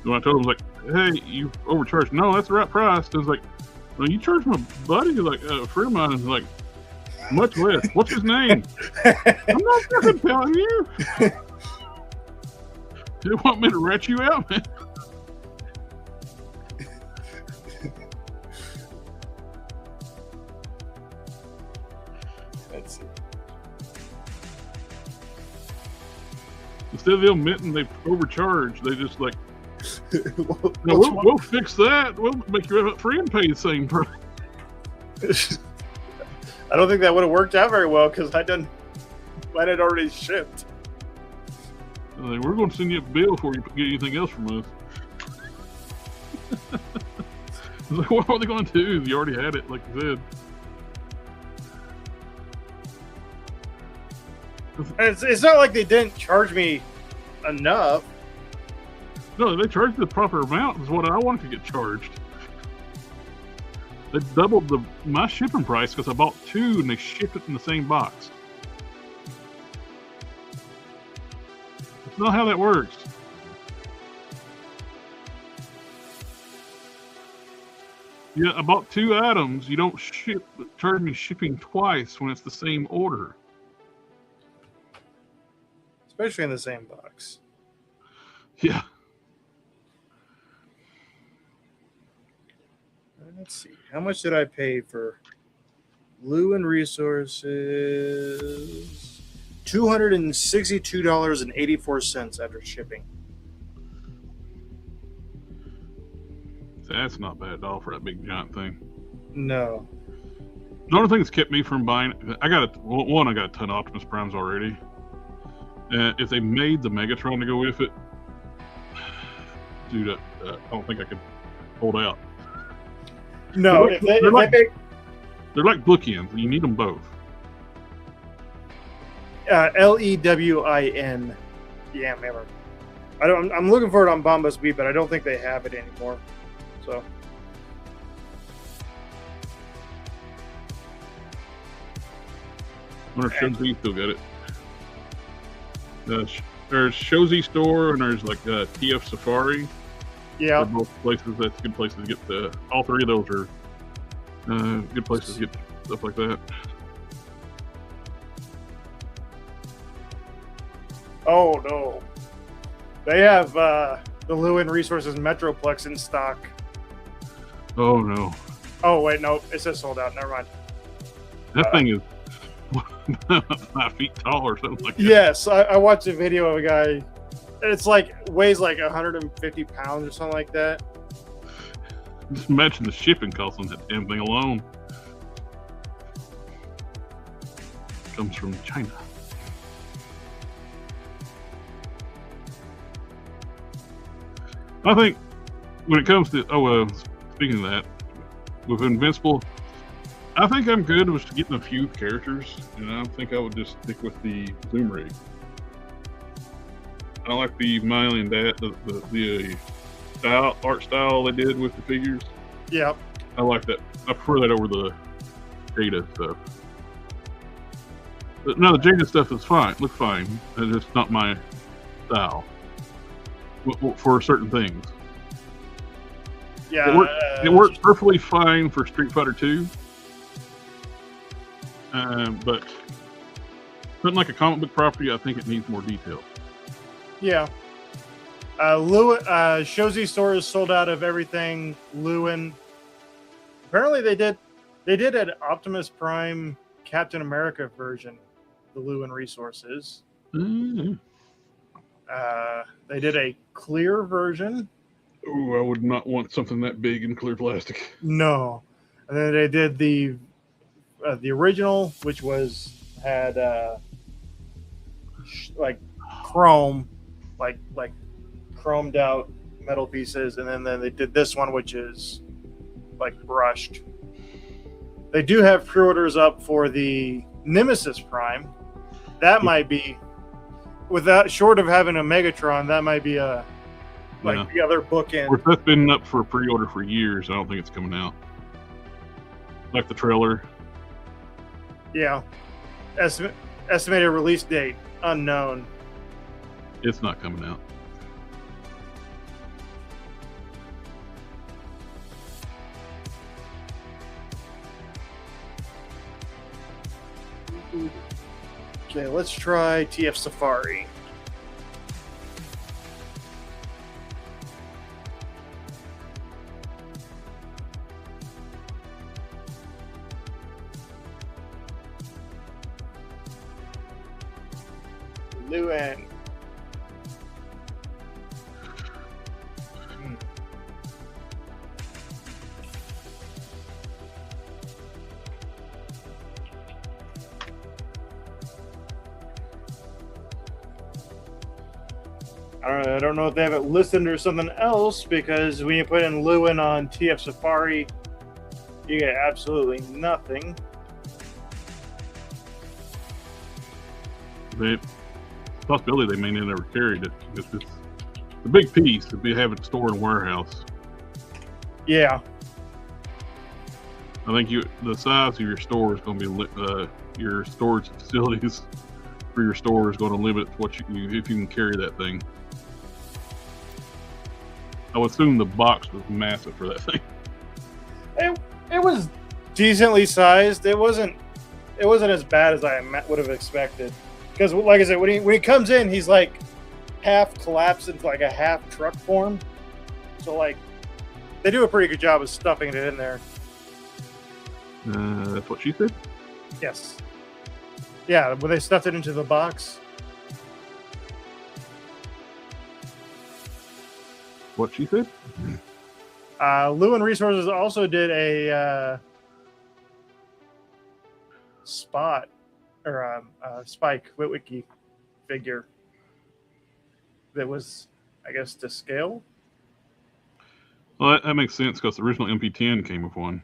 So I told him, like, hey, you overcharged. No, that's the right price. I was like, well, you charged my buddy, like, a friend of mine is like, much less. What's his name? I'm not fucking telling you. You want me to rat you out, man? Let's see. Instead of them admitting they overcharged, they just like, no, we'll fix that. We'll make your friend pay the same price. I don't think that would have worked out very well because mine had already shipped. Like, we're going to send you a bill before you get anything else from us. Like, what are they going to do? You already had it, like you said. It's not like they didn't charge me enough. No, they charged the proper amount is what I wanted to get charged. They doubled my shipping price because I bought two and they shipped it in the same box. That's not how that works. Yeah, I bought two items. You don't charge me shipping twice when it's the same order. Especially in the same box. Yeah. Let's see. How much did I pay for Lewin Resources? $262.84 after shipping. That's not bad at all for that big giant thing. No. The only thing that's kept me from buying, I got a ton of Optimus Primes already. If they made the Megatron to go with it, dude, I don't think I could hold out. No, they're like bookends. You need them both. Lewin. Yeah, remember. I'm looking for it on Bombas Beat, but I don't think they have it anymore. So. I wonder if Shozi still got it. There's Shozi Store and there's like TF Safari. Yeah. They're both places. That's good places to get all three of those are good places to get stuff like that. Oh no. They have the Lewin Resources Metroplex in stock. Oh no. Oh wait, no, it says sold out. Never mind. That thing is 5 feet tall or something like that. Yes, I watched a video of a guy. It's like weighs like 150 pounds or something like that. Just imagine the shipping cost on that damn thing alone. Comes from China. I think when it comes to speaking of that, with Invincible, I think I'm good with getting a few characters, and I think I would just stick with the Zoom rig. I like the Miley and Dad, the art style they did with the figures. Yeah. I like that. I prefer that over the Jada stuff. But no, the Jada stuff is fine. Looks fine. It's just not my style for certain things. Yeah. It worked perfectly fine for Street Fighter 2. But something like a comic book property, I think it needs more detail. Yeah. Shozi Store is sold out of everything Lewin. Apparently they did an Optimus Prime Captain America version, the Lewin Resources. Mm-hmm. They did a clear version. Oh, I would not want something that big in clear plastic. No. And then they did the original, which had like chrome, like chromed out metal pieces, and then they did this one, which is like brushed. They do have pre-orders up for the Nemesis Prime. That might be, without short of having a Megatron, that might be the other bookend. Of course, that's been up for pre-order for years. I don't think it's coming out. Like the trailer. Yeah. Estimated release date unknown. It's not coming out. Okay, let's try TF Safari. Lewin. I don't know if they have it listed or something else, because when you put in Lewin on TF Safari, you get absolutely nothing. Possibility they may never carried it. It's a big piece to be having stored in a warehouse. Yeah. I think the size of your store is going to be your storage facilities for your store is going to limit what if you can carry that thing. I would assume the box was massive for that thing. It was decently sized. It wasn't as bad as I would have expected. Because, like I said, when he comes in, he's like half collapsed into like a half truck form. So like, they do a pretty good job of stuffing it in there. That's what she said? Yes. Yeah, when they stuffed it into the box. What she said? Lewin Resources also did a Spike Witwicky figure that was, I guess, to scale. Well, that makes sense because the original MP10 came with one.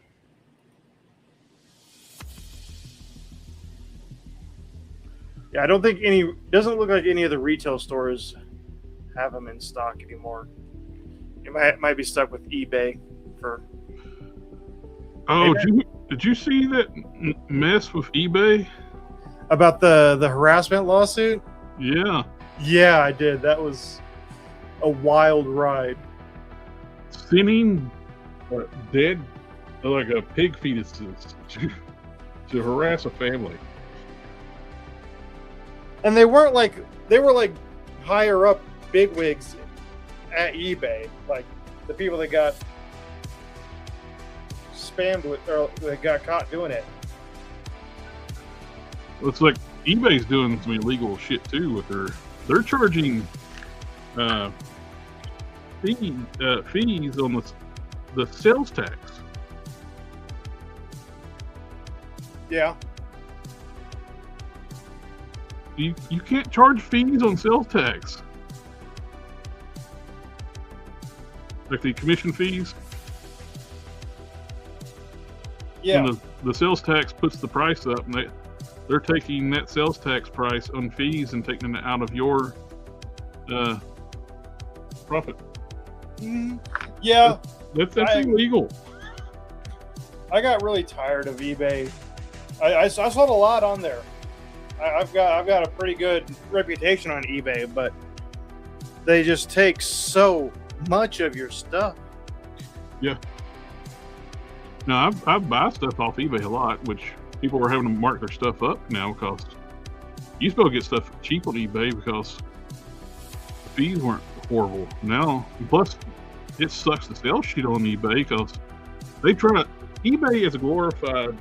Yeah, I don't think doesn't look like any of the retail stores have them in stock anymore. It might be stuck with eBay for. Oh, did you see that mess with eBay about the harassment lawsuit? Yeah. Yeah, I did. That was a wild ride. Sending dead, like a pig fetus to harass a family. And they were like higher up bigwigs at eBay, like the people that got spammed with or that got caught doing it. Looks like eBay's doing some illegal shit too with they're charging fees on the sales tax. Yeah. You can't charge fees on sales tax. Like the commission fees. Yeah. And the sales tax puts the price up, and they're taking that sales tax price on fees and taking it out of your profit. Yeah. That's illegal. I got really tired of eBay. I sold a lot on there. I've got a pretty good reputation on eBay, but they just take so much of your stuff. Yeah. No, I buy stuff off eBay a lot, which people are having to mark their stuff up now because you used to be able to get stuff cheap on eBay because the fees weren't horrible. Now, plus, it sucks to sell shit on eBay because eBay is a glorified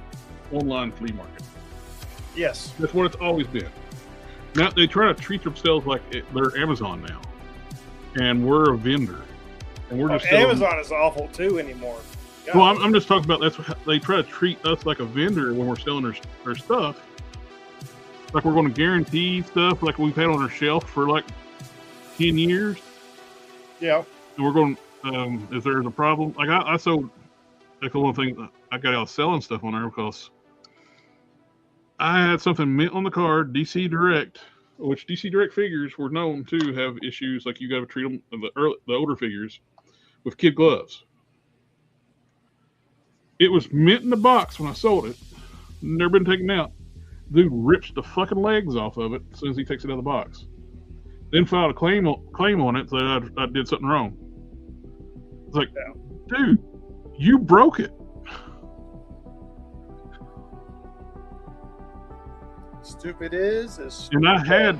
online flea market. Yes. That's what it's always been. Now, they try to treat themselves like they're Amazon now. And we're a vendor. And we're just Amazon is awful too anymore. God. Well, I'm just talking about they try to treat us like a vendor when we're selling their stuff. Like we're going to guarantee stuff like we've had on our shelf for like 10 years. Yeah. And we're going, if there's a problem, like I sold, like one thing, I got out selling stuff on there because I had something mint on the card, DC Direct, which DC Direct figures were known to have issues like you got to treat them, the older figures, with kid gloves. It was mint in the box when I sold it. Never been taken out. Dude rips the fucking legs off of it as soon as he takes it out of the box. Then filed a claim on it that I did something wrong. It's like, dude, you broke it. Stupid is. And I had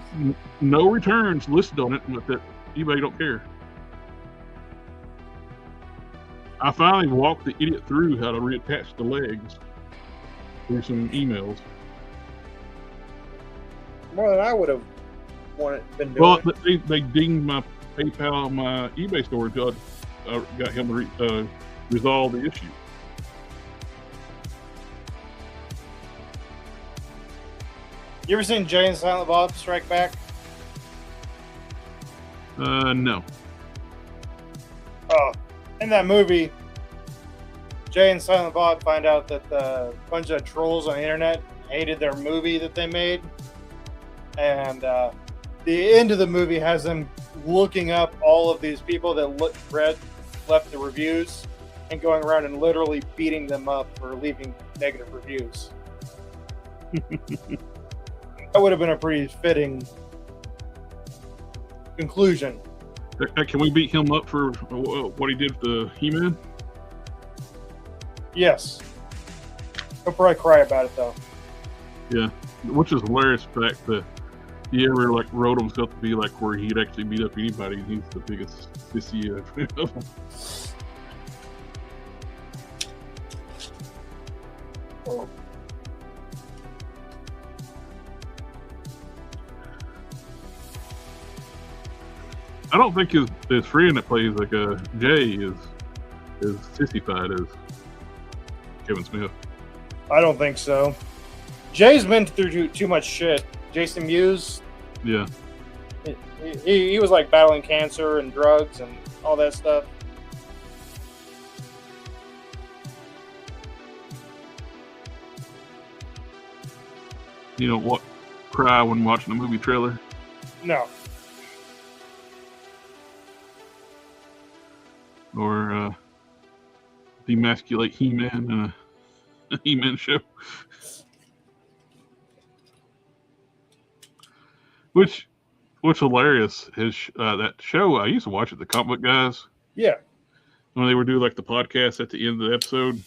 no returns listed on it, but that eBay don't care. I finally walked the idiot through how to reattach the legs through some emails. More than I would have been doing. Well, they dinged my PayPal, my eBay store until I got him to resolve the issue. You ever seen Jay and Silent Bob Strike Back? No. Oh, in that movie, Jay and Silent Bob find out that a bunch of trolls on the internet hated their movie that they made. And the end of the movie has them looking up all of these people that left the reviews and going around and literally beating them up for leaving negative reviews. That would have been a pretty fitting conclusion. Can we beat him up for what he did to He-Man? Yes. He'll probably cry about it, though. Yeah, which is hilarious fact that he ever like wrote himself to be like where he'd actually beat up anybody. He's the biggest sissy of them. Oh. I don't think his friend that plays like Jay is as sissified as Kevin Smith. I don't think so. Jay's been through too much shit. Jason Mewes, Yeah. he was like battling cancer and drugs and all that stuff. You don't cry when watching a movie trailer? No. Or demasculate He-Man in a He-Man show? Which hilarious. That show, I used to watch it, the Comic Book Guys. Yeah. When they were doing like the podcast at the end of the episode.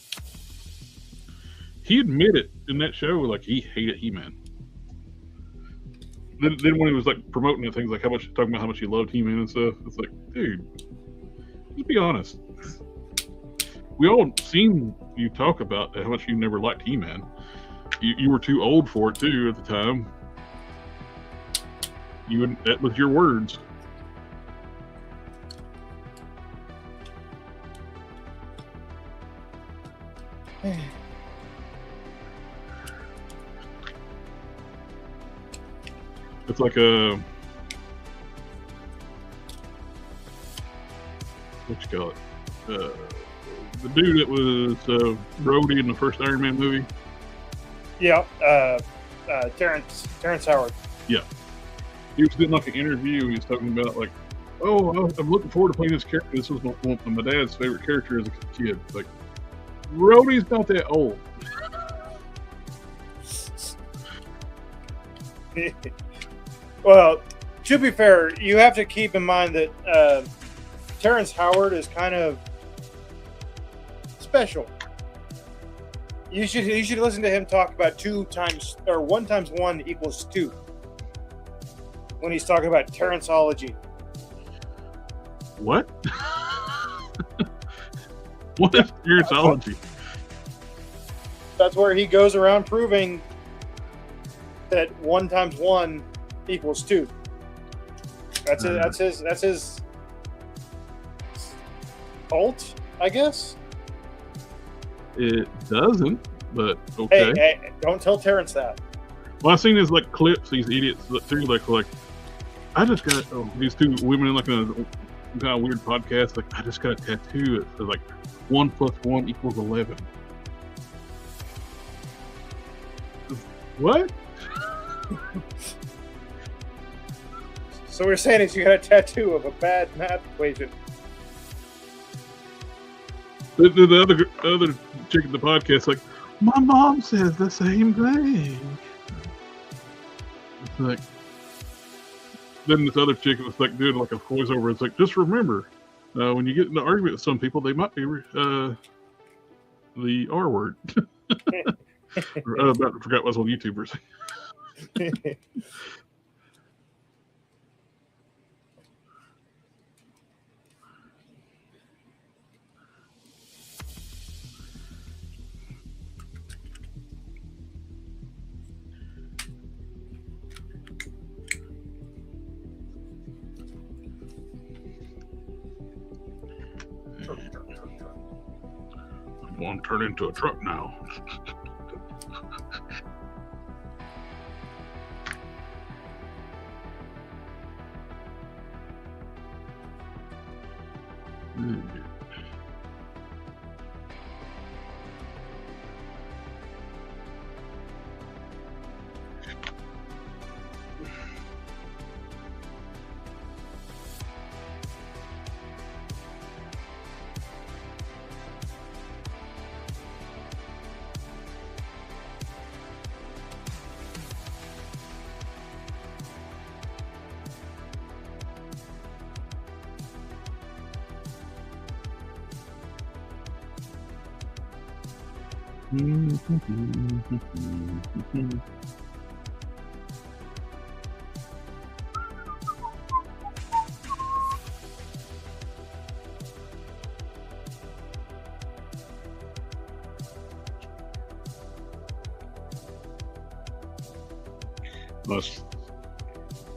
He admitted in that show, like, he hated He-Man. Then when he was like promoting things, like talking about how much he loved He-Man and stuff, it's like, dude, just be honest. We all seen you talk about how much you never liked He-Man. You were too old for it too at the time. That was your words. It's like a what you call it? The dude that was Rhodey in the first Iron Man movie. Yeah, Terrence Howard. Yeah, he was doing like an interview. He was talking about like, oh, I'm looking forward to playing this character. This was my dad's favorite character as a kid. Like, Rhodey's not that old. Well, to be fair, you have to keep in mind that Terrence Howard is kind of special. You should listen to him talk about 1 × 1 = 2 when he's talking about Terrenceology. What? What is Terrenceology? That's where he goes around proving that 1 × 1 = 2. That's his cult, I guess. It doesn't, but okay. Hey, don't tell Terrence that. Well, I've seen his like clips. These idiots too, like I just got these two women in like a kind of weird podcast. Like, I just got a tattoo. It says like 1 + 1 = 11. What? So we're saying is you got a tattoo of a bad math equation. The other chick at the podcast, like, my mom says the same thing. It's like, then this other chick was like doing like a voiceover. It's like, just remember, when you get in an argument with some people, they might be the R word. I forgot what was on YouTubers. I'm going to turn into a truck now.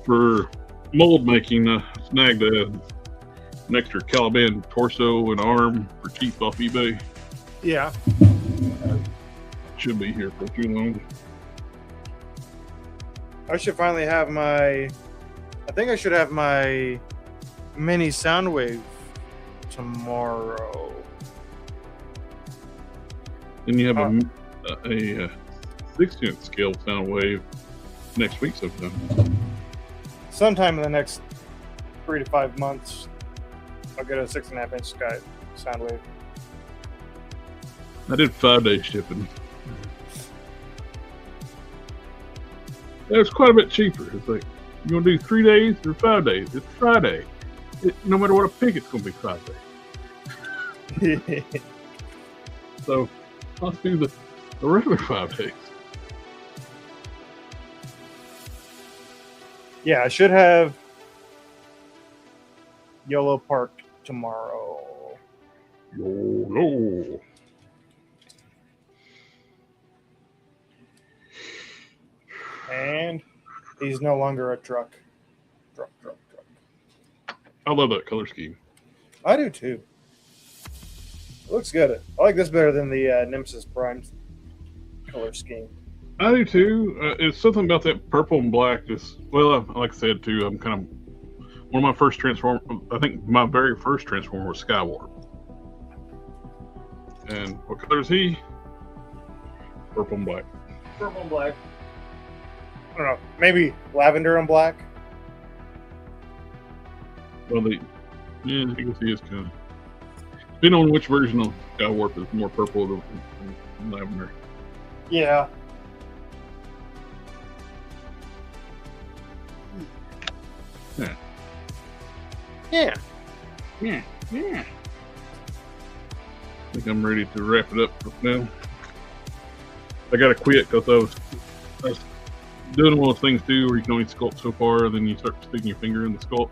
For mold making, snagged an extra Caliban torso and arm for cheap off eBay. Yeah. Should be here for too long. I should finally have my. I think I should have my mini Soundwave tomorrow. Then you have a 6-inch scale Soundwave next week sometime. Sometime in the next 3 to 5 months, I'll get a 6.5-inch Soundwave. I did 5-day shipping. It was quite a bit cheaper. It's like, you want to do 3 days or 5 days? It's Friday. No matter what I pick, it's going to be 5 days. So I'll do the regular 5 days. Yeah, I should have YOLO Park tomorrow. YOLO. And he's no longer a truck. Truck. I love that color scheme. I do too. It looks good. I like this better than the Nemesis Prime color scheme. I do too. It's something about that purple and black. Like I said too, I'm kind of one of my first Transformers. I think my very first Transformer was Skywarp. And what color is he? Purple and black. Purple and black. I don't know. Maybe lavender and black. Well, I guess he is kind of. Depending on which version of Skywarp is more purple than lavender. Yeah. Yeah. I think I'm ready to wrap it up now. I gotta quit because I was doing one of those things too where you can only sculpt so far and then you start sticking your finger in the sculpt.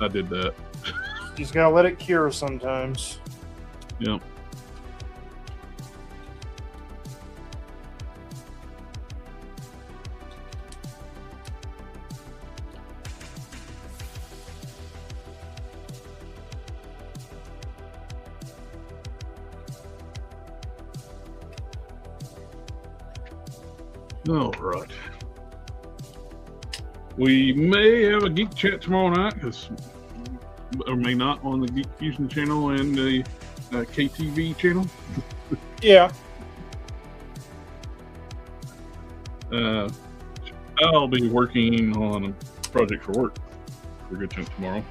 I did that. You just gotta let it cure sometimes. Yeah. All right. We may have a geek chat tomorrow night, or may not, on the Geek Fusion channel and the KTV channel. Yeah. I'll be working on a project for work for a good chunk tomorrow.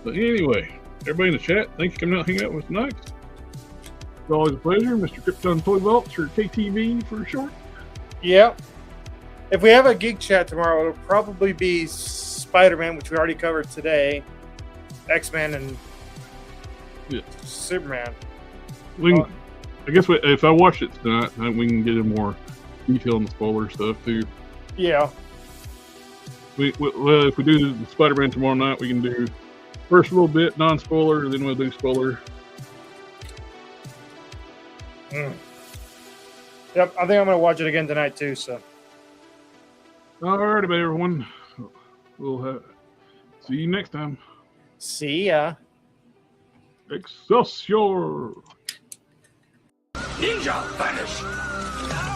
But anyway, everybody in the chat, thanks for coming out and hanging out with us tonight. It's always a pleasure. Mr. Krypton Toy Vaults, or KTV for short. Yeah. If we have a geek chat tomorrow, it'll probably be Spider-Man, which we already covered today, X-Men, and Superman. I guess if I watch it tonight, we can get in more detail on the spoiler stuff too. Yeah. Well, if we do the Spider-Man tomorrow night, we can do first a little bit non-spoiler, then we'll do spoiler. Yep, I think I'm going to watch it again tonight too. So. All right, everyone. We'll see you next time. See ya. Excelsior! Ninja vanish!